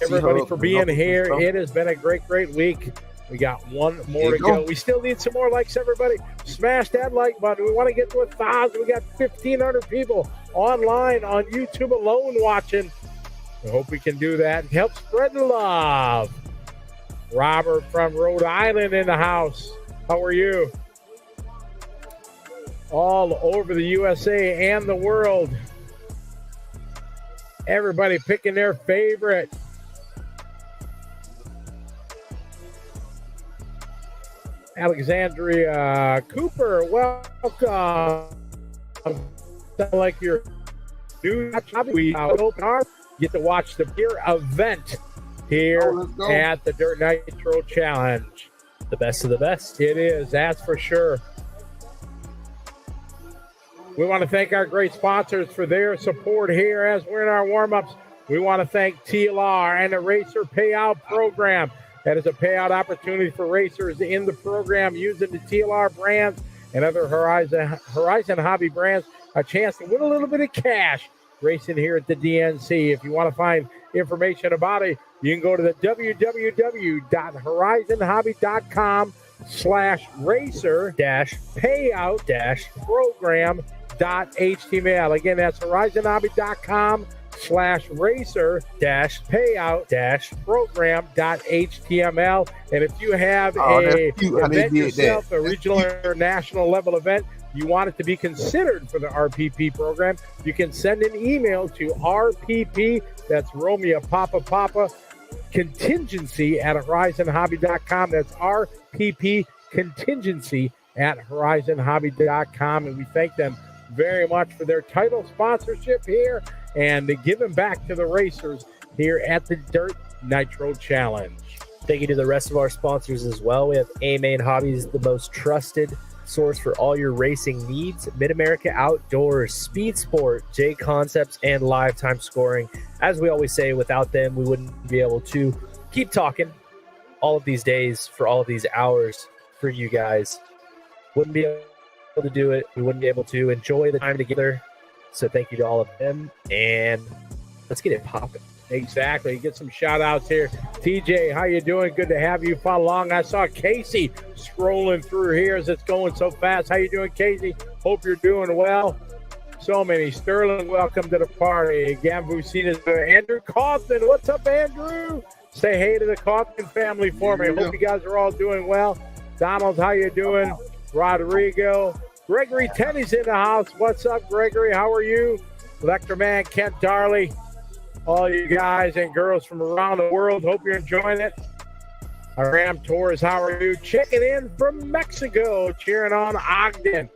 Everybody for being here. It has been a great week. We got one more to go. We still need some more likes, everybody. Smash that like button. We want to get to 1,000. We got 1,500 people online on YouTube alone watching. I hope we can do that and help spread the love. Robert from Rhode Island in the house. How are you? All over the USA and the world. Everybody picking their favorite. Alexandria Cooper, welcome. Sound like you're new. We open our get to watch the beer event here at the Dirt Nitro Challenge. The best of the best. It is, that's for sure. We want to thank our great sponsors for their support here as we're in our warm-ups. We want to thank TLR and the Racer Payout Program. That is a payout opportunity for racers in the program using the TLR brands and other Horizon Hobby brands. A chance to win a little bit of cash racing here at the DNC. If you want to find information about it, you can go to the www.horizonhobby.com/racer-payout-program.html. Again, that's horizonhobby.com/racer-payout-program.html. And if you have a event yourself, a regional or national level event, you want it to be considered for the RPP program, you can send an email to RPP, that's Romeo Papa, contingency at horizonhobby.com. That's RPP contingency at horizonhobby.com. And we thank them very much for their title sponsorship here and giving back to the racers here at the Dirt Nitro Challenge. Thank you to the rest of our sponsors as well. We have A-Main Hobbies, the most trusted source for all your racing needs. Mid-America Outdoors, Speed Sport, J Concepts, and Live Time Scoring. As we always say, without them, we wouldn't be able to keep talking all of these days for all of these hours for you guys. Wouldn't be able to do it. We wouldn't be able to enjoy the time together. So thank you to all of them, and let's get it popping. Exactly. Get some shout outs here. TJ, how you doing? Good to have you follow along. I saw Casey scrolling through here as it's going so fast. How you doing, Casey? Hope you're doing well. So many. Sterling, welcome to the party. Gambucina's Andrew Kaufman. What's up, Andrew? Say hey to the Kaufman family for me. Hope you guys are all doing well. Donald, how you doing? Rodrigo. Gregory Tenney's in the house. What's up, Gregory? How are you? Electroman, Kent Darley. All you guys and girls from around the world, hope you're enjoying it. Aram Torres, how are you? Checking in from Mexico, cheering on Ogden.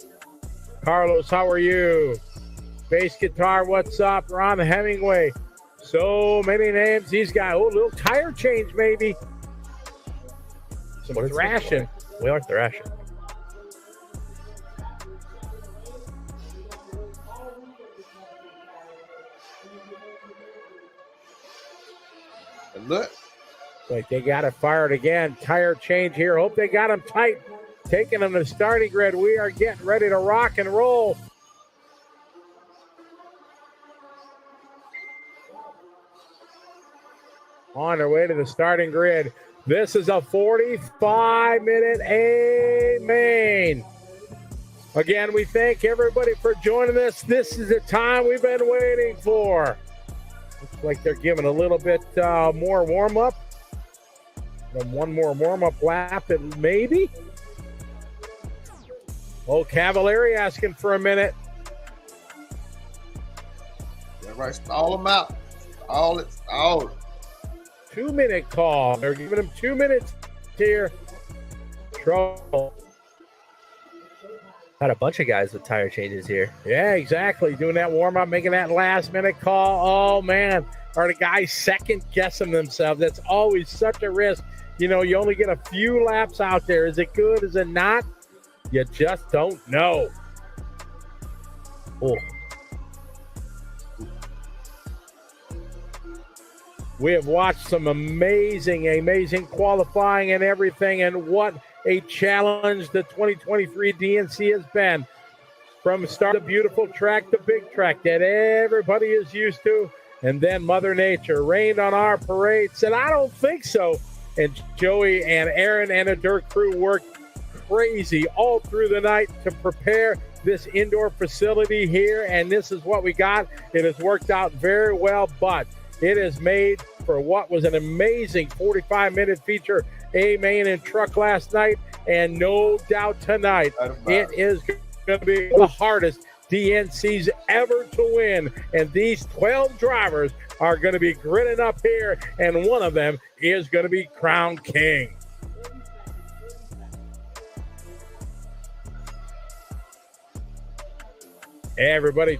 Carlos, how are you? Bass guitar, what's up? Ron Hemingway. So many names. These guys, a little tire change maybe. Some thrashing. We are thrashing. Look. Like they got it fired again. Tire change here. Hope they got them tight. Taking them to the starting grid. We are getting ready to rock and roll. On their way to the starting grid. This is a 45-minute A-Main. Again, we thank everybody for joining us. This is the time we've been waiting for. Looks like they're giving a little bit more warm-up. One more warm-up lap, and maybe. Oh, Cavalieri asking for a minute. Yeah, right. Stall them out. All it. 2-minute call. They're giving him 2 minutes here. Trouble. Had a bunch of guys with tire changes here. Yeah, exactly. Doing that warm-up, making that last-minute call. Oh, man. Are the guys second-guessing themselves? That's always such a risk. You know, you only get a few laps out there. Is it good? Is it not? You just don't know. Oh. We have watched some amazing qualifying and everything, and what a challenge the 2023 DNC has been. From start, the beautiful track, the big track that everybody is used to, and then Mother Nature rained on our parade, said, I don't think so. And Joey and Aaron and the dirt crew worked crazy all through the night to prepare this indoor facility here, and this is what we got. It has worked out very well, but it is made for what was an amazing 45-minute feature, A-Main and Truck last night, and no doubt tonight it is going to be the hardest DNC's ever to win, and these 12 drivers are going to be grinning up here, and one of them is going to be crowned king. Everybody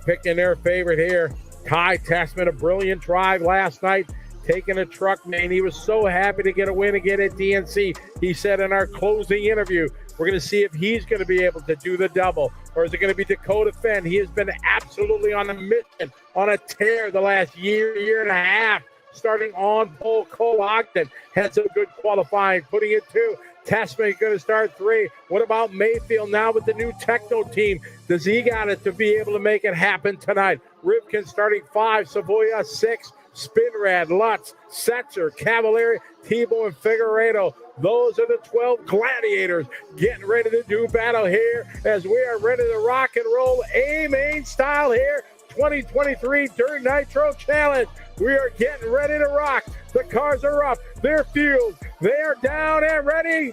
picking their favorite here. Ty Tessman, a brilliant drive last night, taking a truck, man. He was so happy to get a win again at DNC. He said in our closing interview, we're going to see if he's going to be able to do the double, or is it going to be Dakota Fenn? He has been absolutely on a mission, on a tear the last year and a half, starting on pole. Cole Ogden had some good qualifying, putting it 2. Tessman is going to start 3. What about Mayfield now with the new Techno team? Does he got it to be able to make it happen tonight? Rivkin starting 5, Savoya 6, Spinrad, Lutz, Setzer, Cavalieri, Tebow, and Figueredo. Those are the 12 gladiators getting ready to do battle here as we are ready to rock and roll A-Main style here. 2023 Dirt Nitro Challenge. We are getting ready to rock. The cars are up. They're fueled. They are down and ready.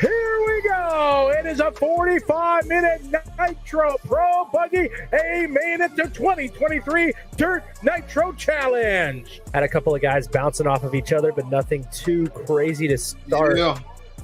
Here we go. It is a 45-minute Nitro Pro Buggy A-Main at the 2023 Dirt Nitro Challenge. Had a couple of guys bouncing off of each other, but nothing too crazy to start. Yeah.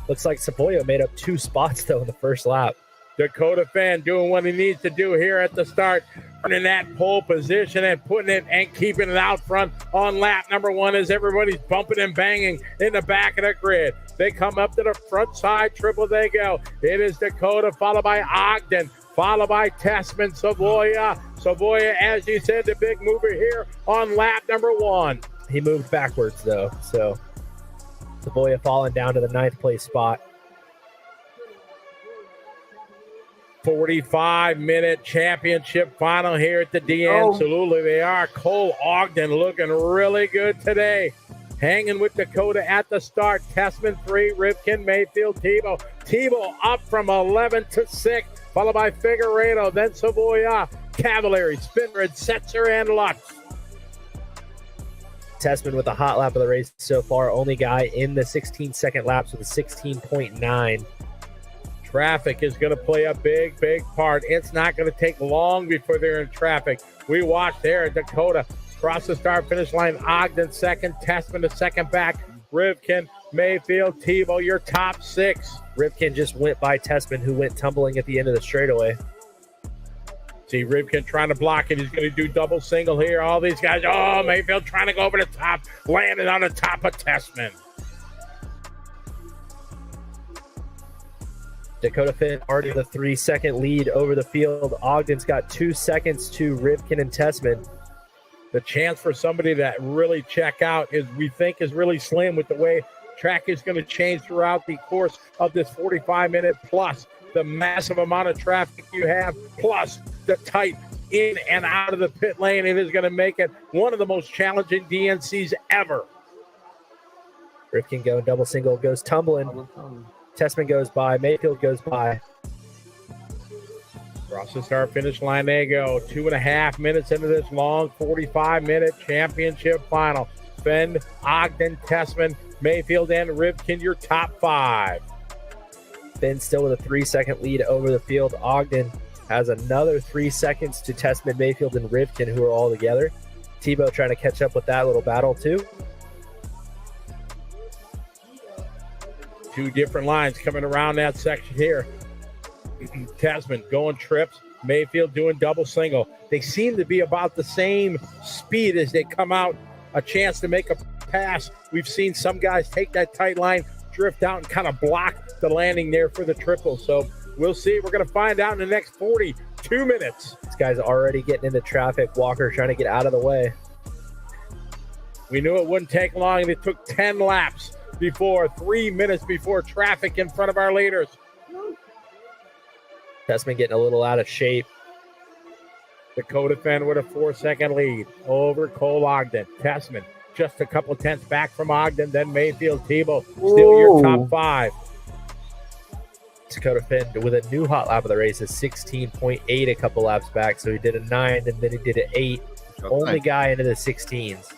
Looks like Savoya made up 2 spots, though, in the first lap. Dakota Fenn doing what he needs to do here at the start, earning that pole position and putting it and keeping it out front on lap number 1 as everybody's bumping and banging in the back of the grid. They come up to the front side, triple they go. It is Dakota, followed by Ogden, followed by Tessman, Savoya. Savoya, as you said, the big mover here on lap number 1. He moved backwards, though, so Savoya falling down to the 9th place spot. 45-minute championship final here at the DN. Absolutely, they are. Cole Ogden looking really good today. Hanging with Dakota at the start. Tessman 3, Rivkin, Mayfield, Tebow. Tebow up from 11 to 6, followed by Figueredo, then Savoya, Cavalieri, Spinrad, Setzer, and Lutz. Tessman with a hot lap of the race so far. Only guy in the 16-second laps with a 16.9. Traffic is going to play a big part. It's not going to take long before they're in traffic. We watched there at Dakota cross the start-finish line. Ogden second, Tessman the second back. Rivkin, Mayfield, Tebow, your top 6. Rivkin just went by Tessman, who went tumbling at the end of the straightaway. See Rivkin trying to block it. He's going to do double single here. All these guys. Oh, Mayfield trying to go over the top. Landed on the top of Tessman. Dakota Fenn already the 3-second lead over the field. Ogden's got 2 seconds to Rivkin and Tessman. The chance for somebody to really check out is, we think, is really slim with the way track is going to change throughout the course of this 45-minute, plus the massive amount of traffic you have, plus the tight in and out of the pit lane. It is going to make it one of the most challenging DNCs ever. Rivkin going double single, goes tumbling. Tessman goes by. Mayfield goes by. Across the start-finish line they go. 2.5 minutes into this long 45-minute championship final. Fenn, Ogden, Tessman, Mayfield, and Rivkin, your top 5. Finn still with a 3-second lead over the field. Ogden has another 3 seconds to Tessman, Mayfield, and Rivkin, who are all together. Tebow trying to catch up with that little battle, too. Two different lines coming around that section here. Tessman going trips. Mayfield doing double single. They seem to be about the same speed as they come out. A chance to make a pass. We've seen some guys take that tight line, drift out, and kind of block the landing there for the triple. So we'll see. We're going to find out in the next 42 minutes. This guy's already getting into traffic. Walker trying to get out of the way. We knew it wouldn't take long, and it took 10 laps before, 3 minutes before traffic in front of our leaders. Tessman getting a little out of shape. Dakota Fenn with a 4-second lead over Cole Ogden. Tessman just a couple tenths back from Ogden, then Mayfield, Tebow, still your top 5. Dakota Finn with a new hot lap of the race is 16.8 a couple laps back. So he did a 9 and then he did an 8. Only guy into the 16s.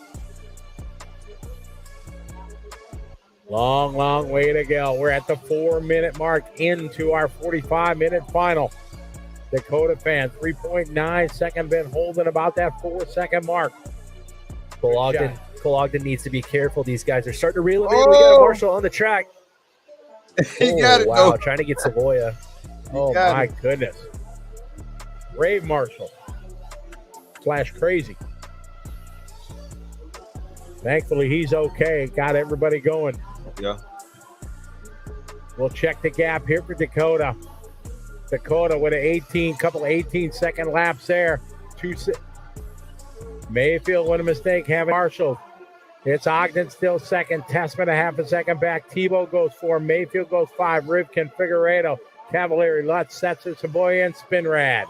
Long way to go. We're at the 4-minute mark into our 45-minute final. Dakota Fan, 3.9 second, been holding about that 4-second mark. Cole Ogden needs to be careful. These guys are starting to reel him in. We got a Marshall on the track. He got it, wow, though. Trying to get Savoya. Oh, my goodness. Brave Marshall. / crazy. Thankfully, he's okay. Got everybody going. Yeah. We'll check the gap here for Dakota. Dakota with an 18-second laps there. Mayfield with a mistake, having Marshall. It's Ogden still second. Tessman a half a second back. Tebow goes 4. Mayfield goes 5. Rivkin, Figueredo, Cavalieri, Lutz, Setzer, Savoya, and Spinrad.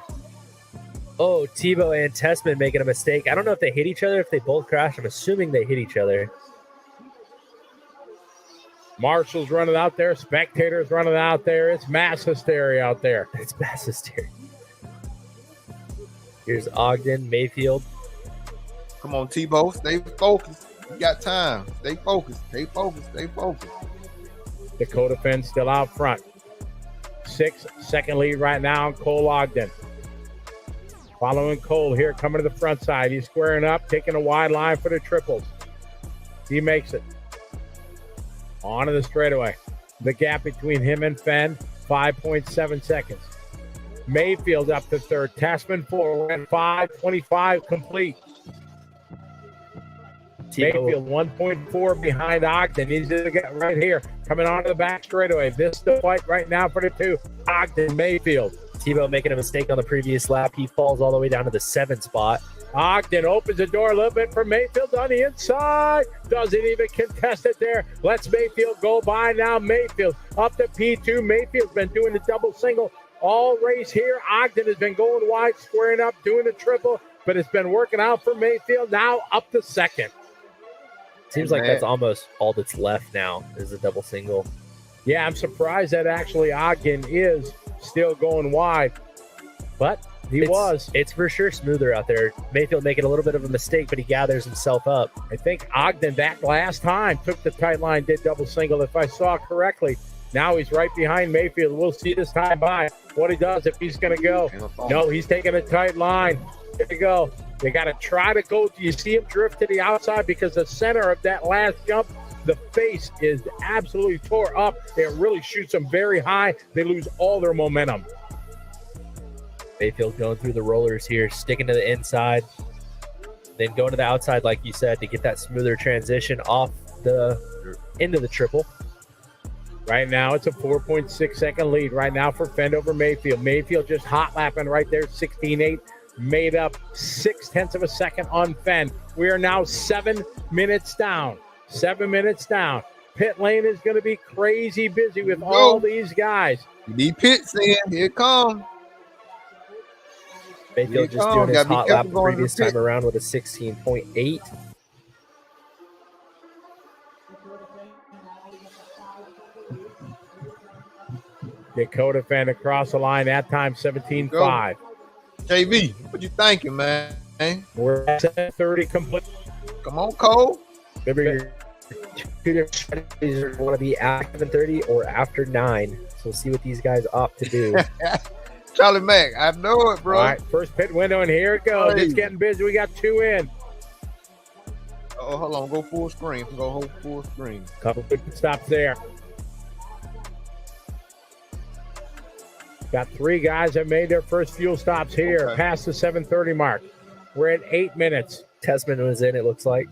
Oh, Tebow and Tessman making a mistake. I don't know if they hit each other, if they both crashed. I'm assuming they hit each other. Marshall's running out there. Spectators running out there. It's mass hysteria out there. It's mass hysteria. Here's Ogden, Mayfield. Come on, Tebow. Stay focused. You got time. Stay focused. Stay focused. Stay focused. Dakota Finn still out front. 6-second lead right now on Cole Ogden. Following Cole here, coming to the front side. He's squaring up, taking a wide line for the triples. He makes it. Onto the straightaway. The gap between him and Fenn, 5.7 seconds. Mayfield up to third. Tessman 4. We're at 5:25 complete. Mayfield 1.4 behind Ogden. He's going to get right here. Coming onto the back straightaway. This is the fight right now for the 2. Ogden, Mayfield. Tebow making a mistake on the previous lap. He falls all the way down to the 7th spot. Ogden opens the door a little bit for Mayfield on the inside. Doesn't even contest it there. Lets Mayfield go by now. Mayfield up to P2. Mayfield's been doing the double single all race here. Ogden has been going wide, squaring up, doing the triple, but it's been working out for Mayfield. Now up to second. Seems like that's almost all that's left now is a double single. Yeah, I'm surprised that actually Ogden is still going wide, but it's for sure smoother out there. Mayfield making a little bit of a mistake, but he gathers himself up. I think Ogden that last time took the tight line, did double single, if I saw correctly. Now he's right behind Mayfield. We'll see this time by what he does, if he's going to go. No, he's taking a tight line. There you go. They got to try to go. You see him drift to the outside because the center of that last jump, the face is absolutely tore up. It really shoots them very high. They lose all their momentum. Mayfield going through the rollers here, sticking to the inside, then going to the outside, like you said, to get that smoother transition off into the triple. Right now, it's a 4.6 second lead right now for Fend over Mayfield. Mayfield just hot lapping right there, 16.8, made up 0.6 of a second on Fend. We are now 7 minutes down. 7 minutes down. Pit lane is going to be crazy busy with all these guys. You need pits in. Here it comes. Mayfield just doing his hot lap the previous time around with a 16.8. Dakota Fan across the line, that time 17.5. JV, what you thinking, man? We're at 30 complete. Come on, Cole. Remember, your two different strategies want to be after 30 or after 9. So we'll see what these guys opt to do. Charlie Mack, I know it, bro. All right, first pit window, and here it goes. Hey. It's getting busy. We got 2 in. Oh, hold on. Go full screen. Go whole full screen. Couple good stops there. Got 3 guys that made their first fuel stops here, past the 7:30 mark. We're at 8 minutes. Tessman was in, it looks like.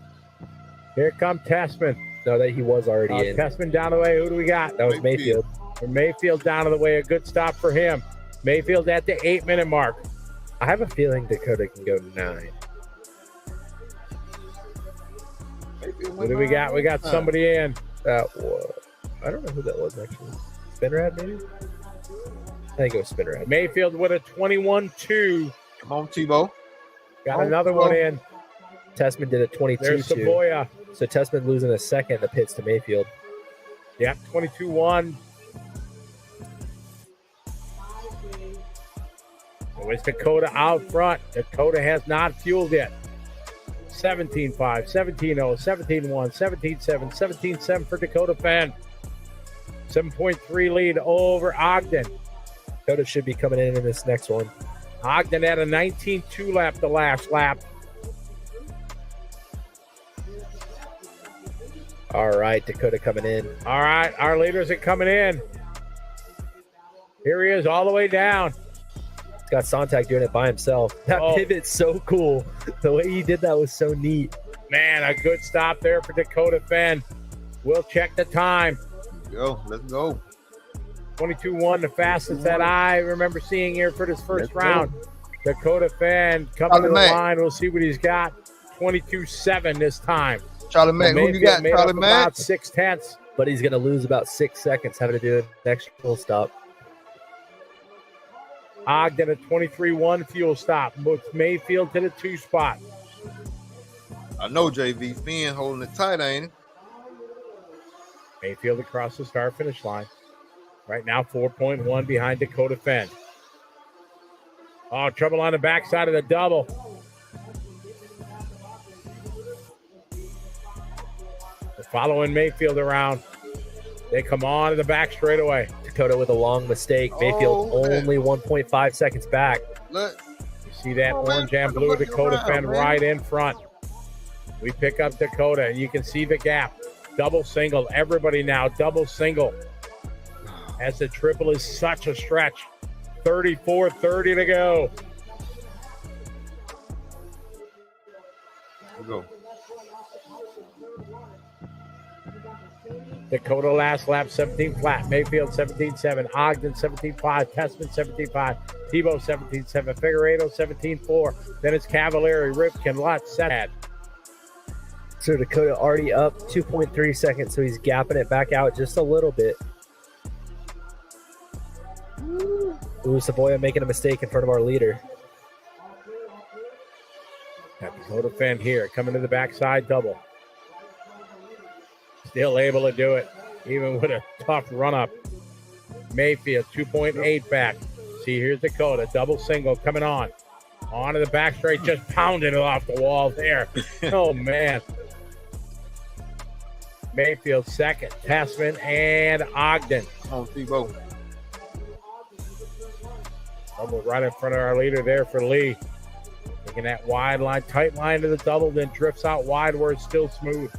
Here come Tessman. No, that he was already in. Tessman down the way. Who do we got? That was Mayfield. Mayfield down to the way. A good stop for him. Mayfield at the 8-minute mark. I have a feeling Dakota can go 9. What do we got? We got somebody in. That was, I don't know who that was, actually. Spinrad, maybe? I think it was Spinrad. Mayfield with a 21-2. Come on, Tebow. Got another one in. Tessman did a 22-2. There's Savoya. So Tessman losing a second in the pits to Mayfield. Yep, 22-1. It's Dakota out front. Dakota has not fueled yet. 17-5, 17-0, 17-1, 17-7, 17-7 for Dakota Fenn. 7.3 lead over Ogden. Dakota should be coming in this next one. Ogden had a 19-2 lap the last lap. All right, Dakota coming in. All right, our leaders are coming in. Here he is all the way down. It's got Sontag doing it by himself. That pivot's so cool. The way he did that was so neat. Man, a good stop there for Dakota Fenn. We'll check the time. Go, let's go. 22-1, the fastest that I remember seeing here for this first round. Dakota Fenn coming to the line. We'll see what he's got. 22-7 this time. Charlie Mack, who you got? Charlie Mack? About 6/10. But he's going to lose about 6 seconds having to do an extra fuel stop. Ogden a 23-1 fuel stop. Moves Mayfield to the 2 spot. I know JV Finn holding it tight, ain't he? Mayfield across the start-finish line. Right now, 4.1 behind Dakota Fenn. Oh, trouble on the backside of the double. They're following Mayfield around. They come on to the back straightaway. Dakota with a long mistake. Mayfield only 1.5 seconds back. Look. You see that orange and blue Dakota Fenn right in front. We pick up Dakota. You can see the gap. Double single. Everybody now double single. As the triple is such a stretch. 34-30 to go. Go. Dakota last lap 17 flat. Mayfield 17-7. Ogden 17-5. Tessman 17-5. Tebow 17-7. Figueredo 17-4. Then it's Cavalieri, Ripken, Lutz, Set. So Dakota already up 2.3 seconds, so he's gapping it back out just a little bit. Ooh, Savoya making a mistake in front of our leader. Got Dakota Fenn here, coming to the backside double. Still able to do it, even with a tough run-up. Mayfield, 2.8 back. See, here's Dakota, double single coming on. Onto the back straight, just pounding it off the wall there. Oh, man. Mayfield second, Tessman and Ogden. On Tebow. Almost right in front of our leader there for Lee. Taking that wide line, tight line to the double, then drifts out wide where it's still smooth.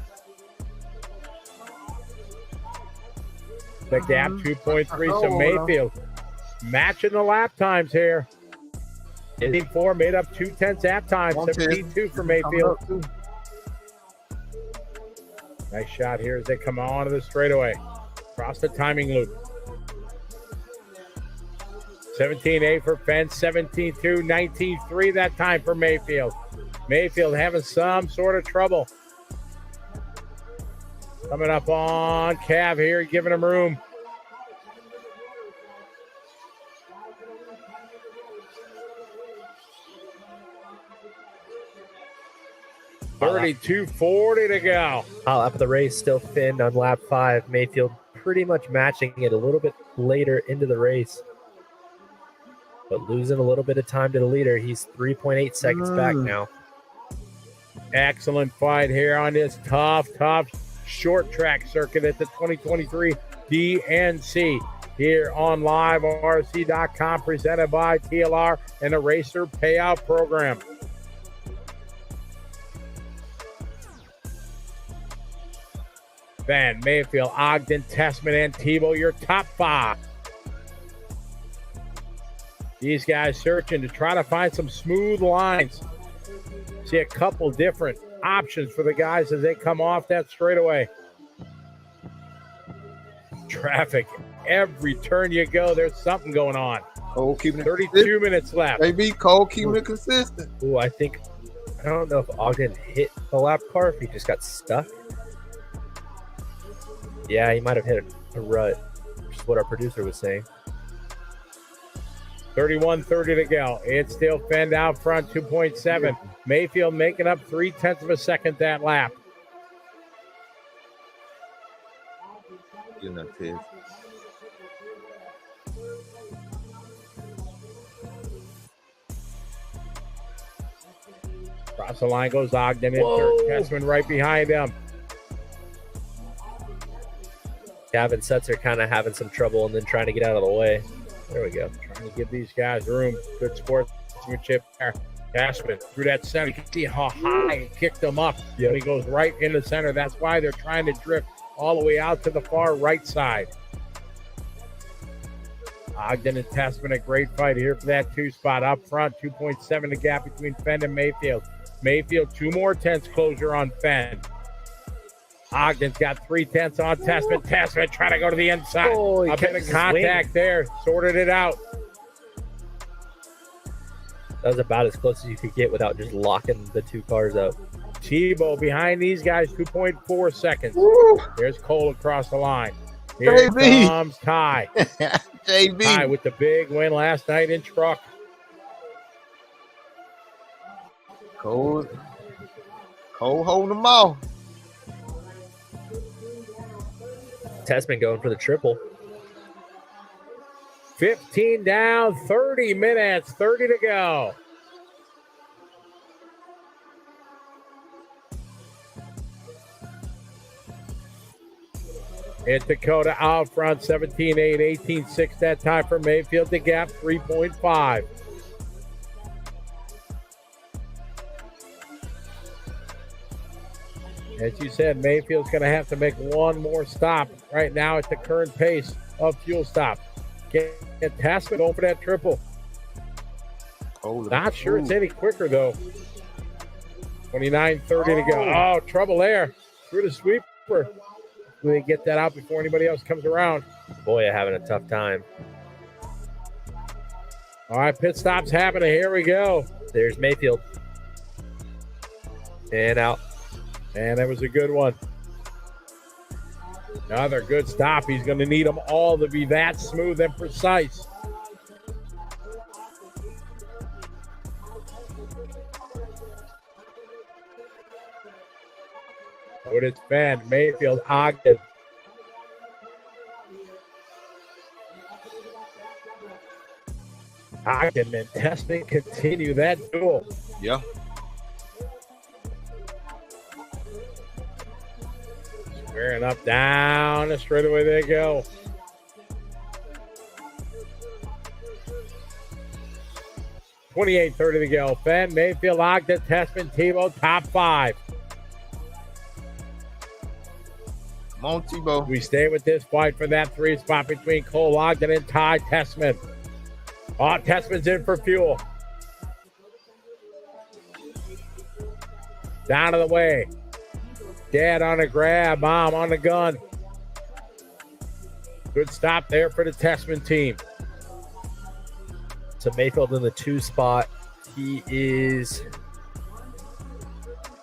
The gap 2.3, so Mayfield matching the lap times here. 15-4 made up 2/10 lap time, 17-2 for Mayfield. Nice shot here as they come onto the straightaway. Across the timing loop. 17-8 for Fenn, 17-2, 19-3 that time for Mayfield. Mayfield having some sort of trouble. Coming up on Cav here, giving him room. $32.40 to go. Lap of the race, still Finn on lap 5. Mayfield pretty much matching it a little bit later into the race, but losing a little bit of time to the leader. He's 3.8 seconds back now. Excellent fight here on this tough short track circuit at the 2023 DNC. here on liverc.com, presented by TLR and the Racer Payout Program. Van Mayfield, Ogden, Tessman, and Tebow, your top 5. These guys searching to try to find some smooth lines. See a couple different options for the guys as they come off that straightaway. Traffic. Every turn you go, there's something going on. Cole keeping 32 minutes left. Maybe Cole keeping it consistent. Ooh, I don't know if Ogden hit the lap car, if he just got stuck. Yeah, he might have hit a rut, which is what our producer was saying. 31:30 to go. It's still Fend out front, 2.7. Mayfield making up 0.3 of a second that lap. You're not pissed. Across the line goes Ogden in third. Tessman right behind him. Gavin Setzer kind of having some trouble and then trying to get out of the way. There we go. Trying to give these guys room. Good sportsmanship there. Tessman through that center. You can see how high he kicked him up. Yep. He goes right in the center. That's why they're trying to drift all the way out to the far right side. Ogden and Tessman, a great fight here for that 2 spot. Up front, 2.7 the gap between Fend and Mayfield. Mayfield, 2 more tenths closure on Fend. Ogden's got 0.3 on Tessman. Tessman trying to go to the inside. Oh, a bit of contact there. Sorted it out. That was about as close as you could get without just locking the 2 cars up. Tebow behind these guys, 2.4 seconds. Woo. There's Cole across the line. Here comes Ty. JB. Ty with the big win last night in truck. Cole holding them off. Tessman going for the triple. 15 down, 30 minutes, 30 to go. It's Dakota out front, 17-8, 18-6 that time for Mayfield. The gap, 3.5. As you said, Mayfield's going to have to make one more stop right now at the current pace of fuel stop. Get Tessman going for that triple. Not sure it's any quicker, though. 29:30 to go. Oh, trouble there. Through the sweeper. Do they get that out before anybody else comes around? Boy, having a tough time. All right, pit stop's happening. Here we go. There's Mayfield. And out. And that was a good one. Another good stop. He's going to need them all to be that smooth and precise. What is Van Mayfield, Ogden. Ogden and Tessman continue that duel. Yeah. Squaring up, down the straightaway they go. $28.30 to go. Fenn, Mayfield, Ogden, Tessman, Tebow, top 5. Come on, Tebow. We stay with this fight for that 3 spot between Cole Ogden and Ty Tessman. Oh, Tessman's in for fuel. Down of the way. Dad on a grab, Mom on the gun. Good stop there for the Tessman team. So Mayfield in the 2 spot. He is...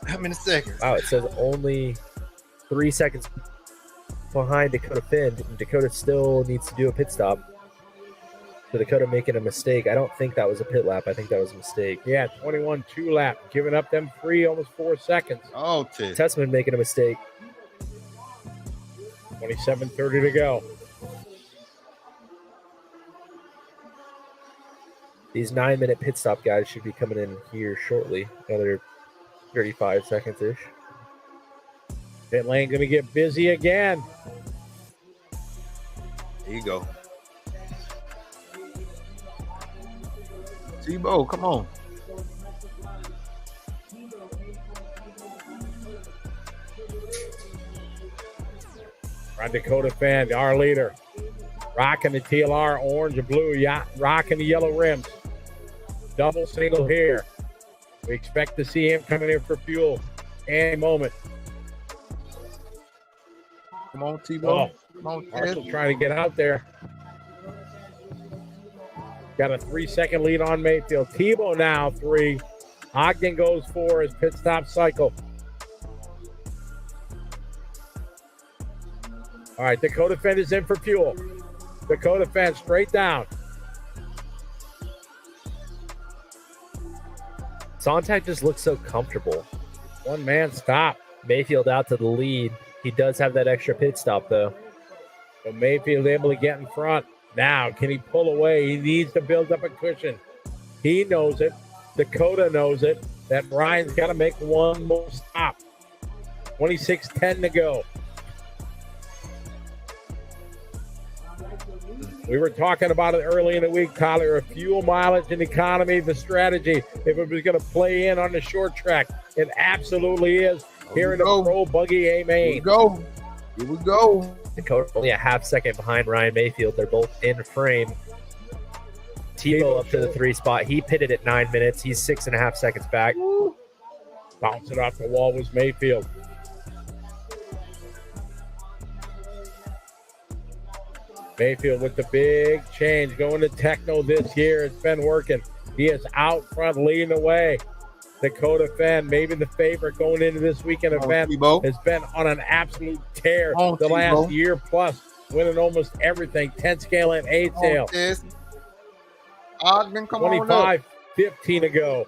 How many seconds? Wow, it says only 3 seconds behind Dakota Finn. Dakota still needs to do a pit stop. So Dakota making a mistake. I don't think that was a pit lap. I think that was a mistake. Yeah, 21-2 lap. Giving up them 3, almost 4 seconds. Oh, Tessman making a mistake. 27:30 to go. These 9-minute pit stop guys should be coming in here shortly. Another 35 seconds-ish. Pit lane going to get busy again. There you go. Tebow, come on. Right, Dakota fan, our leader. Rocking the TLR orange and blue, rocking the yellow rims. Double single here. We expect to see him coming in for fuel any moment. Come on, Tebow. Come on, Marshall trying to get out there. Got a 3-second lead on Mayfield. Tebow now 3. Ogden goes 4 his pit stop cycle. All right, Dakota Fenn is in for fuel. Dakota Fenn straight down. Sontag just looks so comfortable. One man stop. Mayfield out to the lead. He does have that extra pit stop, though. So Mayfield able to get in front. Now, can he pull away? He needs to build up a cushion. He knows it. Dakota knows it. That Ryan's got to make one more stop. 26:10 to go. We were talking about it early in the week, Tyler. Fuel mileage and economy, the strategy. If it was going to play in on the short track, it absolutely is. Here in the Pro Buggy A main. Here we go. Here we go. Dakota only a half second behind Ryan Mayfield. They're both in frame. Tebow up to the 3 spot. He pitted at 9 minutes. He's 6.5 seconds back. Bouncing off the wall was Mayfield. Mayfield with the big change going to techno this year. It's been working. He is out front leading the way. Dakota Fenn, maybe the favorite going into this weekend event, has been on an absolute tear the last year plus, winning almost everything. 10 scale and 8 scale. Ogden, come on up. 25-15 to go.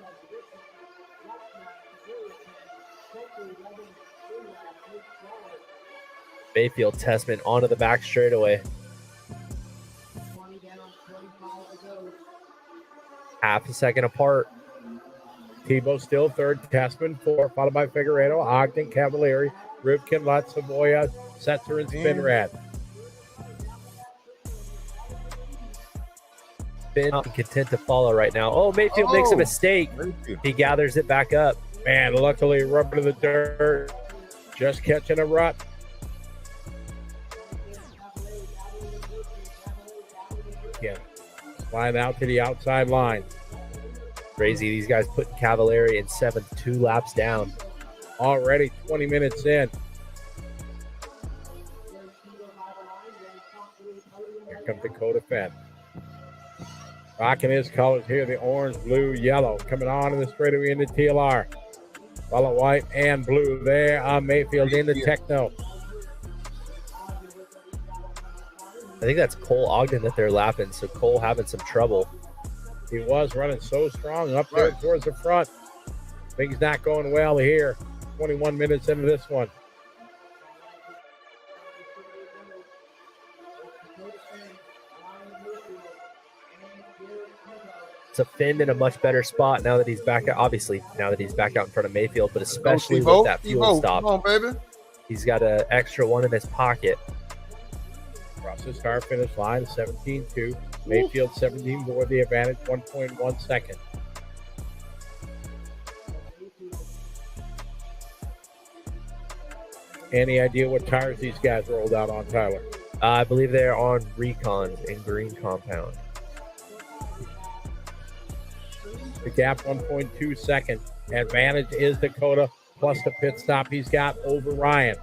Mayfield Testament onto the back straightaway. Half a second apart. Tebow still third, Testament 4, followed by Figueredo, Ogden, Cavalieri, Rivkin, Lutz, Savoya, Setzer, and Spinrad. Been content to follow right now. Oh, Mayfield makes a mistake. He gathers it back up. Man, luckily rubber to the dirt. Just catching a rut. Again, slide out to the outside line. Crazy. These guys putting Cavalieri in 7th, 2 laps down. Already 20 minutes in. Here comes Dakota Fenn. Rocking his colors here, the orange, blue, yellow. Coming on in the straightaway into TLR. Follow white and blue there on Mayfield in the techno. I think that's Cole Ogden that they're lapping, so Cole having some trouble. He was running so strong up there towards the front. Things not going well here. 21 minutes into this one. So Finn in a much better spot now that he's back out. Obviously, now that he's back out in front of Mayfield, but especially with that fuel stop. Come on, baby. He's got an extra one in his pocket. Across the start finish line, 17-2. Mayfield 17 more the advantage, 1.1 second. Any idea what tires these guys rolled out on, Tyler? I believe they're on Recon in green compound. The gap 1.2 seconds. Advantage is Dakota plus the pit stop he's got over Ryan.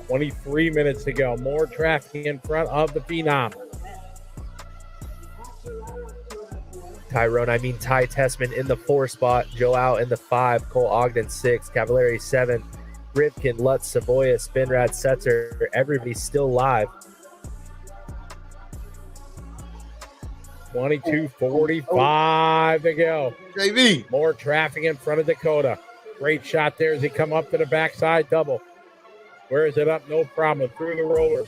23 minutes to go. More traffic in front of the Phenom. Ty Tessman in the 4 spot. Joe out in the 5. Cole Ogden 6. Cavalieri 7. Rivkin, Lutz, Savoya, Spinrad, Setzer. Everybody's still live. 22:45 to go. JV. More traffic in front of Dakota. Great shot there as he come up to the backside double. Wears it up, no problem. Through the rollers.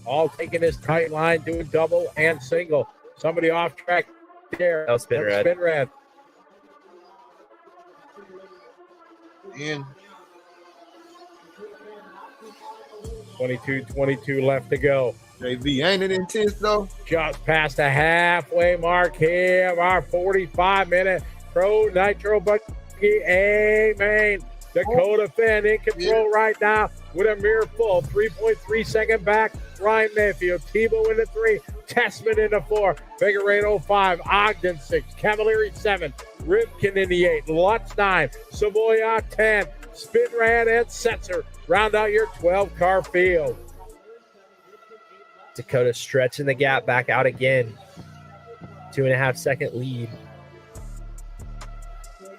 All taking his tight line, doing double and single. Somebody off track there. Oh, Spinrad. Spinrad. 22 left to go. JV, ain't it intense though? Just past the halfway mark here of our 45-minute Pro Nitro Buggy A-Main. Dakota Finn in control right now with a mirror full. 3.3 second back. Ryan Mayfield. Tebow in the 3. Tessman in the 4. Figueredo 5. Ogden 6. Cavalieri 7. Rivkin in the 8. Lutz 9. Savoya 10. Spinrad and Setzer round out your 12-car field. Dakota stretching the gap back out again. 2.5 second lead.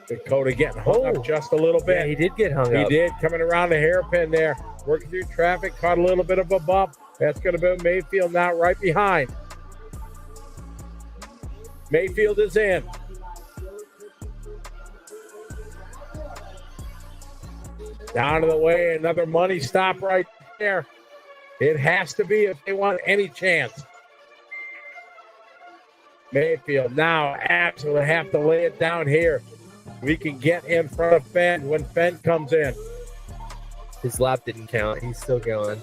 Dakota getting hung up just a little bit. Yeah, he did get hung up. He did, coming around the hairpin there. Working through traffic, caught a little bit of a bump. That's going to be Mayfield now right behind. Mayfield is in. Down to the way, another money stop right there. It has to be if they want any chance. Mayfield now absolutely have to lay it down here. We can get in front of Fenn when Fenn comes in. His lap didn't count. He's still going.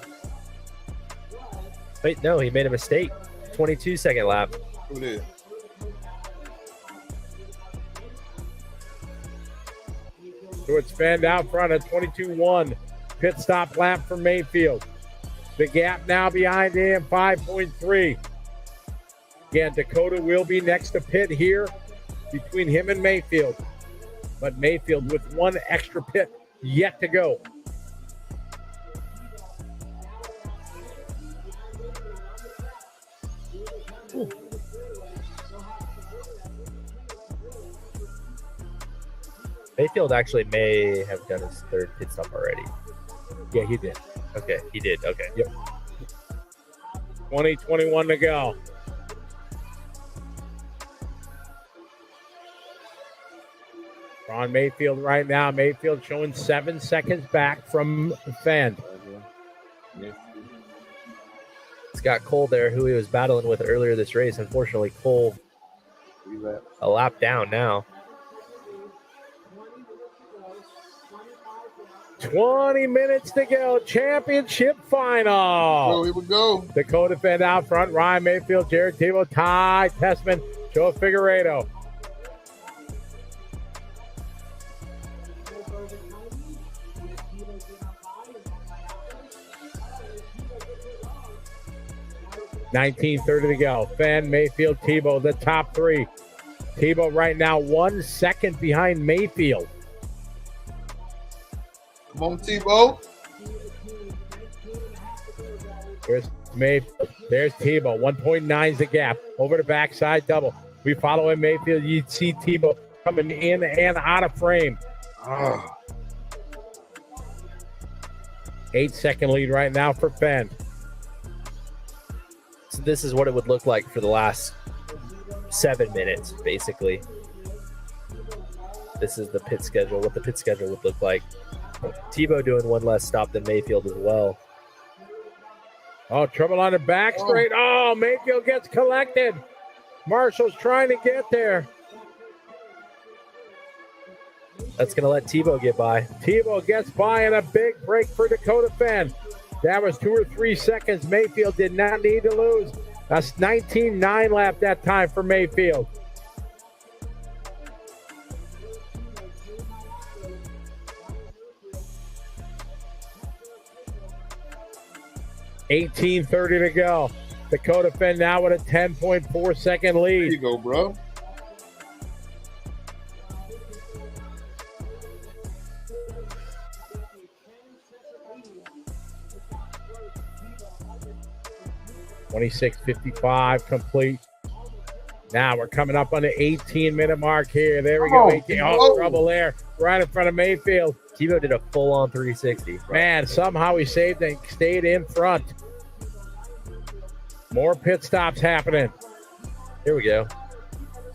Wait, no, he made a mistake. 22-second lap. Who did? So it's Fenn out front at 22-1. Pit stop lap for Mayfield. The gap now behind him, 5.3. Again, Dakota will be next to pit here between him and Mayfield. But Mayfield with one extra pit yet to go. Ooh. Mayfield actually may have done his third pit stop already. Yeah, he did. Okay, he did. Okay. Yep. 20-21 to go. On Mayfield right now. Mayfield showing 7 seconds back from Fenn. It's got Cole there, who he was battling with earlier this race. Unfortunately, Cole a lap down now. 20 minutes to go. Championship final. Oh, here we go. Dakota Fenn out front. Ryan Mayfield, Jared Tebow, Ty Tessman, Joe Figueredo. $19.30 to go. Fenn, Mayfield, Tebow, the top three. Tebow right now 1 second behind Mayfield. Come on, Tebow. There's Mayfield. There's Tebow. 1.9 is the gap. Over the backside double. We follow in Mayfield. You'd see Tebow coming in and out of frame. 8 second lead right now for Fenn. So this is what it would look like for the last 7 minutes, basically. This is the pit schedule, what the pit schedule would look like. Tebow doing one less stop than Mayfield as well. Oh, trouble on the back straight. Oh, Mayfield gets collected. Marshall's trying to get there. That's going to let Tebow get by. Tebow gets by and a big break for Dakota Fenn. That was 2 or 3 seconds. Mayfield did not need to lose. That's 19.9 lap that time for Mayfield. $18.30 to go. Dakota Fenn now with a 10.4 second lead. There you go, bro. $26.55 complete. Now we're coming up on the 18-minute mark here. There we go. 18. Oh, trouble there. Right in front of Mayfield. Tebow did a full-on 360. Man, somehow he saved and stayed in front. More pit stops happening. Here we go.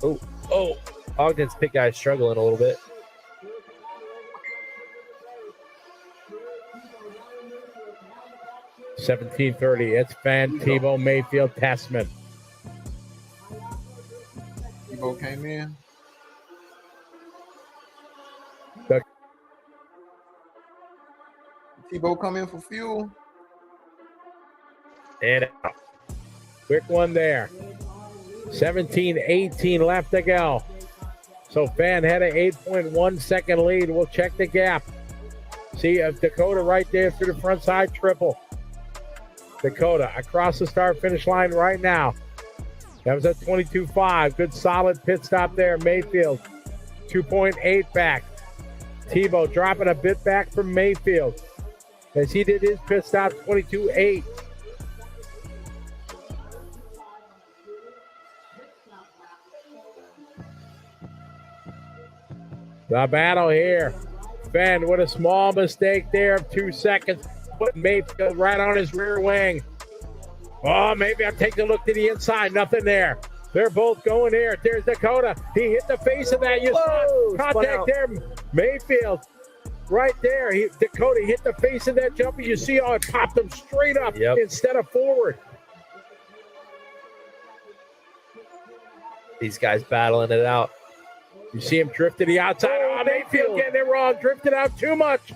Oh, Ogden's pit guy is struggling a little bit. $17.30. It's Fenn, Tebow, Mayfield, Tessman. Tebow came in. Tebow come in for fuel. And out. Quick one there. 17-18 left to go. So Fenn had an 8.1 second lead. We'll check the gap. See if Dakota right there through the front side triple. Dakota across the start finish line right now. That was at 22.5. Good solid pit stop there. Mayfield 2.8 back. Tebow dropping a bit back from Mayfield as he did his pit stop 22.8. The battle here. Fenn with a small mistake there of 2 seconds. Put Mayfield right on his rear wing. Oh, maybe I'll take a look to the inside. Nothing there. They're both going there. There's Dakota. He hit the face of that. You saw contact there. Mayfield right there. Dakota hit the face of that jumper. You see how it popped him straight up instead of forward. These guys battling it out. You see him drift to the outside. Oh, Mayfield getting it wrong. Drifted out too much.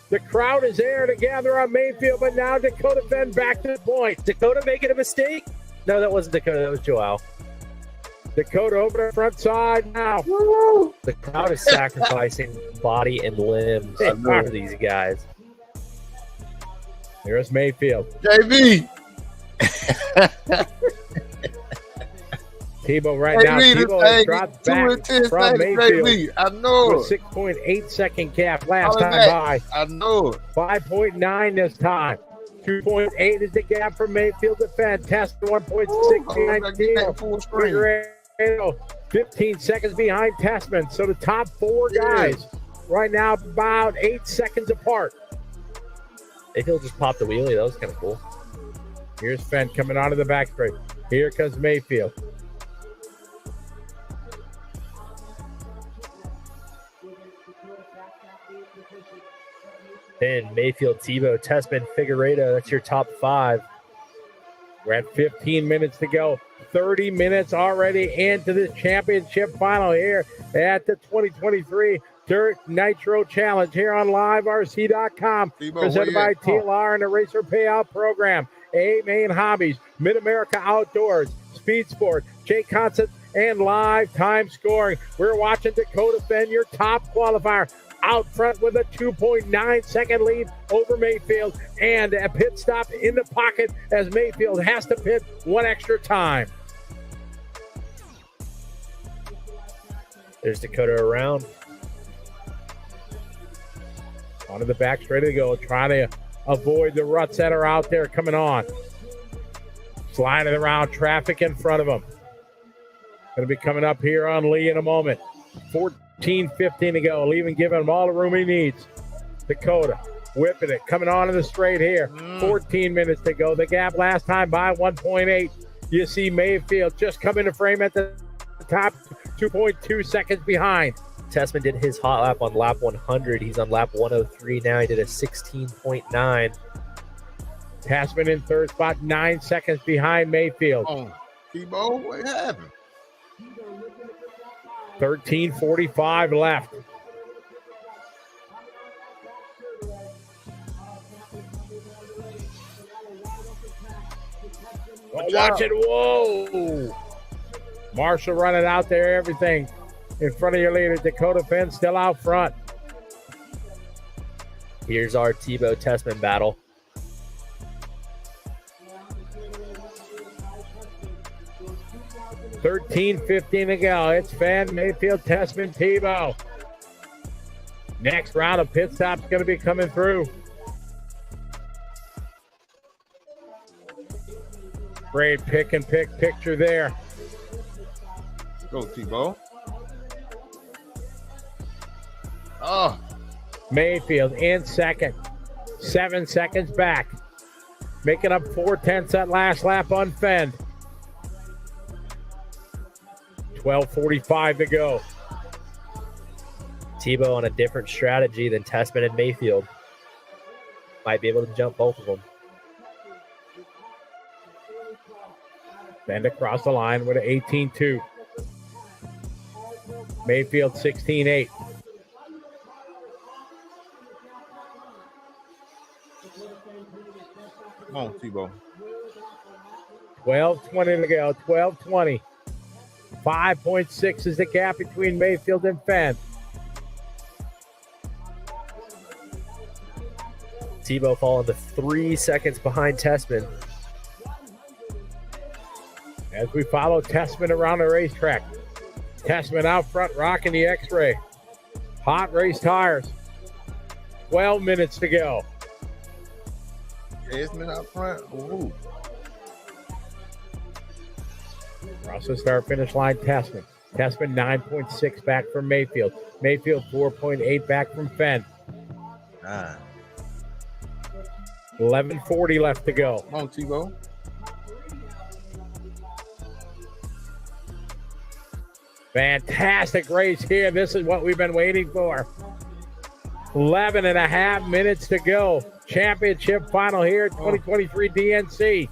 The crowd is there to gather on Mayfield, but now Dakota Fenn back to the point. Dakota making a mistake? No, that wasn't Dakota. That was Joao. Dakota over the front side now. Woo! The crowd is sacrificing body and limbs for these guys. There's Mayfield. JB. Tebow right now. Tebow has dropped back from Mayfield. I know. With 6.8 second gap last time by. I know. 5.9 this time. 2.8 is the gap for Mayfield to Fenn. Test 1.6 behind Tebow. 15 seconds behind Testman. So the top four guys right now about 8 seconds apart. Mayfield just popped the wheelie. That was kind of cool. Here's Fenn coming out of the back straight. Here comes Mayfield. Fenn, Mayfield, Tebow, Testman, Figueiredo. That's your top five. We're at 15 minutes to go. 30 minutes already into this championship final here at the 2023 Dirt Nitro Challenge here on LiveRC.com. Presented by TLR and the Racer Payout Program. A-Main Hobbies, Mid-America Outdoors, Speed Sport, J Concepts, and Live Time Scoring. We're watching Dakota Fenn, your top qualifier, out front with a 2.9 second lead over Mayfield, and a pit stop in the pocket as Mayfield has to pit one extra time. There's Dakota around. Onto the back straight to go, trying to avoid the ruts that are out there coming on. Sliding around, traffic in front of him. Going to be coming up here on Lee in a moment. 14-15 to go. Lee giving him all the room he needs. Dakota whipping it, coming on in the straight here. 14 minutes to go. The gap last time by 1.8. You see Mayfield just come into frame at the top, 2.2 seconds behind. Testman did his hot lap on lap 100. He's on lap 103 now. He did a 16.9. Testman in third spot, 9 seconds behind Mayfield. Oh, Tebow, what happened? 13:45 left. Watch it. Whoa. Marshall running out there, everything in front of your leader. Dakota Fenn still out front. Here's our Tebow Testman battle. $13.15 to go. It's Fenn, Mayfield, Testman, Tebow. Next round of pit stops going to be coming through. Great pick and pick picture there. Go, Tebow. Oh. Mayfield in second. 7 seconds back. Making up 4/10 that last lap on Fenn. 12:45 to go. Tebow on a different strategy than Testman and Mayfield. Might be able to jump both of them. Bend across the line with an 18-2. Mayfield 16-8. Come on, Tebow. 12:20 to go. 12:20. 5.6 is the gap between Mayfield and Fenn. Tebow falling to 3 seconds behind Tessman. As we follow Tessman around the racetrack. Tessman out front rocking the X-Ray. Hot race tires. 12 minutes to go. Tessman out front. Ooh. Across the start finish line, Tessman. Tessman 9.6 back from Mayfield. Mayfield 4.8 back from Fenn. 11:40 left to go. Come on, Tebow. Fantastic race here. This is what we've been waiting for. 11 and a half minutes to go. Championship final here, 2023 DNC.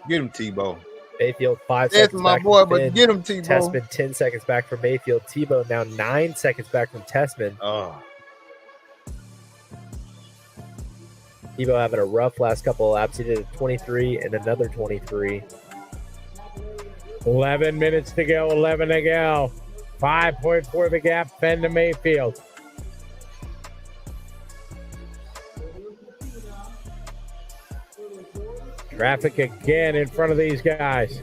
Get him, Tebow. Mayfield 5 That's seconds my back boy, from but Finn. get him, Tebow. Tessman 10 seconds back from Mayfield. Tebow now 9 seconds back from Tessman. Oh. Tebow having a rough last couple of laps. He did a 23 and another 23. 11 minutes to go, 11 to go. 5.4 the gap, Fenn to Mayfield. Traffic again in front of these guys.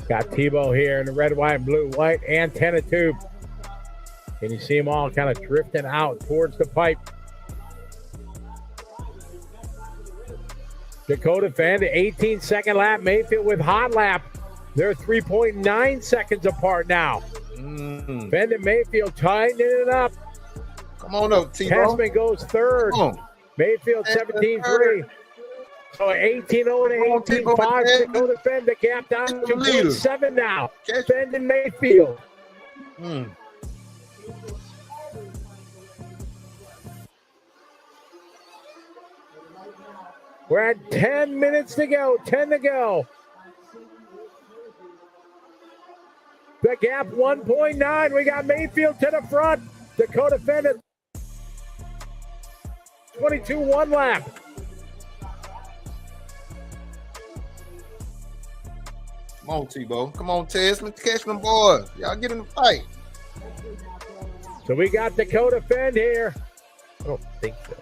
Got Tebow here in the red, white, and blue, white antenna tube. Can you see them all kind of drifting out towards the pipe? Dakota Fenn, the 18-second lap. Mayfield with hot lap. They're 3.9 seconds apart now. Fenn and Mayfield tightening it up. Come on up, Tebow. Tessman goes third. Mayfield 17-3. So 18-0 to 18-5. Dakota Fenn, the gap down to 2.7 now. Fenn and Mayfield. We're at 10 minutes to go. 10 to go. The gap 1.9. We got Mayfield to the front. Dakota Fenn at 22-1 lap. Come on, Tebow. Come on, Tessman. Catch them boys. Y'all get in the fight. So we got Dakota Fenn here. I don't think so.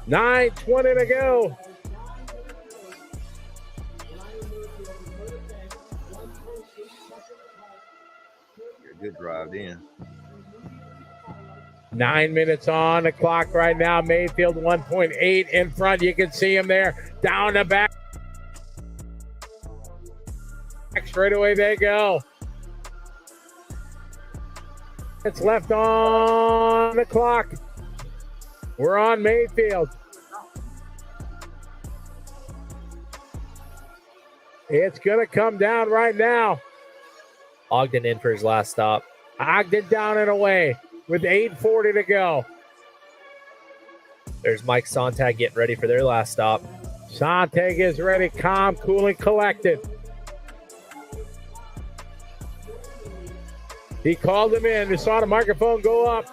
9:20 to go. Good drive in. 9 minutes on the clock right now. Mayfield 1.8 in front. You can see him there. Down the back. Straight away they go. It's left on the clock. We're on Mayfield. It's going to come down right now. Ogden in for his last stop. Ogden down and away with 8:40 to go. There's Mike Sontag getting ready for their last stop. Sontag is ready, calm, cool, and collected. He called him in. We saw the microphone go up.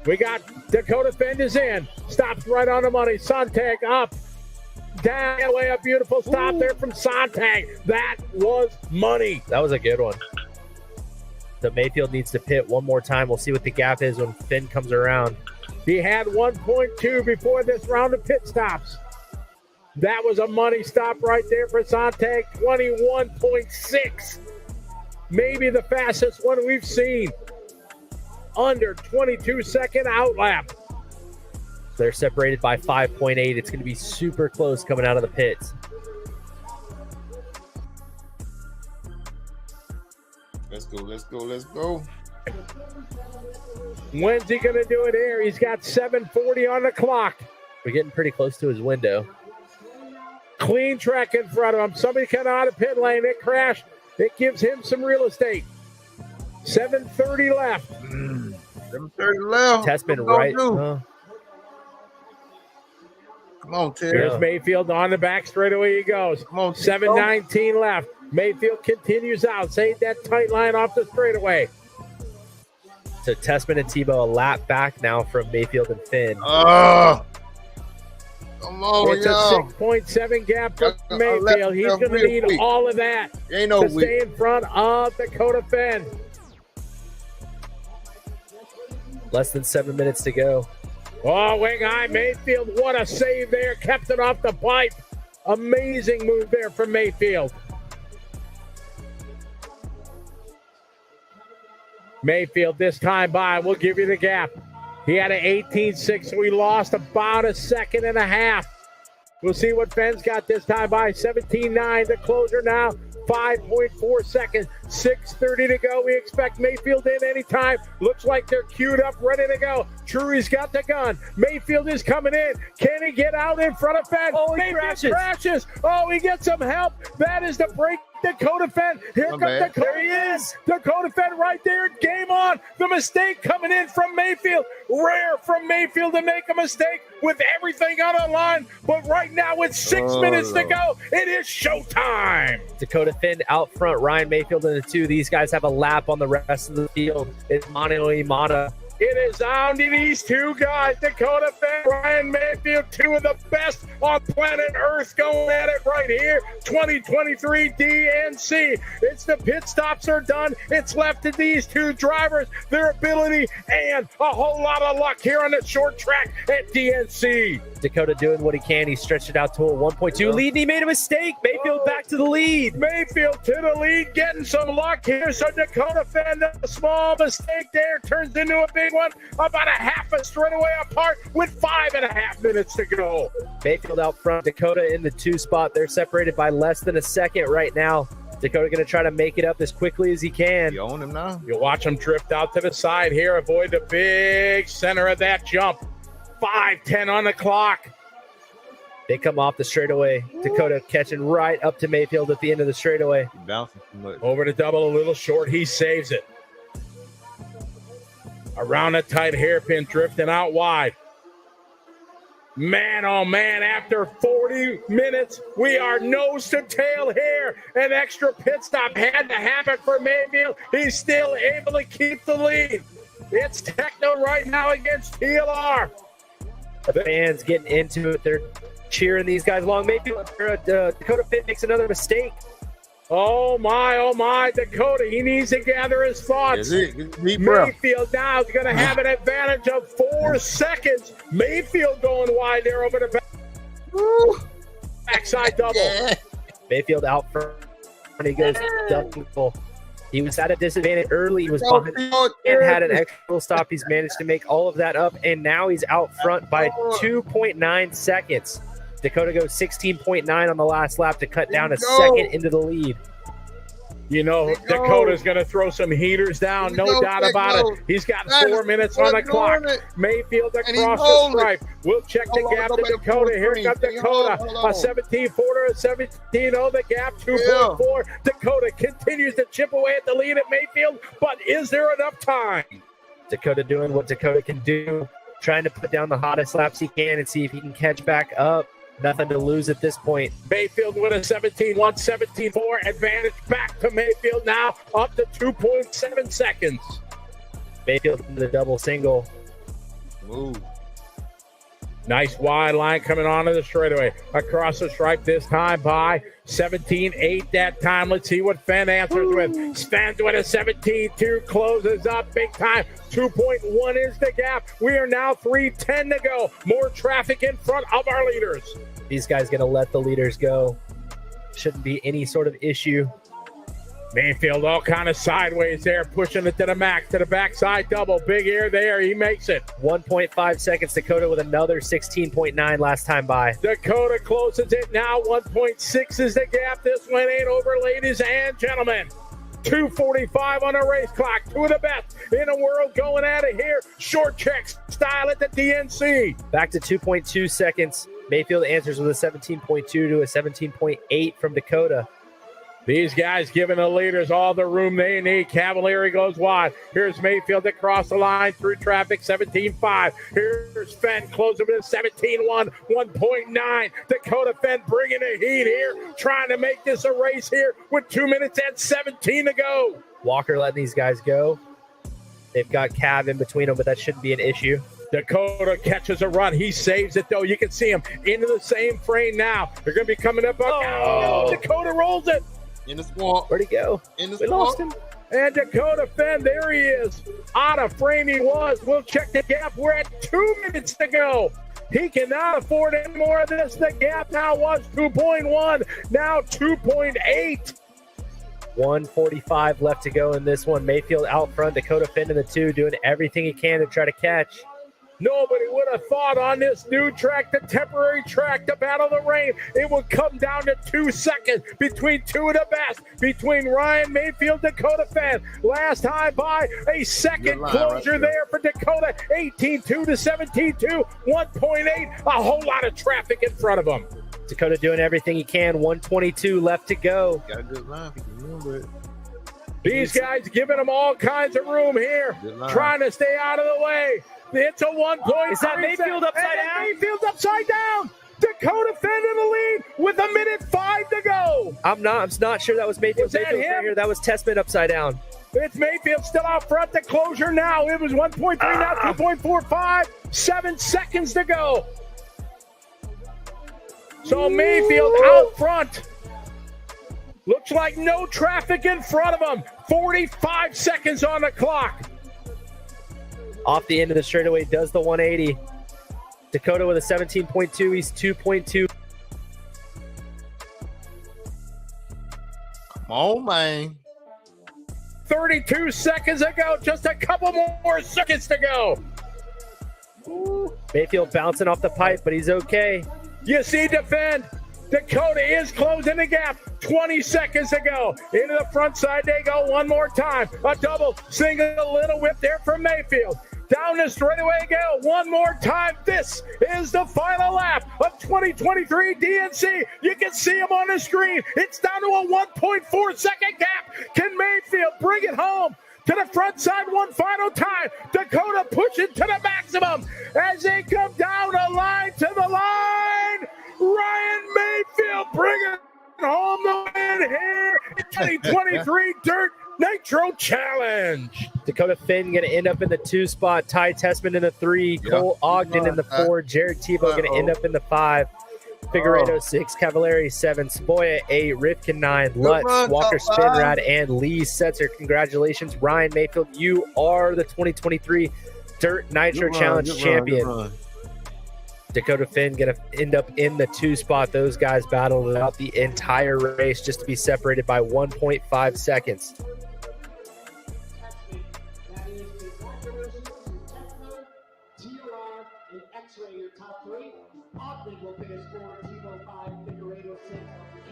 We got Dakota Fenn is in. Stops right on the money. Sontag up. Down, way, a beautiful stop there from Sontag. That was money. That was a good one. The Mayfield needs to pit one more time. We'll see what the gap is when Finn comes around. He had 1.2 before this round of pit stops. That was a money stop right there for Sontag. 21.6. Maybe the fastest one we've seen. Under 22-second out lap. They're separated by 5.8. It's going to be super close coming out of the pits. Let's go, let's go, let's go. When's he going to do it here? He's got 7:40 on the clock. We're getting pretty close to his window. Clean track in front of him. Somebody cut out of pit lane. It crashed. It gives him some real estate. 7:30 left. 7:30 left. Tessman right. Come on, Terry. Here's Mayfield on the back straightaway he goes. Come on, 7:19 left. Mayfield continues out. Save that tight line off the straightaway. So Tessman and Tebow a lap back now from Mayfield and Finn. Come on, It's a 6.7 gap for Mayfield. He's going to need all of that to stay in front of Dakota Finn. Less than 7 minutes to go. Oh, wing high Mayfield. What a save there. Kept it off the pipe. Amazing move there from Mayfield. Mayfield this time by. We'll give you the gap. He had an 18.6, so we lost about a second and a half. We'll see what Finn's got this time by. 17.9, the closer now. 5.4 seconds, 6:30 to go. We expect Mayfield in anytime. Looks like they're queued up, ready to go. Drury's got the gun. Mayfield is coming in. Can he get out in front of Finn? Oh, he Mayfield crashes. Oh, he gets some help. That is the break. Dakota Finn. Here comes Dakota. There he is. Dakota Finn right there. Game on. The mistake coming in from Mayfield. Rare from Mayfield to make a mistake with everything on the line. But right now with 6 minutes to go, it is showtime. Dakota Finn out front. Ryan Mayfield in the 2. These guys have a lap on the rest of the field. It's Mano Imada. It is on to these two guys, Dakota Finn, Ryan Mayfield, two of the best on planet Earth going at it right here. 2023 DNC. It's the pit stops are done. It's left to these two drivers, their ability, and a whole lot of luck here on the short track at DNC. Dakota doing what he can. He stretched it out to a 1.2 lead, and he made a mistake. Mayfield back to the lead. Mayfield to the lead, getting some luck here. So Dakota Finn, a small mistake there, turns into a big one. About a half a straightaway apart with 5.5 minutes to go. Mayfield out front, Dakota in the 2 spot. They're separated by less than a second right now. Dakota going to try to make it up as quickly as he can. You own him now? You watch him drift out to the side here. Avoid the big center of that jump. 5:10 on the clock. They come off the straightaway. Dakota catching right up to Mayfield at the end of the straightaway. Bouncing too much. Over to double, a little short. He saves it. Around a tight hairpin, drifting out wide. Man, oh man, after 40 minutes, we are nose to tail here. An extra pit stop had to happen for Mayfield. He's still able to keep the lead. It's Techno right now against TLR. The fans getting into it. They're cheering these guys along. Mayfield, Dakota Finn makes another mistake. Oh my, Dakota. He needs to gather his thoughts. Mayfield now is going to have an advantage of 4 seconds. Mayfield going wide there over the back. Backside double. Mayfield out front. He goes double. He was at a disadvantage early. He was behind and had an extra stop. He's managed to make all of that up, and now he's out front by 2.9 seconds. Dakota goes 16.9 on the last lap to cut down a second into the lead. You know, Dakota's going to throw some heaters down, no doubt about it. He's got 4 minutes on the clock. Mayfield across the stripe. We'll check the gap to Dakota. Here comes Dakota. A 17.4 to a 17.0. The gap, 2.4. Dakota continues to chip away at the lead at Mayfield, but is there enough time? Dakota doing what Dakota can do, trying to put down the hottest laps he can and see if he can catch back up. Nothing to lose at this point. Mayfield with a 17.1, 17.4 advantage back to Mayfield now, up to 2.7 seconds. Mayfield in the double single. Move. Nice wide line coming onto the straightaway. Across the stripe this time by 17.8 that time. Let's see what Fenn answers with. Fenn with a 17.2, closes up big time. 2.1 is the gap. We are now 3:10 to go. More traffic in front of our leaders. These guys going to let the leaders go. Shouldn't be any sort of issue. Mayfield all kind of sideways there, pushing it to the max, to the backside double. Big air there. He makes it. 1.5 seconds. Dakota with another 16.9 last time by. Dakota closes it now. 1.6 is the gap. This one ain't over, ladies and gentlemen. 2:45 on the race clock. Two of the best in the world going at it here. Short check style at the DNC. Back to 2.2 seconds. Mayfield answers with a 17.2 to a 17.8 from Dakota. These guys giving the leaders all the room they need. Cavalieri goes wide. Here's Mayfield across the line through traffic, 17-5. Here's Fenn closing with a 17-1, 1.9. Dakota Fenn bringing the heat here, trying to make this a race here with 2 minutes and 17 to go. Walker letting these guys go. They've got Cav in between them, but that shouldn't be an issue. Dakota catches a run. He saves it, though. You can see him into the same frame now. They're going to be coming up. Dakota rolls it. In the swamp. Where'd he go? In the We swamp. lost him. And Dakota Fenn, there he is. Out of frame he was. We'll check the gap. We're at 2 minutes to go. He cannot afford any more of this. The gap now was 2.1, now 2.8. 1:45 left to go in this one. Mayfield out front. Dakota Fenn in the 2, doing everything he can to try to catch. Nobody would have thought on this new track, the temporary track, to battle the rain, it would come down to 2 seconds between two of the best, between Ryan Mayfield, Dakota Fenn. Last time by a second closure there for Dakota, 18-2 to 17-2, 1.8, a whole lot of traffic in front of him. Dakota doing everything he can. 1:22 left to go. Got a good line if you can remember it. These guys giving them all kinds of room here, trying to stay out of the way. It's a 1.5. Is that Mayfield upside down? Mayfield's upside down. Dakota Fenn in the lead with 1:05 to go. I'm not sure that was Mayfield. Was that Mayfield's him? right here. That was Testman upside down. It's Mayfield still out front. The closure now. It was 1.3, now 2.45. 7 seconds to go. So Mayfield out front. Looks like no traffic in front of him. 45 seconds on the clock. Off the end of the straightaway does the 180. Dakota with a 17.2. He's 2.2. Come on, man. 32 seconds ago. Just a couple more seconds to go. Mayfield bouncing off the pipe, but he's okay. You see defend. Dakota is closing the gap. 20 seconds to go. Into the front side they go one more time. A double, single, little whip there from Mayfield. Down the straightaway go one more time. This is the final lap of 2023 DNC. You can see him on the screen. It's down to a 1.4 second gap. Can Mayfield bring it home to the front side one final time? Dakota pushing to the maximum as they come down the line to the line. Ryan Mayfield bringing home the win here in 2023 Dirt Nitro Challenge. Dakota Fenn going to end up in the 2 spot. Ty Tessman in the 3. Cole Ogden in the 4. Jared Tebow going to end up in the 5. Figueredo 6. Cavalieri 7. Saboya 8. Rifkin 9. Lutz, Walker Spinrad, and Lee Setzer. Congratulations, Ryan Mayfield. You are the 2023 Dirt Nitro Challenge champion. Dakota Fenn going to end up in the 2 spot. Those guys battled it out the entire race just to be separated by 1.5 seconds.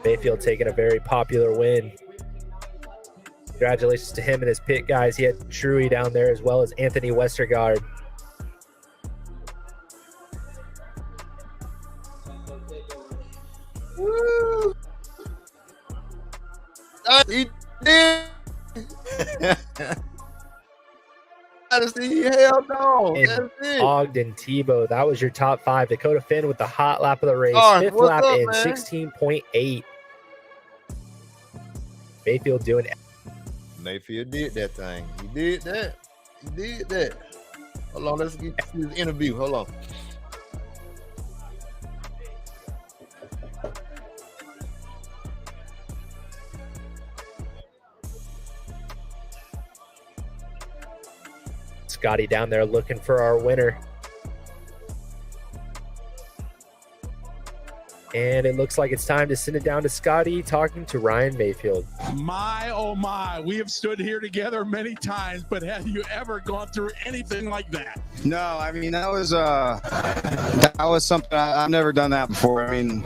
Mayfield taking a very popular win. Congratulations to him and his pit guys. He had Truey down there as well as Anthony Westergaard. Woo! He did. Hell no. And Ogden, Tebow, that was your top 5. Dakota Fenn with the hot lap of the race. Oh, 5th lap up, in, man? 16.8. Mayfield doing it. Mayfield did that thing. He did that. He did that. Hold on, let's get to his interview. Hold on. Scotty down there looking for our winner. And it looks like it's time to send it down to Scotty talking to Ryan Mayfield. My, oh my, we have stood here together many times, but have you ever gone through anything like that? No, I mean, that was something I've never done that before. I mean,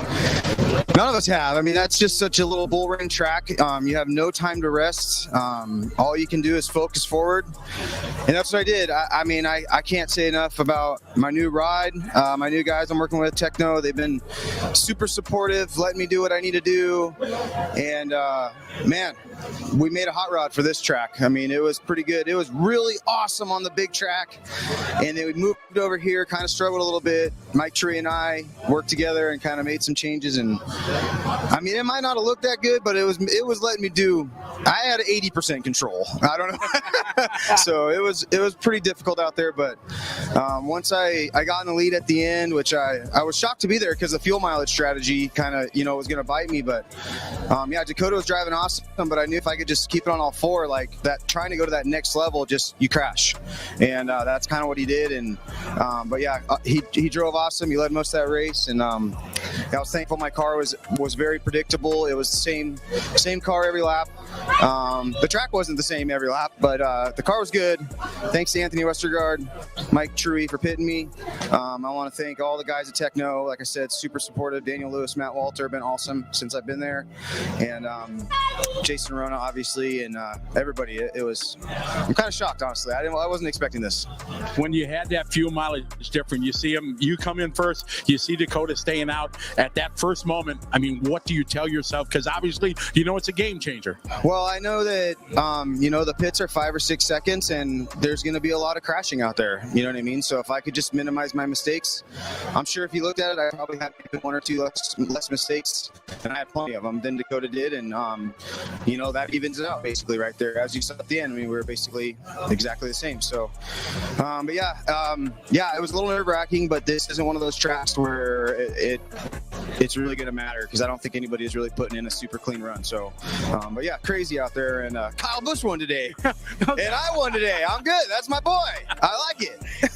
None of us have. I mean, that's just such a little bull ring track. You have no time to rest. All you can do is focus forward. And that's what I did. I can't say enough about my new ride, my new guys I'm working with, Techno. They've been super supportive, letting me do what I need to do. And, man, we made a hot rod for this track. I mean, it was pretty good. It was really awesome on the big track. And then we moved over here, kind of struggled a little bit. Mike Tree and I worked together and kind of made some changes. And I mean, it might not have looked that good, but it was letting me do. I had 80% control. I don't know. So it was pretty difficult out there. But once I got in the lead at the end, which I was shocked to be there because the fuel mileage strategy kind of, was going to bite me. But yeah, Dakota was driving awesome, but I knew if I could just keep it on all four, like that, trying to go to that next level, just you crash. And that's kind of what he did. And but yeah, he drove awesome. He led most of that race. And I was thankful my car was very predictable. It was the same car every lap. The track wasn't the same every lap, but the car was good. Thanks to Anthony Westergaard, Mike Truey for pitting me. I want to thank all the guys at Techno. Like I said, super supportive. Daniel Lewis, Matt Walter have been awesome since I've been there. And Jason Rona, obviously, and everybody. I'm kind of shocked, honestly. I wasn't expecting this. When you had that fuel mileage, it's different. You see him, you come in first, you see Dakota staying out at that first moment. I mean, what do you tell yourself? Because obviously, it's a game changer. Well, I know that, the pits are 5 or 6 seconds, and there's going to be a lot of crashing out there. You know what I mean? So if I could just minimize my mistakes, I'm sure if you looked at it, I probably had maybe 1 or 2 less mistakes, and I had plenty of them than Dakota did. And, that evens it out basically right there. As you saw at the end, I mean, we were basically exactly the same. So, but yeah, it was a little nerve-wracking, but this isn't one of those tracks where it's really going to matter, because I don't think anybody is really putting in a super clean run. So, but yeah, crazy out there. And Kyle Busch won today, and I won today. I'm good. That's my boy. I like it.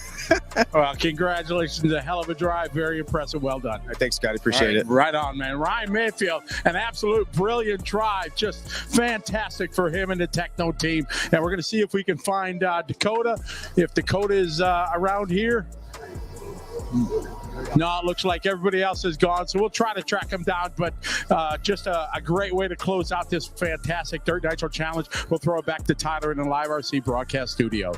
Well, congratulations. A hell of a drive. Very impressive. Well done. Right, thanks, Scotty. Appreciate it. Right on, man. Ryan Mayfield, an absolute brilliant drive. Just fantastic for him and the Techno team. And we're going to see if we can find Dakota. If Dakota is around here. No, it looks like everybody else is gone, so we'll try to track him down. But just a great way to close out this fantastic Dirt Nitro Challenge. We'll throw it back to Tyler in the Live RC broadcast studio.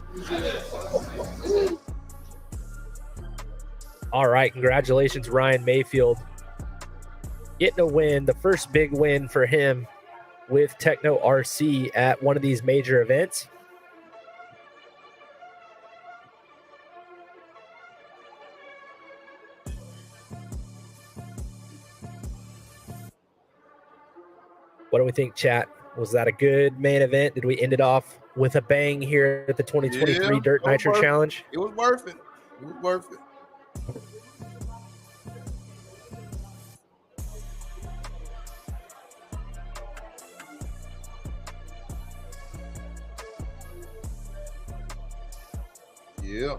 All right, congratulations, Ryan Mayfield. Getting a win, the first big win for him with Techno RC at one of these major events. What do we think, chat? Was that a good main event? Did we end it off with a bang here at the 2023 Dirt Nitro Challenge? It was worth it. It was worth it. Yeah.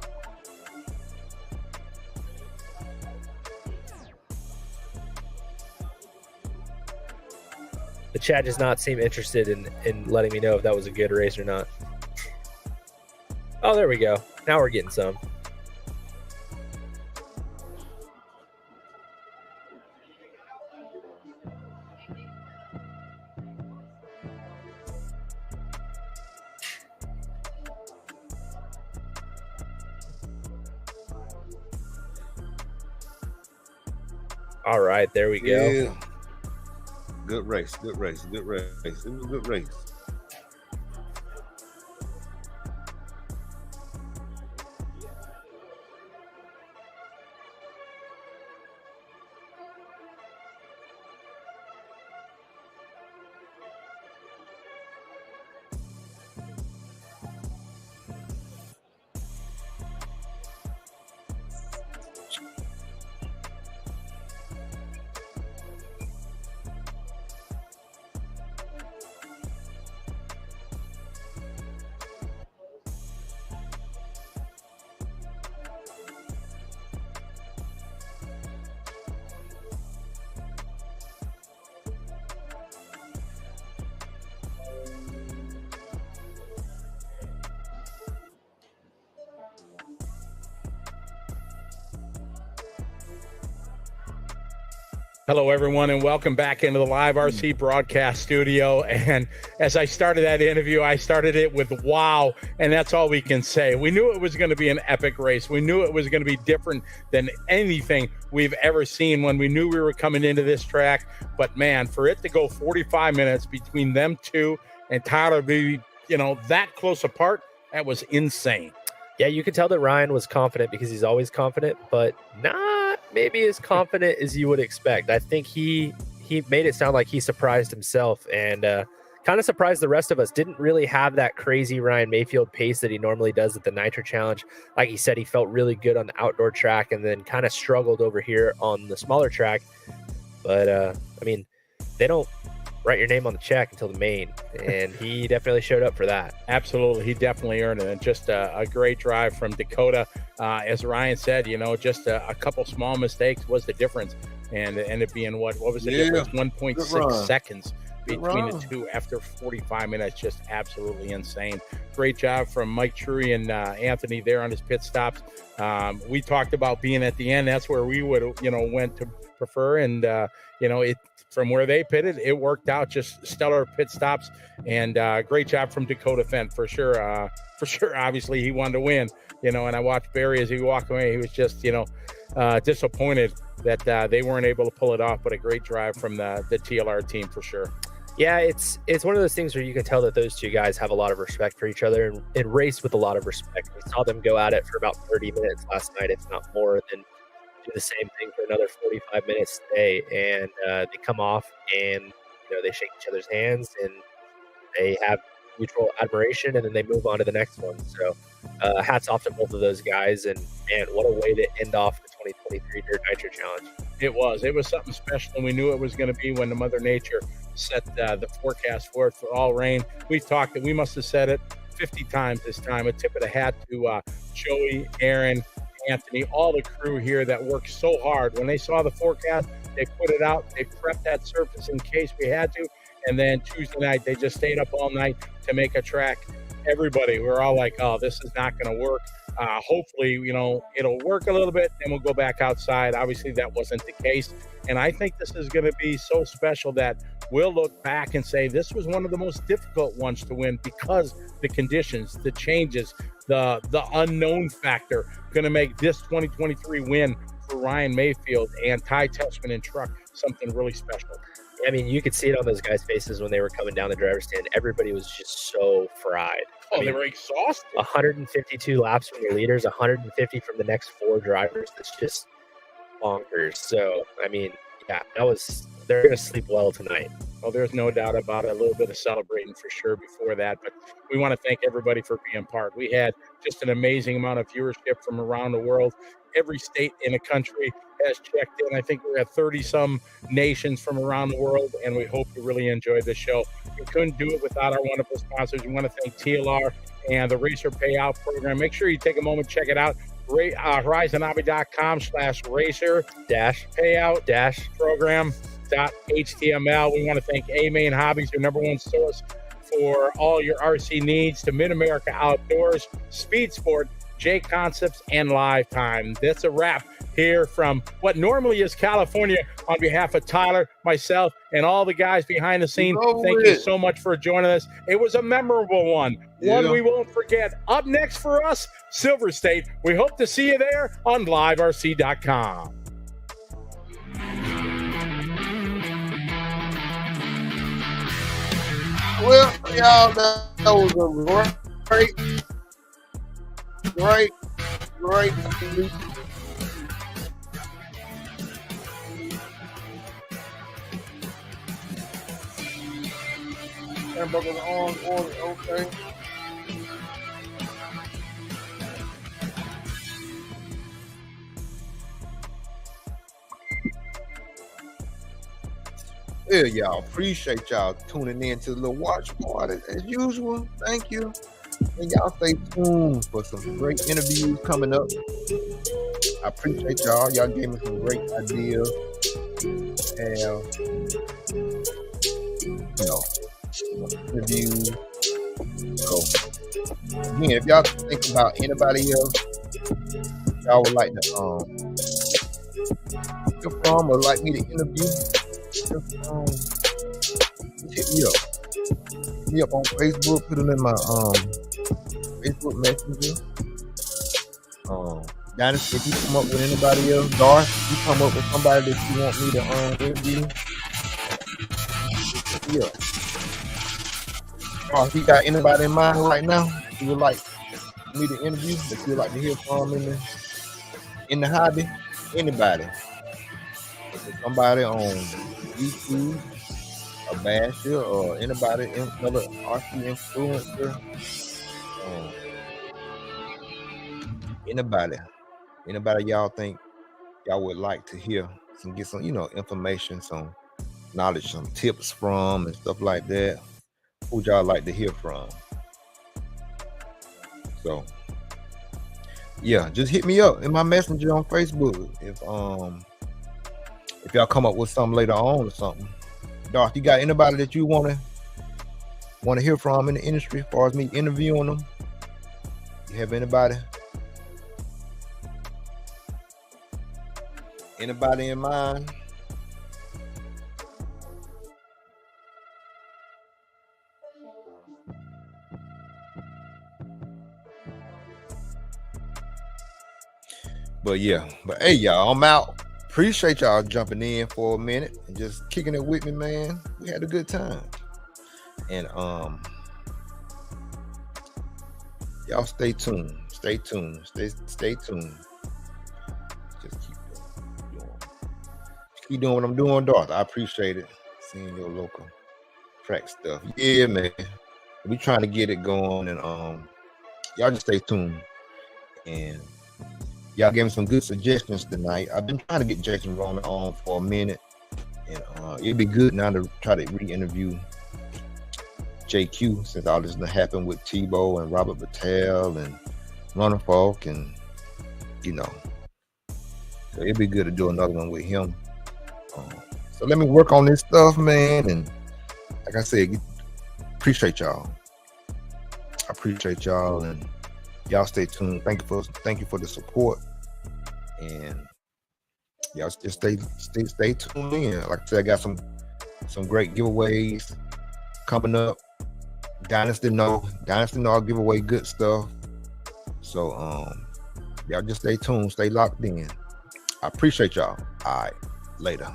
The chat does not seem interested in letting me know if that was a good race or not. Oh, there we go. Now we're getting some. All right, there we go. Yeah. Good race. It was a good race. Hello, everyone, and welcome back into the Live RC broadcast studio. And as I started that interview, I started it with wow, and that's all we can say. We knew it was going to be an epic race. We knew it was going to be different than anything we've ever seen when we knew we were coming into this track. But, man, for it to go 45 minutes between them two and Tyler be, that close apart, that was insane. Yeah, you could tell that Ryan was confident because he's always confident, but not maybe as confident as you would expect. I think he made it sound like he surprised himself and kind of surprised the rest of us. Didn't really have that crazy Ryan Mayfield pace that he normally does at the Nitro Challenge. Like he said, he felt really good on the outdoor track and then kind of struggled over here on the smaller track. But, they don't write your name on the check until the main, and he definitely showed up for that. Absolutely, he definitely earned it, and just a great drive from Dakota. As Ryan said, just a couple small mistakes was the difference, and it ended up being what was the difference? 1.6 seconds between the two after 45 minutes. Just absolutely insane. Great job from Mike Truey and Anthony there on his pit stops. We talked about being at the end. That's where we would went to prefer, and it. From where they pitted, it worked out. Just stellar pit stops, and great job from Dakota Fendt for sure. Obviously, he wanted to win, and I watched Barry as he walked away. He was just, disappointed that they weren't able to pull it off. But a great drive from the TLR team for sure. Yeah, it's one of those things where you can tell that those two guys have a lot of respect for each other and race with a lot of respect. We saw them go at it for about 30 minutes last night, if not more, than do the same thing for another 45 minutes today, and they come off and they shake each other's hands and they have mutual admiration, and then they move on to the next one. So hats off to both of those guys, and man, what a way to end off the 2023 Dirt Nitro Challenge. It was something special, and we knew it was going to be when the Mother Nature set the forecast for it for all rain. We've talked that we must have said it 50 times this time. A tip of the hat to Joey, Aaron, Anthony, all the crew here that worked so hard. When they saw the forecast, they put it out, they prepped that surface in case we had to, and then Tuesday night they just stayed up all night to make a track. Everybody, we're all like, oh, this is not going to work. Hopefully, it'll work a little bit, then we'll go back outside. Obviously, that wasn't the case, and I think this is going to be so special that we'll look back and say this was one of the most difficult ones to win because the conditions, the changes, the unknown factor going to make this 2023 win for Ryan Mayfield and Ty Tessman in truck something really special. I mean, you could see it on those guys' faces when they were coming down the driver's stand. Everybody was just so fried. They were exhausted. 152 laps from the leaders, 150 from the next four drivers. That's just bonkers. So, they're going to sleep well tonight. Oh, there's no doubt about it. A little bit of celebrating for sure before that. But we want to thank everybody for being part. We had just an amazing amount of viewership from around the world. Every state in the country has checked in. I think we're at 30-some nations from around the world, and we hope you really enjoyed the show. We couldn't do it without our wonderful sponsors. We want to thank TLR and the Racer Payout Program. Make sure you take a moment, check it out. HorizonHobby.com/racer-payout-program.html. We want to thank A-Main Hobbies, your number one source for all your RC needs, to Mid-America Outdoors, Speed Sport, J Concepts, and Live Time. That's a wrap here from what normally is California. On behalf of Tyler, myself, and all the guys behind the scene, thank you so much for joining us. It was a memorable one. One we won't forget. Up next for us, Silver State. We hope to see you there on liverc.com. Well, y'all, that was a great. Hamburgers on order, okay. Yeah, y'all. Appreciate y'all tuning in to the little watch party as usual. Thank you. And y'all stay tuned for some great interviews coming up. I appreciate y'all. Y'all gave me some great ideas. And, interviews. So, again, if y'all think about anybody else, y'all would like to, from or like me to interview, just hit me up. Hit me up on Facebook. Put it in my Facebook Messenger. Dynasty, if you come up with anybody else, Darth, if you come up with somebody that you want me to interview, yeah. If you got anybody in mind right now you would like me to interview, that you would like to hear from in the hobby, anybody. If it's somebody on YouTube, a basher, or anybody, another RC influencer, anybody y'all think y'all would like to hear, some get some, information, some knowledge, some tips from and stuff like that, who y'all like to hear from. So yeah, just hit me up in my messenger on Facebook if y'all come up with something later on or something. Darth, you got anybody that you want to hear from in the industry as far as me interviewing them? You have anybody in mind? But hey, y'all, I'm out. Appreciate y'all jumping in for a minute and just kicking it with me, man. We had a good time. And y'all stay tuned. Stay tuned. Stay tuned. Just keep doing what I'm doing, Darth. I appreciate it. Seeing your local track stuff. Yeah, man. We trying to get it going, and y'all just stay tuned. And y'all gave me some good suggestions tonight. I've been trying to get Jason Roman on for a minute, and it'd be good now to try to re-interview JQ since all this happened with Tebow and Robert Patel and Runner Falk, and so it'd be good to do another one with him. So let me work on this stuff, man, and like I said, appreciate y'all. I appreciate y'all, and y'all stay tuned. Thank you for the support, and y'all just stay tuned in. Like I said, I got some great giveaways coming up. Dynasty know I'll give away good stuff. So y'all just stay tuned, stay locked in. I appreciate y'all. All right, later.